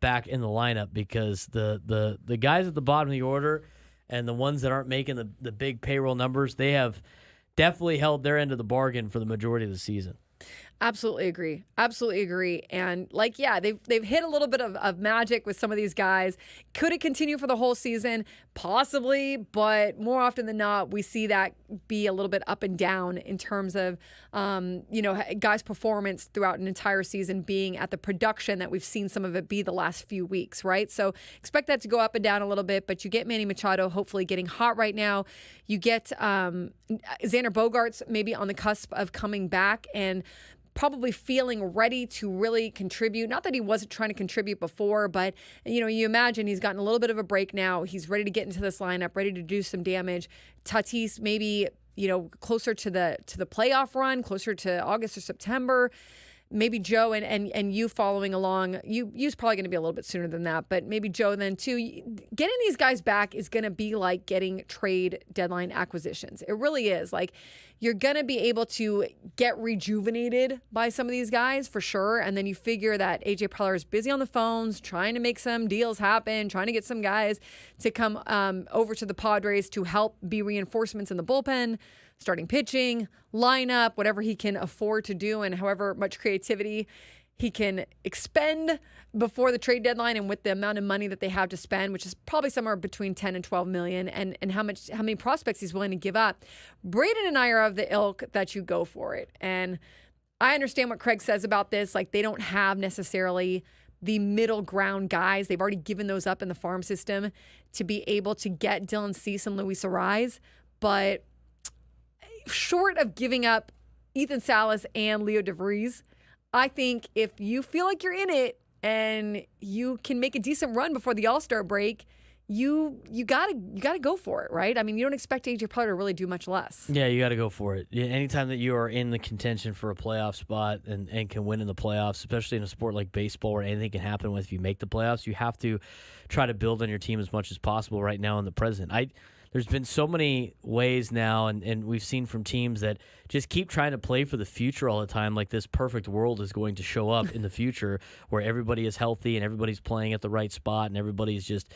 back in the lineup, because the guys at the bottom of the order and the ones that aren't making the big payroll numbers, they have definitely held their end of the bargain for the majority of the season. Absolutely agree. Absolutely agree. And they've hit a little bit of magic with some of these guys. Could it continue for the whole season? Possibly, but more often than not, we see that be a little bit up and down in terms of, guys' performance throughout an entire season being at the production that we've seen some of it be the last few weeks, right? So expect that to go up and down a little bit, but you get Manny Machado hopefully getting hot right now. You get Xander Bogaerts maybe on the cusp of coming back and probably feeling ready to really contribute. Not that he wasn't trying to contribute before, but you imagine he's gotten a little bit of a break now. He's ready to get into this lineup, ready to do some damage. Tatis maybe, closer to the playoff run, closer to August or September. Maybe Joe and you following along. You's probably going to be a little bit sooner than that, but maybe Joe then too. Getting these guys back is going to be like getting trade deadline acquisitions. It really is. Like, you're going to be able to get rejuvenated by some of these guys for sure. And then you figure that AJ Preller is busy on the phones, trying to make some deals happen, trying to get some guys to come over to the Padres to help be reinforcements in the bullpen, starting pitching, lineup, whatever he can afford to do, and however much creativity he can expend before the trade deadline, and with the amount of money that they have to spend, which is probably somewhere between 10 and 12 million, and how many prospects he's willing to give up. Braden and I are of the ilk that you go for it. And I understand what Craig says about this. Like, they don't have necessarily the middle ground guys. They've already given those up in the farm system to be able to get Dylan Cease and Luis Arraez. But short of giving up Ethan Salas and Leo DeVries, I think if you feel like you're in it and you can make a decent run before the All-Star break, you gotta go for it, right? I mean, you don't expect AJ Preller to really do much less. Yeah, you got to go for it. Anytime that you are in the contention for a playoff spot and can win in the playoffs, especially in a sport like baseball where anything can happen if you make the playoffs, you have to try to build on your team as much as possible right now in the present. There's been so many ways now, and we've seen from teams that just keep trying to play for the future all the time, like this perfect world is going to show up in the future where everybody is healthy and everybody's playing at the right spot and everybody's just,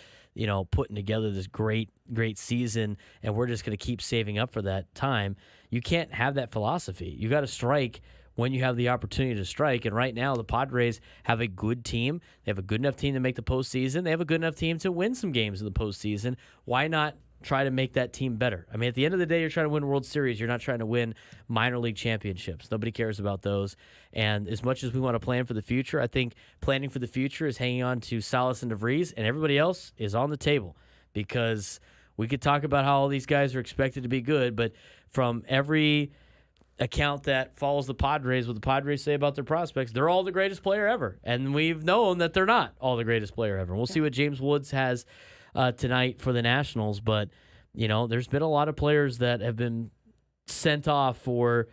putting together this great season, and we're just going to keep saving up for that time. You can't have that philosophy. You got to strike when you have the opportunity to strike. And right now, the Padres have a good team. They have a good enough team to make the postseason. They have a good enough team to win some games in the postseason. Why not try to make that team better. I mean, at the end of the day, you're trying to win World Series. You're not trying to win minor league championships. Nobody cares about those. And as much as we want to plan for the future, I think planning for the future is hanging on to Salas and DeVries, and everybody else is on the table, because we could talk about how all these guys are expected to be good, but from every account that follows the Padres, what the Padres say about their prospects, they're all the greatest player ever. And we've known that they're not all the greatest player ever. We'll see what James Woods has tonight for the Nationals, but there's been a lot of players that have been sent off for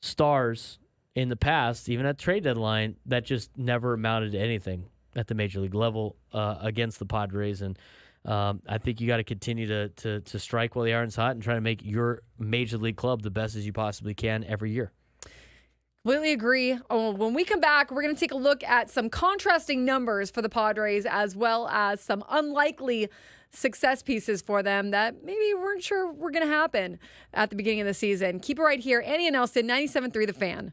stars in the past, even at trade deadline, that just never amounted to anything at the major league level against the Padres. And I think you got to continue to strike while the iron's hot and try to make your major league club the best as you possibly can every year. Completely agree. Oh, when we come back, we're going to take a look at some contrasting numbers for the Padres, as well as some unlikely success pieces for them that maybe we weren't sure were going to happen at the beginning of the season. Keep it right here. Annie and Elsten, 97.3 The Fan.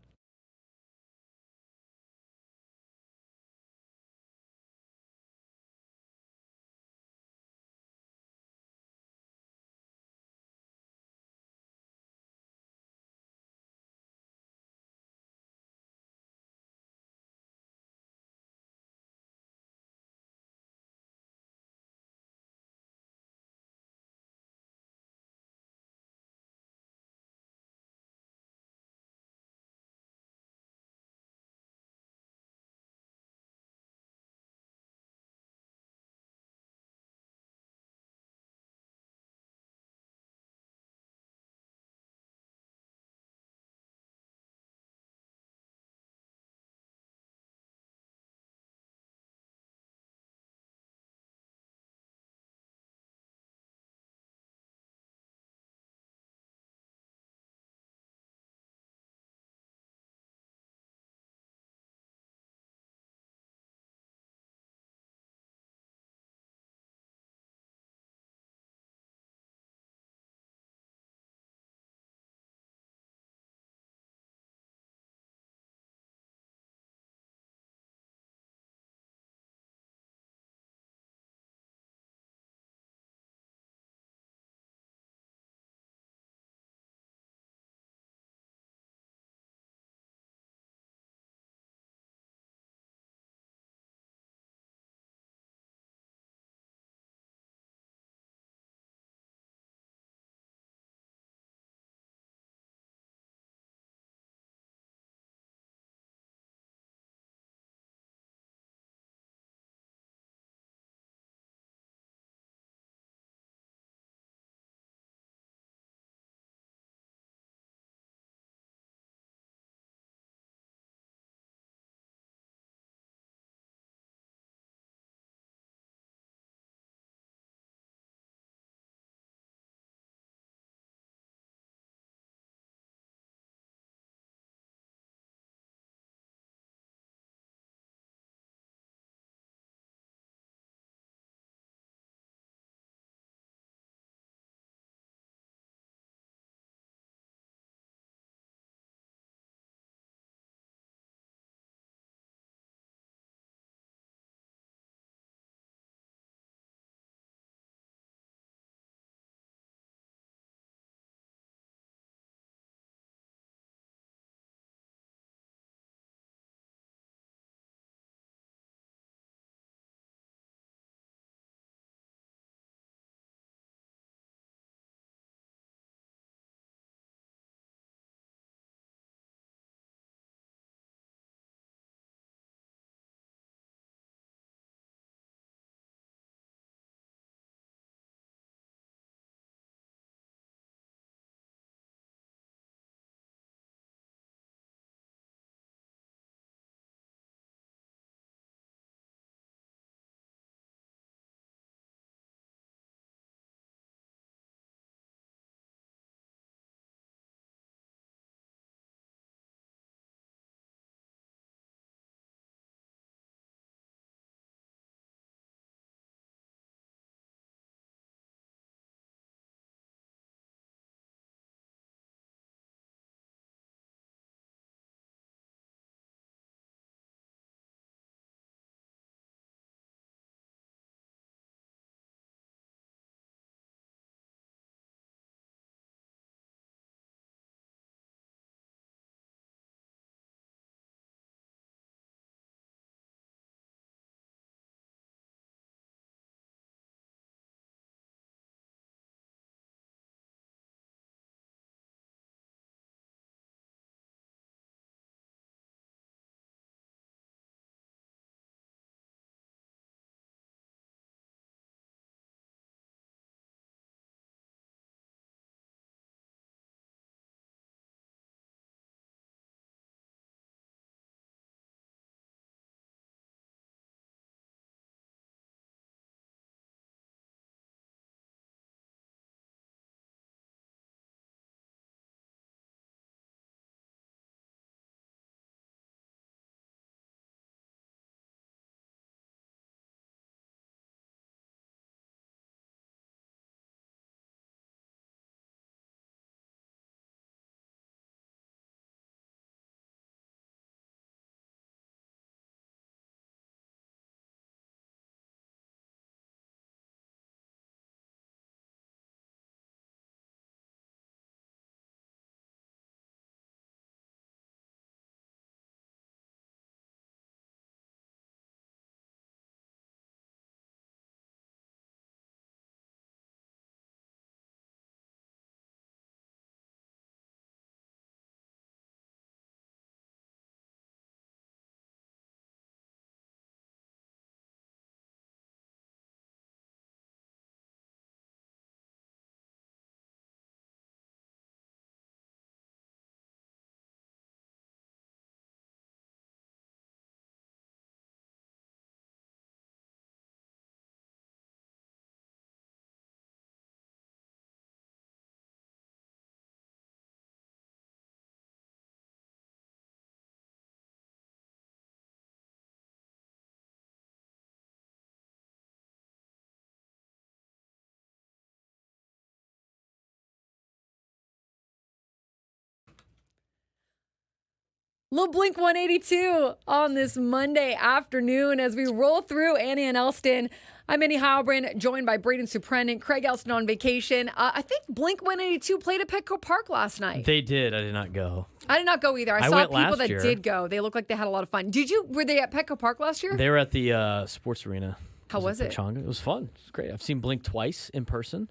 Little Blink 182 on this Monday afternoon as we roll through Annie and Elsten. I'm Annie Heilbrunn, joined by Braden Surprenant, Greg Elsten on vacation. I think Blink 182 played at Petco Park last night. They did. I did not go. I did not go either. I saw went people last that year. did go. They looked like they had a lot of fun. Were they at Petco Park last year? They were at the sports arena. How was it? Pechanga. It was fun. It was great. I've seen Blink twice in person.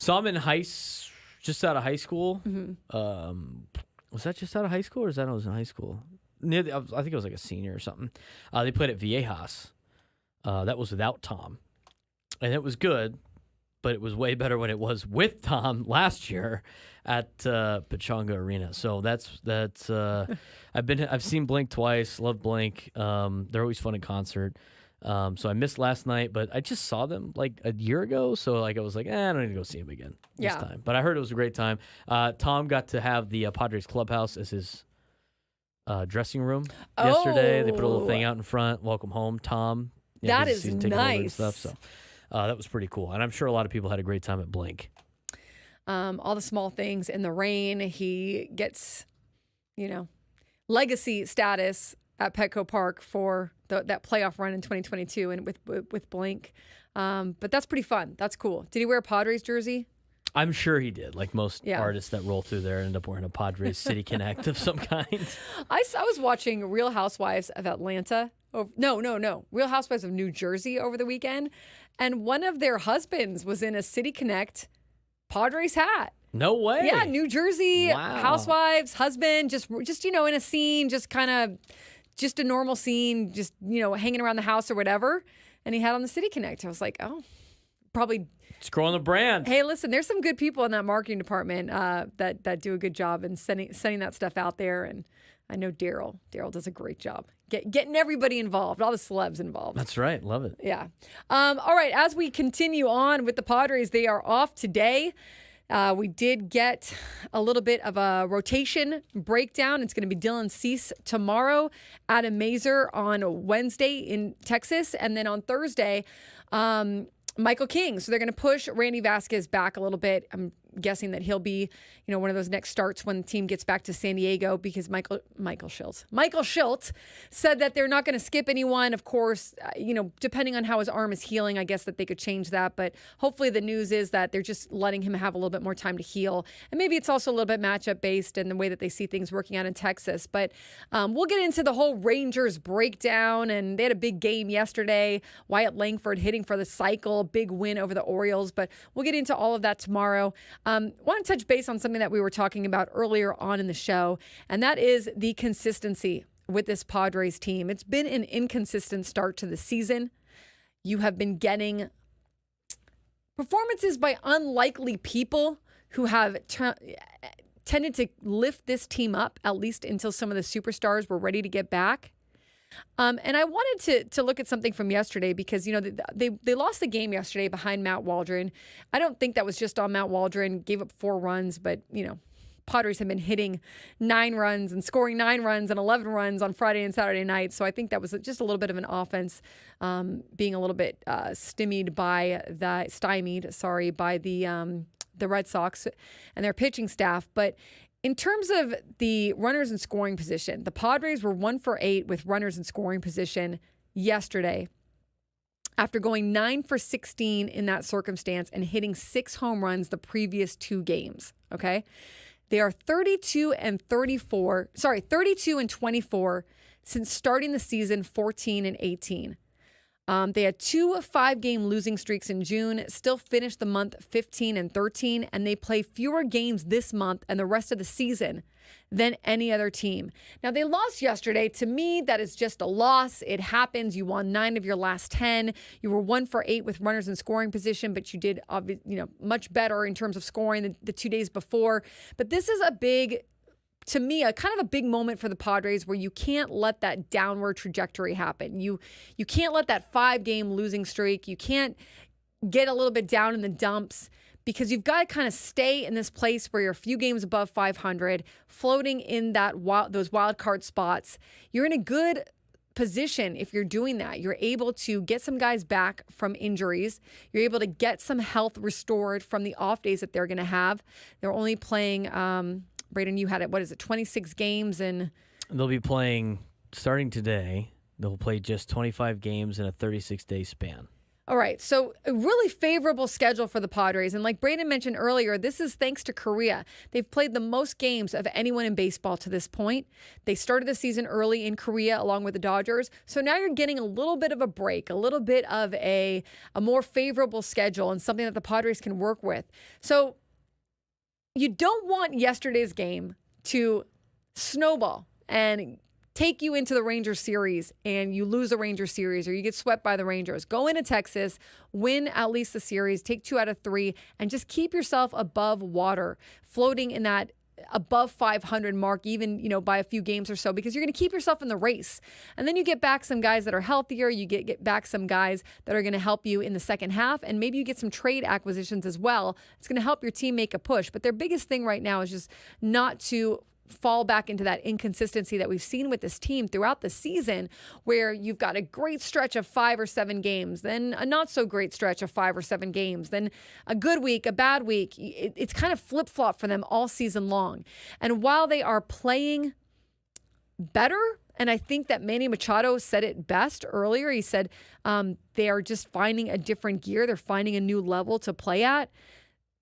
Saw them in just out of high school. Was that just out of high school, or is that I was in high school? I think it was like a senior or something. They played at Viejas. That was without Tom. And it was good, but it was way better when it was with Tom last year at Pechanga Arena. So that's I've seen Blink twice. Love Blink. They're always fun in concert. So I missed last night, but I just saw them like a year ago. So like I was like, I don't need to go see them again this time. But I heard it was a great time. Tom got to have the Padres clubhouse as his dressing room yesterday. They put a little thing out in front. Welcome home, Tom. That is taking over and nice. stuff, so that was pretty cool. And I'm sure a lot of people had a great time at Blink. All the small things in the rain. He gets, legacy status at Petco Park for that playoff run in 2022 and with Blink. But that's pretty fun. That's cool. Did he wear a Padres jersey? I'm sure he did. Like most artists that roll through there end up wearing a Padres City Connect of some kind. I was watching Real Housewives of Atlanta. No. Real Housewives of New Jersey over the weekend. And one of their husbands was in a City Connect Padres hat. No way. Yeah, New Jersey Housewives, husband, just in a scene, just a normal scene, just, hanging around the house or whatever. And he had on the City Connect. I was like, oh, probably. It's growing the brand. Hey, listen, there's some good people in that marketing department that do a good job in sending that stuff out there. And I know Daryl does a great job getting everybody involved, all the celebs involved. That's right. Love it. Yeah. All right. As we continue on with the Padres, they are off today. We did get a little bit of a rotation breakdown. It's going to be Dylan Cease tomorrow, Adam Mazur on Wednesday in Texas, and then on Thursday, Michael King. So they're going to push Randy Vasquez back a little bit. I'm guessing that he'll be, one of those next starts when the team gets back to San Diego, because Michael Schultz said that they're not going to skip anyone. Of course, depending on how his arm is healing, I guess that they could change that. But hopefully the news is that they're just letting him have a little bit more time to heal. And maybe it's also a little bit matchup based in the way that they see things working out in Texas. But we'll get into the whole Rangers breakdown. And they had a big game yesterday. Wyatt Langford hitting for the cycle, big win over the Orioles. But we'll get into all of that tomorrow. Want to touch base on something that we were talking about earlier on in the show, and that is the consistency with this Padres team. It's been an inconsistent start to the season. You have been getting performances by unlikely people who have tended to lift this team up, at least until some of the superstars were ready to get back. And I wanted to look at something from yesterday because, they lost the game yesterday behind Matt Waldron. I don't think that was just on Matt Waldron, gave up 4 runs, but, Padres have been hitting 9 runs and scoring 9 runs and 11 runs on Friday and Saturday night. So I think that was just a little bit of an offense being a little bit stymied by the Red Sox and their pitching staff. But in terms of the runners in scoring position, the Padres were 1 for 8 with runners in scoring position yesterday after going 9 for 16 in that circumstance and hitting 6 home runs the previous 2 games. Okay. They are 32 and 24 since starting the season 14 and 18. They had 2 5-game losing streaks in June, still finished the month 15 and 13, and they play fewer games this month and the rest of the season than any other team. Now, they lost yesterday. To me, that is just a loss. It happens. You won 9 of your last 10. You were 1 for 8 with runners in scoring position, but you did much better in terms of scoring than the 2 days before. But this is to me, a kind of a big moment for the Padres where you can't let that downward trajectory happen. You can't let that 5-game losing streak. You can't get a little bit down in the dumps, because you've got to kind of stay in this place where you're a few games above 500, floating in those wild card spots. You're in a good position if you're doing that. You're able to get some guys back from injuries. You're able to get some health restored from the off days that they're going to have. They're only playing, Braden, you had it, 26 games in They'll be playing starting today. They'll play just 25 games in a 36-day span. All right, so a really favorable schedule for the Padres. And like Braden mentioned earlier, this is thanks to Korea. They've played the most games of anyone in baseball to this point. They started the season early in Korea along with the Dodgers. So now you're getting a little bit of a break, a little bit of a more favorable schedule and something that the Padres can work with. So you don't want yesterday's game to snowball and take you into the Rangers series and you lose the Rangers series or you get swept by the Rangers. Go into Texas, win at least the series, take 2 out of 3, and just keep yourself above water, floating in that above 500 mark, even, by a few games or so, because you're going to keep yourself in the race. And then you get back some guys that are healthier. You get back some guys that are going to help you in the second half. And maybe you get some trade acquisitions as well. It's going to help your team make a push. But their biggest thing right now is just not to fall back into that inconsistency that we've seen with this team throughout the season, where you've got a great stretch of 5 or 7 games, then a not so great stretch of 5 or 7 games, then a good week, a bad week. It's kind of flip-flop for them all season long. And while they are playing better, and I think that Manny Machado said it best earlier, he said they are just finding a different gear. They're finding a new level to play at.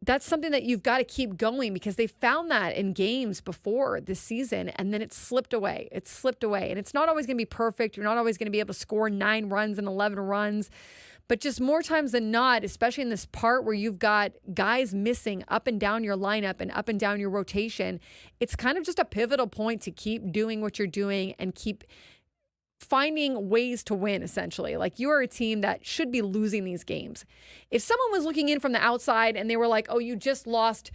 That's something that you've got to keep going, because they found that in games before this season, and then it slipped away. It slipped away. And it's not always going to be perfect. You're not always going to be able to score 9 runs and 11 runs. But just more times than not, especially in this part where you've got guys missing up and down your lineup and up and down your rotation, it's kind of just a pivotal point to keep doing what you're doing and keep finding ways to win, essentially. Like, you are a team that should be losing these games. If someone was looking in from the outside and they were like, oh, you just lost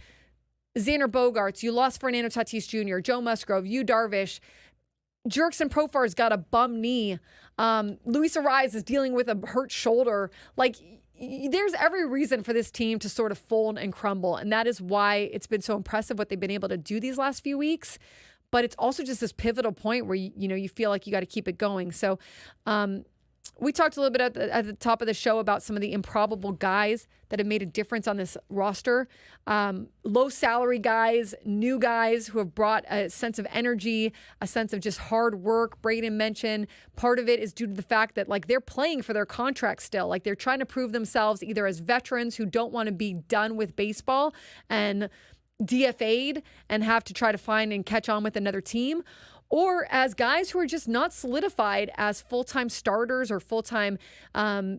Xander Bogaerts, you lost Fernando Tatis Jr., Joe Musgrove, Yu Darvish, Jurickson Profar's got a bum knee, Luis Ariz is dealing with a hurt shoulder. Like, there's every reason for this team to sort of fold and crumble, and that is why it's been so impressive what they've been able to do these last few weeks. But it's also just this pivotal point where you feel like you got to keep it going. So we talked a little bit at the top of the show about some of the improbable guys that have made a difference on this roster. Low salary guys, new guys who have brought a sense of energy, a sense of just hard work. Braden mentioned part of it is due to the fact that, like, they're playing for their contracts still. Like, they're trying to prove themselves either as veterans who don't want to be done with baseball and DFA'd and have to try to find and catch on with another team, or as guys who are just not solidified as full-time starters or full-time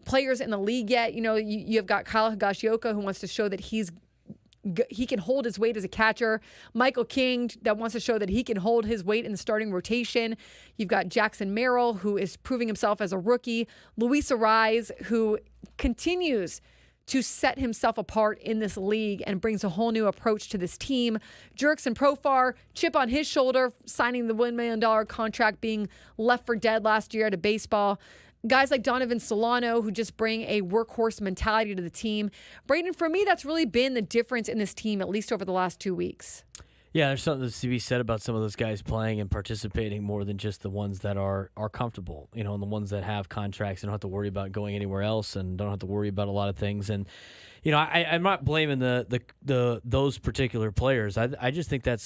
players in the league yet. You've got Kyle Higashioka, who wants to show that he can hold his weight as a catcher. Michael King, that wants to show that he can hold his weight in the starting rotation. You've got Jackson Merrill, who is proving himself as a rookie. Luis Ariz, who continues to set himself apart in this league and brings a whole new approach to this team. Jurickson Profar, chip on his shoulder, signing the $1 million contract, being left for dead last year out of baseball. Guys like Donovan Solano, who just bring a workhorse mentality to the team. Braden, for me, that's really been the difference in this team, at least over the last 2 weeks. Yeah, there's something to be said about some of those guys playing and participating more than just the ones that are comfortable, and the ones that have contracts and don't have to worry about going anywhere else and don't have to worry about a lot of things. And, I'm not blaming those particular players. I just think that's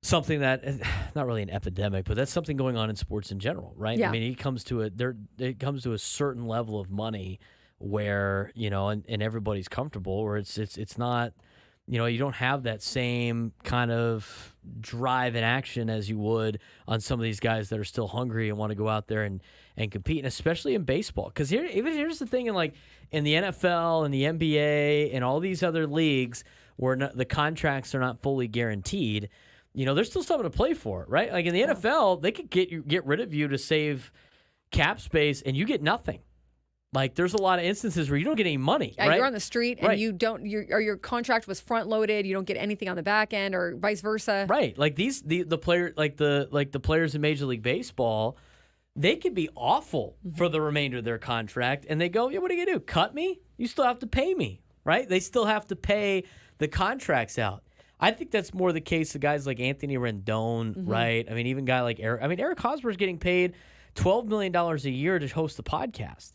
something that, not really an epidemic, but that's something going on in sports in general, right? Yeah. I mean, it comes to a certain level of money where, and everybody's comfortable, or it's not. You don't have that same kind of drive and action as you would on some of these guys that are still hungry and want to go out there and compete, and especially in baseball. Because here's the thing, in the NFL and the NBA and all these other leagues where the contracts are not fully guaranteed, there's still something to play for, right? Like in the NFL, they could get rid of you to save cap space, and you get nothing. Like, there's a lot of instances where you don't get any money, right? You're on the street and you don't. Your contract was front loaded. You don't get anything on the back end, or vice versa. Right. Like the players in Major League Baseball, they could be awful for the remainder of their contract, and they go, "Yeah, what are you gonna do? Cut me? You still have to pay me, right? They still have to pay the contracts out." I think that's more the case of guys like Anthony Rendon, right? I mean, even a guy like Eric. I mean, Eric Hosmer's getting paid $12 million a year to host the podcast.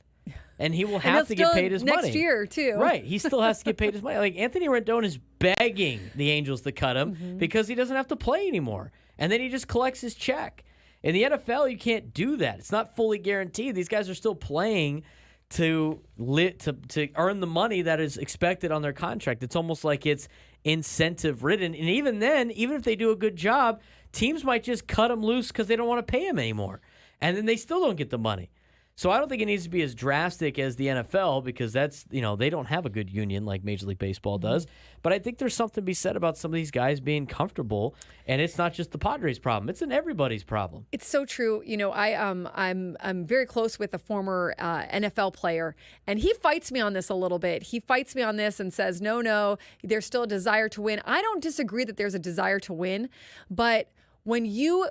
and he will And have to he'll get still paid his next money. year, too. Right. He still has to get paid his money. Like, Anthony Rendon is begging the Angels to cut him because he doesn't have to play anymore. And then he just collects his check. In the NFL, you can't do that. It's not fully guaranteed. These guys are still playing to earn the money that is expected on their contract. It's almost like it's incentive ridden. And even then, even if they do a good job, teams might just cut them loose because they don't want to pay him anymore. And then they still don't get the money. So I don't think it needs to be as drastic as the NFL because that's, they don't have a good union like Major League Baseball does. But I think there's something to be said about some of these guys being comfortable, and it's not just the Padres' problem; it's an everybody's problem. It's so true. I'm very close with a former NFL player, and he fights me on this a little bit. He fights me on this and says, no, there's still a desire to win. I don't disagree that there's a desire to win, but when you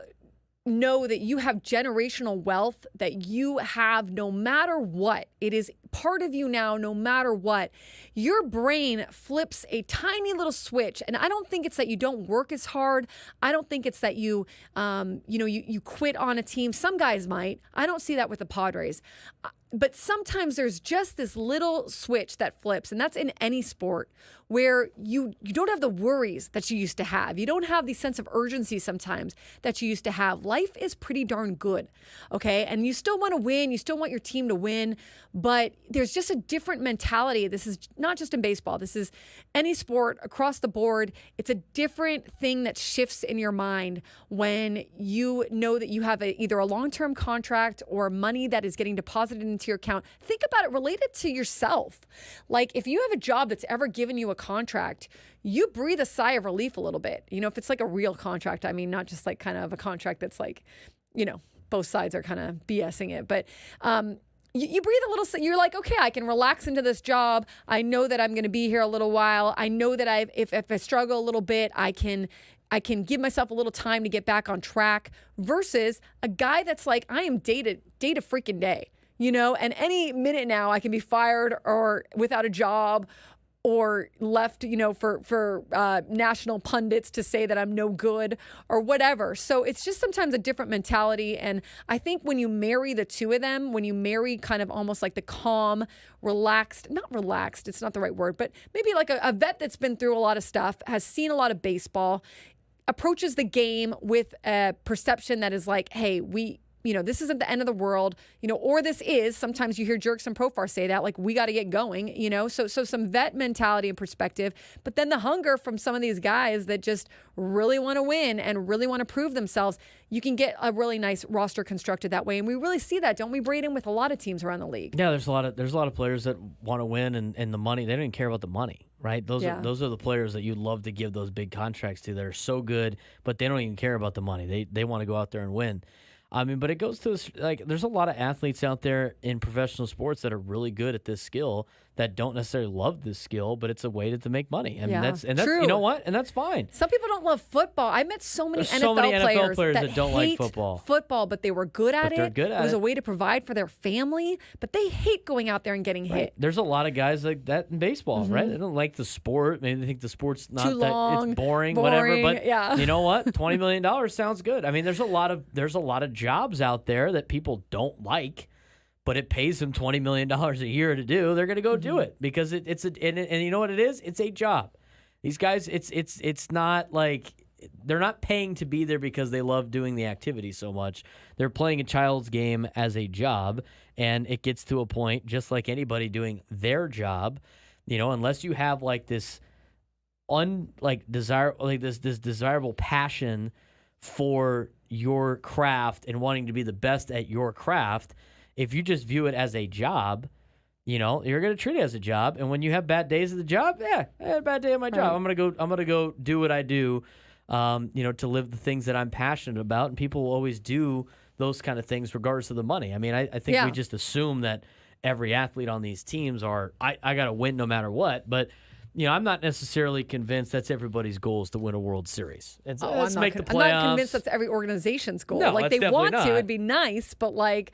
know that you have generational wealth that you have no matter what, it is part of you now, no matter what, your brain flips a tiny little switch. And I don't think it's that you don't work as hard. I don't think it's that you quit on a team. Some guys might. I don't see that with the Padres. But sometimes there's just this little switch that flips, and that's in any sport, where you don't have the worries that you used to have. You don't have the sense of urgency sometimes that you used to have. Life is pretty darn good, okay? And you still want to win. You still want your team to win, but there's just a different mentality. This is not just in baseball. This is any sport across the board. It's a different thing that shifts in your mind when you know that you have either a long-term contract or money that is getting deposited into your account. Think about it related to yourself. Like, if you have a job that's ever given you a contract, you breathe a sigh of relief a little bit. If it's like a real contract, I mean, not just like kind of a contract that's like, both sides are kind of BSing it, but you breathe a little, you're like, okay, I can relax into this job. I know that I'm going to be here a little while. I know that if I struggle a little bit, I can give myself a little time to get back on track, versus a guy that's like, I am day to freaking day, and any minute now I can be fired or without a job or left, for national pundits to say that I'm no good or whatever. So it's just sometimes a different mentality. And I think when you marry the two of them, when you marry kind of almost like the calm, not relaxed, it's not the right word, but maybe like a vet that's been through a lot of stuff, has seen a lot of baseball, approaches the game with a perception that is like, hey, this isn't the end of the world, or this is. Sometimes you hear jerks and Profar say that, like, we got to get going, So some vet mentality and perspective, but then the hunger from some of these guys that just really want to win and really want to prove themselves. You can get a really nice roster constructed that way, and we really see that, don't we, Braden, with a lot of teams around the league? Yeah, there's a lot of players that want to win, and the money, they don't even care about the money, right? Those are the players that you'd love to give those big contracts to. That are so good, but they don't even care about the money. They want to go out there and win. I mean, but it goes to there's a lot of athletes out there in professional sports that are really good at this skill that don't necessarily love this skill, but it's a way to make money. I mean, that's true. You know what? And that's fine. Some people don't love football. I met so many NFL players that don't like football, but they were good at it. It was a way to provide for their family, but they hate going out there and getting hit. There's a lot of guys like that in baseball, right? They don't like the sport. Maybe they think the sport's not too long, it's boring, whatever. But you know what? $20 million sounds good. I mean, there's a lot of jobs out there that people don't like, but it pays them $20 million a year to do. They're going to go do it because it's and you know what it is? It's a job. These guys, it's not like they're not paying to be there because they love doing the activity so much. They're playing a child's game as a job, and it gets to a point, just like anybody doing their job, unless you have like this desirable passion for your craft and wanting to be the best at your craft. If you just view it as a job, you're going to treat it as a job. And when you have bad days at the job, I had a bad day at my job. I'm going to go do what I do, to live the things that I'm passionate about. And people will always do those kind of things regardless of the money. I mean, I think we just assume that every athlete on these teams I got to win no matter what. But I'm not necessarily convinced that's everybody's goal is to win a World Series. Let's make the playoffs. I'm not convinced that's every organization's goal. No, like, they want not. to, it'd be nice, but like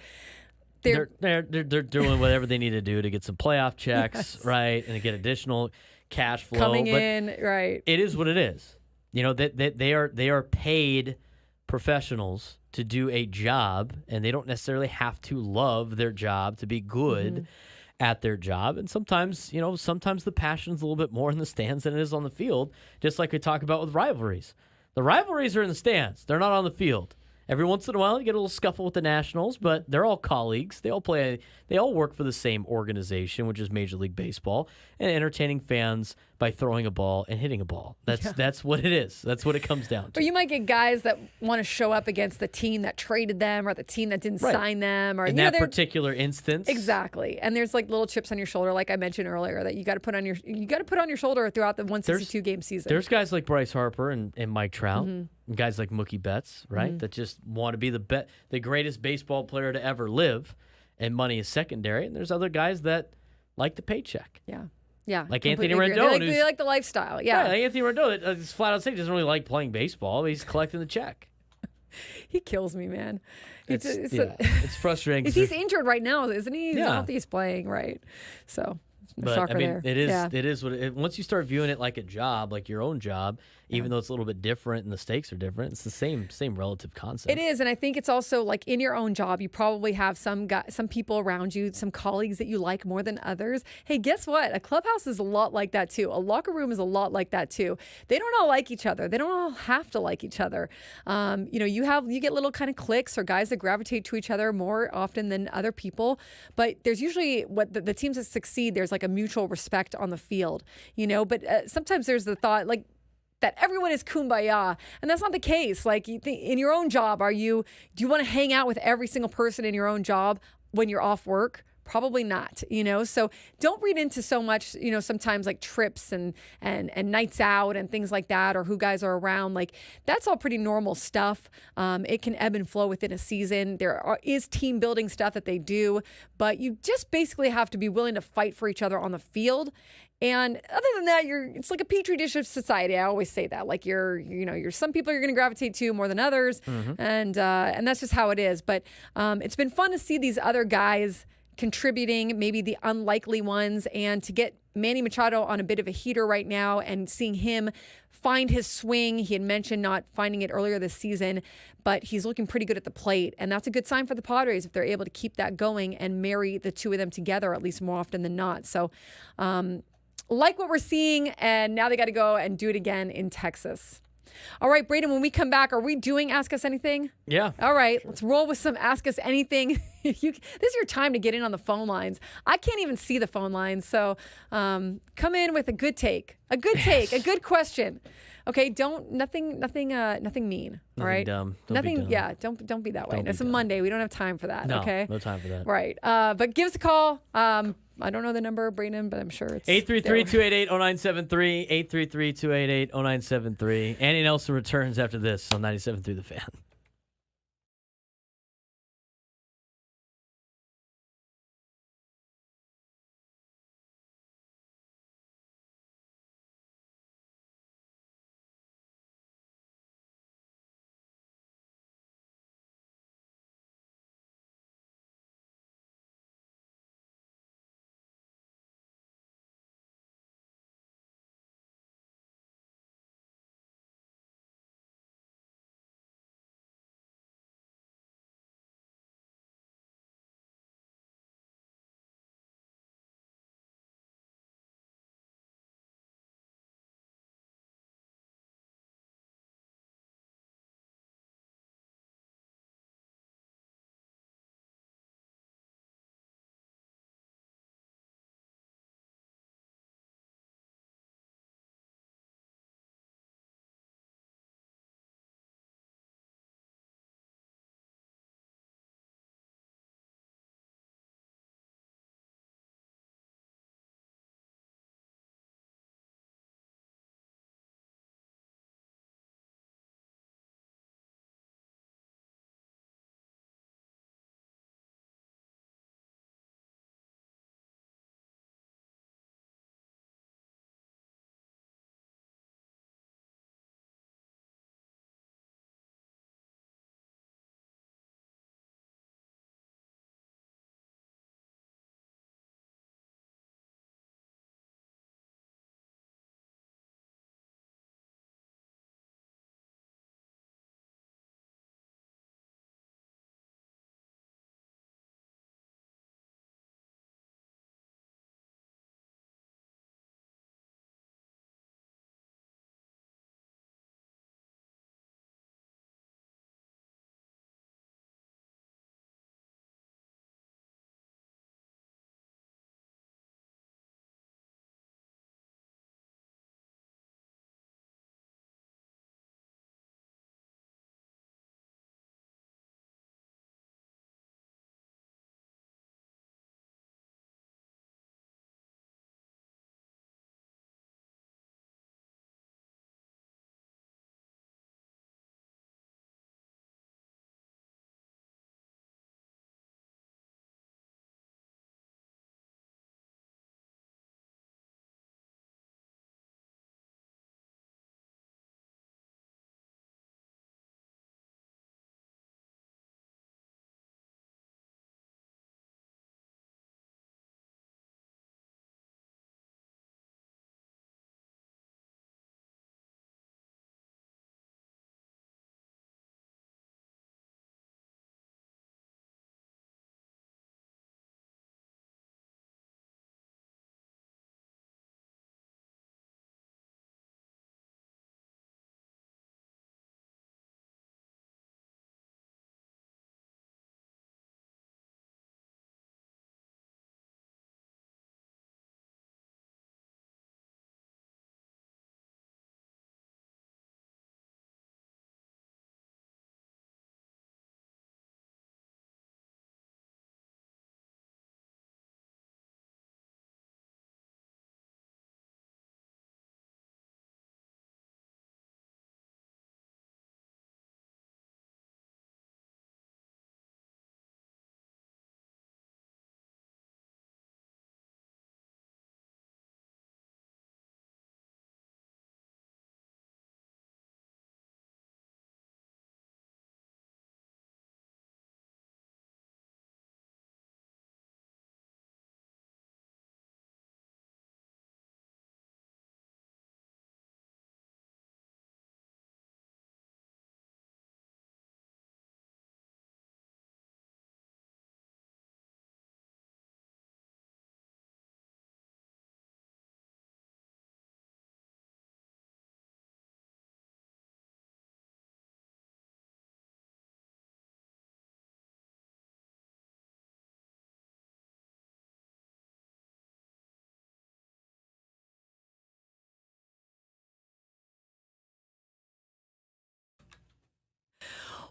they're doing whatever they need to do to get some playoff checks, right, and to get additional cash flow coming in, right. It is what it is. That they are paid professionals to do a job, and they don't necessarily have to love their job to be good. at their job. And sometimes the passion's a little bit more in the stands than it is on the field, just like we talk about with rivalries. The rivalries are in the stands. They're not on the field. Every once in a while, you get a little scuffle with the Nationals, but they're all colleagues. They all work for the same organization, which is Major League Baseball, and entertaining fans by throwing a ball and hitting a ball. That's what it is. That's what it comes down to. Or you might get guys that want to show up against the team that traded them or the team that didn't sign them. Or in that particular instance. Exactly. And there's like little chips on your shoulder, like I mentioned earlier, that you got to put on your shoulder throughout the 162 game season. There's guys like Bryce Harper and Mike Trout, and guys like Mookie Betts, right, that just want to be the greatest baseball player to ever live, and money is secondary. And there's other guys that like the paycheck. Yeah. Yeah. Like Anthony Rendon. They like the lifestyle. Yeah. Like Anthony Rendon is flat out saying he doesn't really like playing baseball, but he's collecting the check. He kills me, man. It's frustrating. He's injured right now, isn't he? Yeah. I don't think he's playing, right? So, but shocker I mean, there. it is. Yeah. It is what once you start viewing it like a job, like your own job, even though it's a little bit different and the stakes are different, it's the same relative concept. It is, and I think it's also like in your own job, you probably have some people around you, some colleagues that you like more than others. Hey, guess what? A clubhouse is a lot like that too. A locker room is a lot like that too. They don't all like each other. They don't all have to like each other. You get little kind of cliques or guys that gravitate to each other more often than other people. But there's usually what the teams that succeed. There's like a mutual respect on the field, But sometimes there's the thought like that everyone is kumbaya, and that's not the case. Like in your own job, do you want to hang out with every single person in your own job when you're off work? Probably not, So don't read into so much, sometimes like trips and nights out and things like that, or who guys are around. Like that's all pretty normal stuff. It can ebb and flow within a season. There is team building stuff that they do, but you just basically have to be willing to fight for each other on the field. And other than that, it's like a petri dish of society. I always say that. Like you're some people you're going to gravitate to more than others, and that's just how it is. But it's been fun to see these other guys contributing, maybe the unlikely ones, and to get Manny Machado on a bit of a heater right now and seeing him find his swing. He had mentioned not finding it earlier this season, but he's looking pretty good at the plate. And that's a good sign for the Padres if they're able to keep that going and marry the two of them together, at least more often than not. So, like what we're seeing, and now they got to go and do it again in Texas. All right, Braden, when we come back, are we doing Ask Us Anything? Yeah. All right, let's roll with some Ask Us Anything. This is your time to get in on the phone lines. I can't even see the phone lines, so come in with a good take, a good question. Okay, nothing mean. All right, dumb. Nothing. Dumb. Yeah, don't be that way. It's a Monday. We don't have time for that. No, okay, no time for that. Right. But give us a call. I don't know the number, Braden, but I'm sure it's 833-288-0973. 833-288-0973. Annie Nelson returns after this on 97.3 The Fan.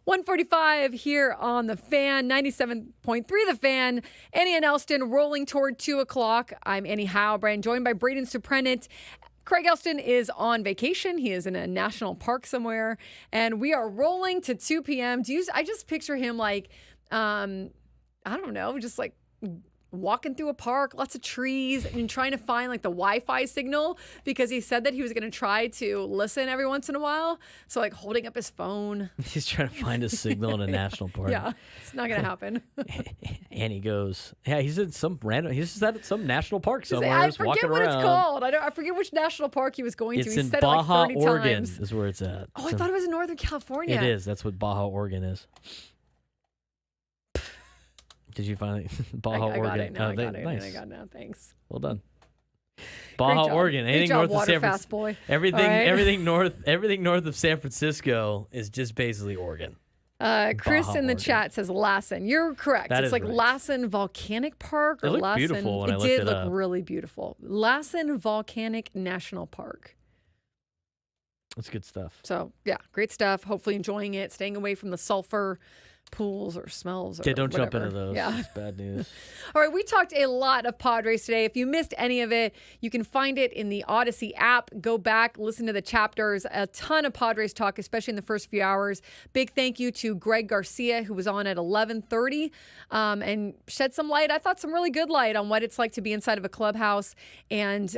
1:45 here on The Fan, 97.3 The Fan. Annie and Elsten rolling toward 2 o'clock. I'm Annie Heilbrunn, joined by Braden Surprenant. Craig Elsten is on vacation. He is in a national park somewhere. And we are rolling to 2 p.m. I just picture him like, I don't know, just like walking through a park, lots of trees, and trying to find like the Wi-Fi signal because he said that he was going to try to listen every once in a while. So like holding up his phone. He's trying to find a signal in a national park. Yeah, it's not going to happen. And he goes, yeah, he's at some national park somewhere. I just forget walking what around. it's called. I forget which national park he was going to. It's He in said it like Baja, 30 Oregon times. is where it's at. Oh, I thought it was in Northern California. It is. That's what Baja, Oregon is. Did you finally Baja, I Oregon? got it. No, I got it. Nice. I got it now. Thanks. Well done. Great Baja, job. Oregon. Great Anything job, north of water San fast Francisco. boy. Everything, All right. everything north of San Francisco is just basically Oregon. Chris Baja, in the Oregon. chat says Lassen. You're correct. That It's is like right. Lassen Volcanic Park. Or It looked Lassen. beautiful when I looked did it look up. really beautiful. Lassen Volcanic National Park. That's good stuff. So yeah, great stuff. Hopefully enjoying it. Staying away from the sulfur pools or smells. Or Yeah, don't jump whatever. into those. Yeah. It's bad news. All right, we talked a lot of Padres today. If you missed any of it, you can find it in the Odyssey app. Go back, listen to the chapters. A ton of Padres talk, especially in the first few hours. Big thank you to Greg Garcia, who was on at 11:30 and shed some light. I thought some really good light on what it's like to be inside of a clubhouse and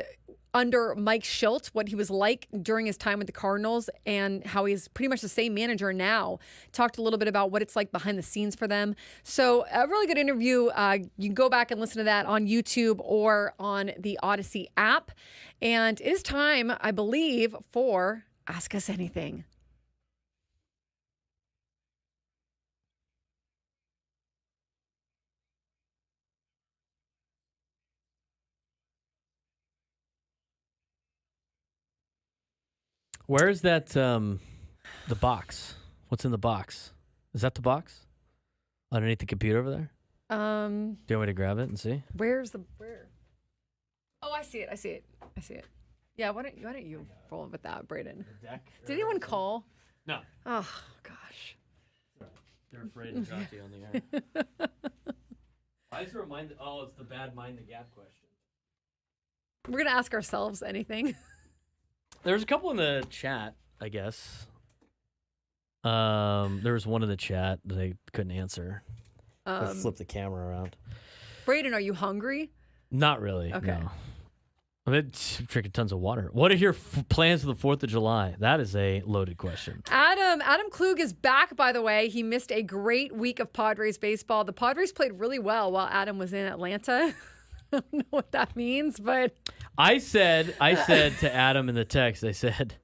under Mike Schultz, what he was like during his time with the Cardinals and how he's pretty much the same manager now. Talked a little bit about what it's like behind the scenes for them. So a really good interview. You can go back and listen to that on YouTube or on the Odyssey app. And it is time, I believe, for Ask Us Anything. Where's that? The box. What's in the box? Is that the box underneath the computer over there? Do you want me to grab it and see? Where? Oh, I see it. I see it. Yeah, why don't you roll with that, Braden? Did anyone call? No. Oh, gosh. They're afraid to talk to you on the air. Why is it reminded? Oh, it's the bad mind the gap question. We're going to ask ourselves anything. There's a couple in the chat, I guess. There was one in the chat that I couldn't answer. I flipped the camera around. Braden, are you hungry? Not really. Okay. No. I've been drinking tons of water. What are your plans for the 4th of July? That is a loaded question. Adam Klug is back, by the way. He missed a great week of Padres baseball. The Padres played really well while Adam was in Atlanta. I don't know what that means, but I said to Adam in the text, I said,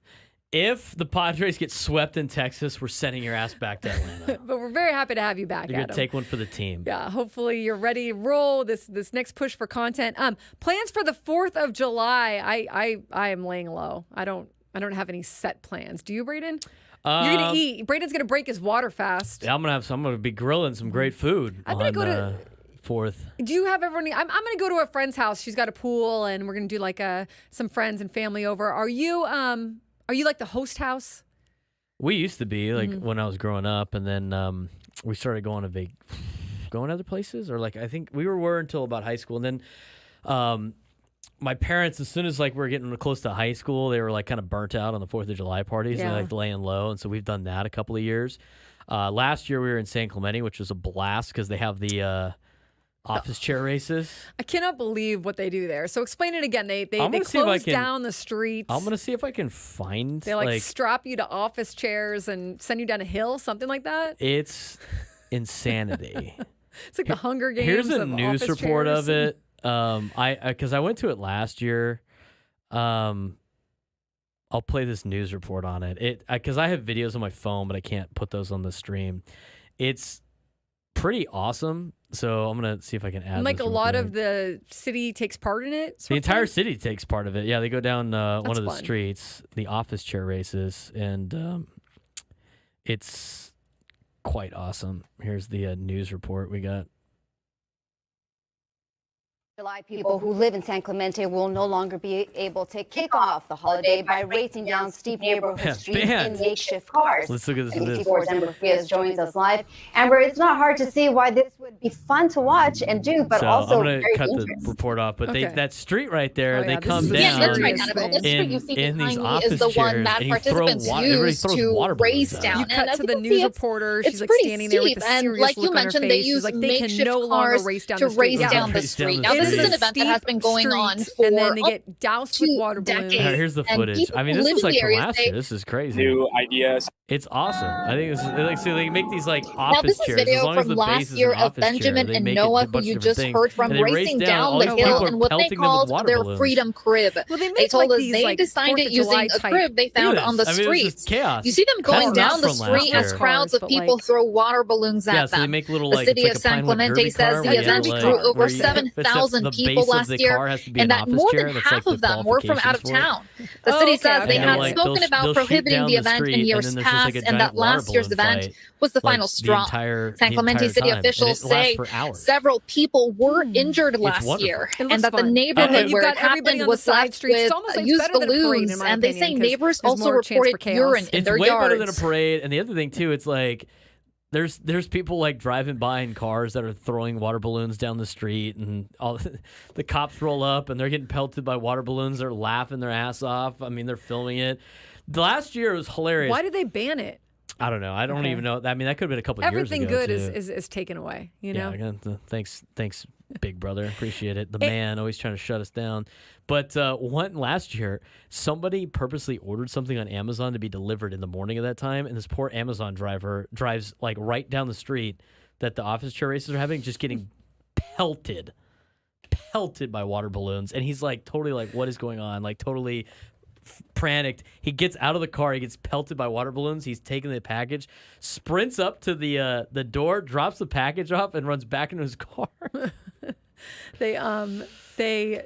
if the Padres get swept in Texas, we're sending your ass back to Atlanta. but we're very happy to have you back, You're going Adam. to take one for the team. Yeah, hopefully you're ready to roll this next push for content. Plans for the 4th of July. I am laying low. I don't have any set plans. Do you, Braden? You're gonna eat. Braden's gonna break his water fast. Yeah, I'm gonna be grilling some great food. I'm gonna go to 4th. Do you have everyone? I'm going to go to a friend's house. She's got a pool, and we're going to do like some friends and family over. Are you like the host house? We used to be like when I was growing up, and then we started going to other places, or like I think we were until about high school, and then my parents, as soon as like we were getting close to high school, they were like kind of burnt out on the 4th of July parties, and they like laying low, and so we've done that a couple of years. Last year we were in San Clemente, which was a blast because they have the office chair races. I cannot believe what they do there. So explain it again. They I'm gonna see if I close can- down the streets. I'm gonna see if I can find. They like strap you to office chairs and send you down a hill, something like that. It's insanity. It's like the Hunger Games. Here's a of news office report chairs. of it. Because I went to it last year. I'll play this news report on it. Because I have videos on my phone, but I can't put those on the stream. It's pretty awesome. So I'm gonna see if I can add. And like this a real lot quick. of the city takes part in it. The sort of entire thing? city takes part of it. Yeah, they go down one of the fun. streets, the office chair races, and it's quite awesome. Here's the news report we got. July, people who live in San Clemente will no longer be able to kick off the holiday by racing down steep neighborhood streets in makeshift cars. Let's look at this. NBC4's Amber Frias joins us live. Amber, it's not hard to see why this would be fun to watch and do, but So also I'm going very to cut dangerous. the report off, but Okay. that street right there, Oh, they yeah, this come is down. Yeah, that's right, serious Annabelle. thing. This street you see in these behind me office is the one chairs, that and you throw participants everybody use throws to water race balloons down. You out. cut as to you the can news see, reporter. it's She's like pretty standing there with steep, a and serious like look you on her mentioned, they face. She's use like, they can makeshift no longer cars race down to the street. race Yeah. down the Race down street. the Now, this is street. an event that has been going on for and then they get doused with 2 water balloons. decades. Here's the And footage. people I mean, who this live is in like the from area last say- year. This is crazy. New ideas. It's awesome. I think this is like, so they make these like Now, office this is chairs. As video long as from the last base is year an of office chair, Benjamin they and make it Noah, a who bunch you of just different heard from, things. And they race racing down. down All the these hill people are in what they pelting them with called water their balloons. freedom crib. Well, they They make told like us these, they like, designed 4th it of using July a type crib they found Look at on the this. I mean, this is streets. chaos. You see them going That's down not the from last street as year. crowds of But, people like- throw water balloons Yeah, at so they them. make little The like city it's of like a San Pinewood Clemente Derby says car the where you event have, drew like, over where you- 7,000 the people base of last the year, car has to be and an that office more chair. than That's half like the of them were from out of qualifications for it. town. The Oh, city okay, says okay. they And had they'll, like, spoken they'll about shoot prohibiting down the event street, in and years then there's just, past, like, a and giant that water last year's balloon event fight, was the like, final the straw. entire- San the Clemente entire city time, and officials it lasts say for hours. several people were injured last wonderful. year, It looks and that the fun. And neighborhood then you've where got it everybody happened on the was side left streets. It's with almost like used better than a parade, in balloons, my and they opinion, say 'cause neighbors there's also more chance for reported chaos. urine in It's their way yards. better than a parade. And the other thing too, it's like there's people like driving by in cars that are throwing water balloons down the street, and all the cops roll up and they're getting pelted by water balloons. They're laughing their ass off. I mean, they're filming it. Last year it was hilarious. Why did they ban it? I don't know. I don't Okay. even know. I mean, that could have been a couple of years ago. Everything good too. is taken away, you know? Yeah, again, thanks, big brother. Appreciate it. The man always trying to shut us down. But last year, somebody purposely ordered something on Amazon to be delivered in the morning of that time, and this poor Amazon driver drives like right down the street that the office chair races are having, just getting pelted by water balloons, and he's like totally like, what is going on? Like totally panicked. He gets out of the car. He gets pelted by water balloons. He's taking the package, sprints up to the door, drops the package off, and runs back into his car. They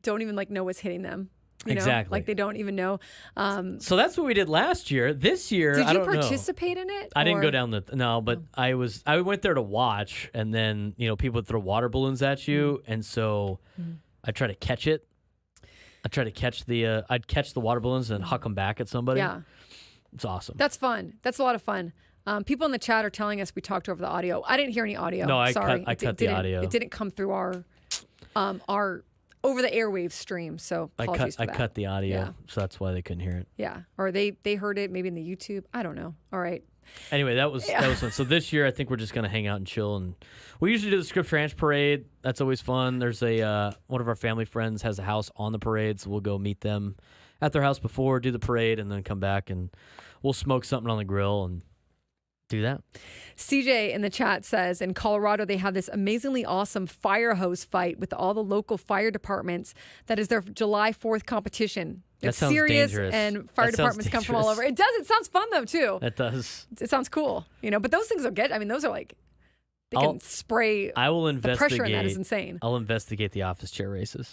don't even like know what's hitting them. You know? Exactly. Like they don't even know. So that's what we did last year. This year, Did I you don't know. participate in it? I didn't or- go down but I went there to watch, and then people would throw water balloons at you, and so I try to catch it. I try to catch I'd catch the water balloons and huck them back at somebody. Yeah. It's awesome. That's fun. That's a lot of fun. People in the chat are telling us we talked over the audio. I didn't hear any audio. No, I Sorry. cut the audio. It didn't come through our over the airwaves stream. So apologies for I that. cut the audio, Yeah. so that's why they couldn't hear it. Yeah. Or they heard it maybe in the YouTube. I don't know. All right. Anyway, that was fun. So this year, I think we're just gonna hang out and chill, and we usually do the Scripps Ranch parade. That's always fun. There's one of our family friends has a house on the parade, so we'll go meet them at their house before, do the parade, and then come back and we'll smoke something on the grill and do that. CJ in the chat says in Colorado they have this amazingly awesome fire hose fight with all the local fire departments. That is their July 4th competition. That It's sounds serious, dangerous. and fire That sounds departments come from all dangerous. over. It does. It sounds fun though too. That does. It sounds cool, but those things will get. I mean, those are like they I'll- can spray. I will The investigate. pressure in that is insane. I'll investigate the office chair races.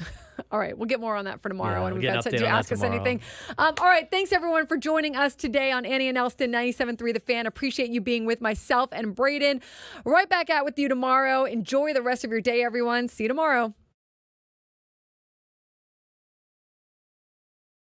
All right, we'll get more on that for tomorrow Yeah, when we'll we've get an got to update on that ask us tomorrow. anything. All right, thanks everyone for joining us today on Annie and Elsten 97.3 The Fan. Appreciate you being with myself and Braden. Right back out with you tomorrow. Enjoy the rest of your day, everyone. See you tomorrow.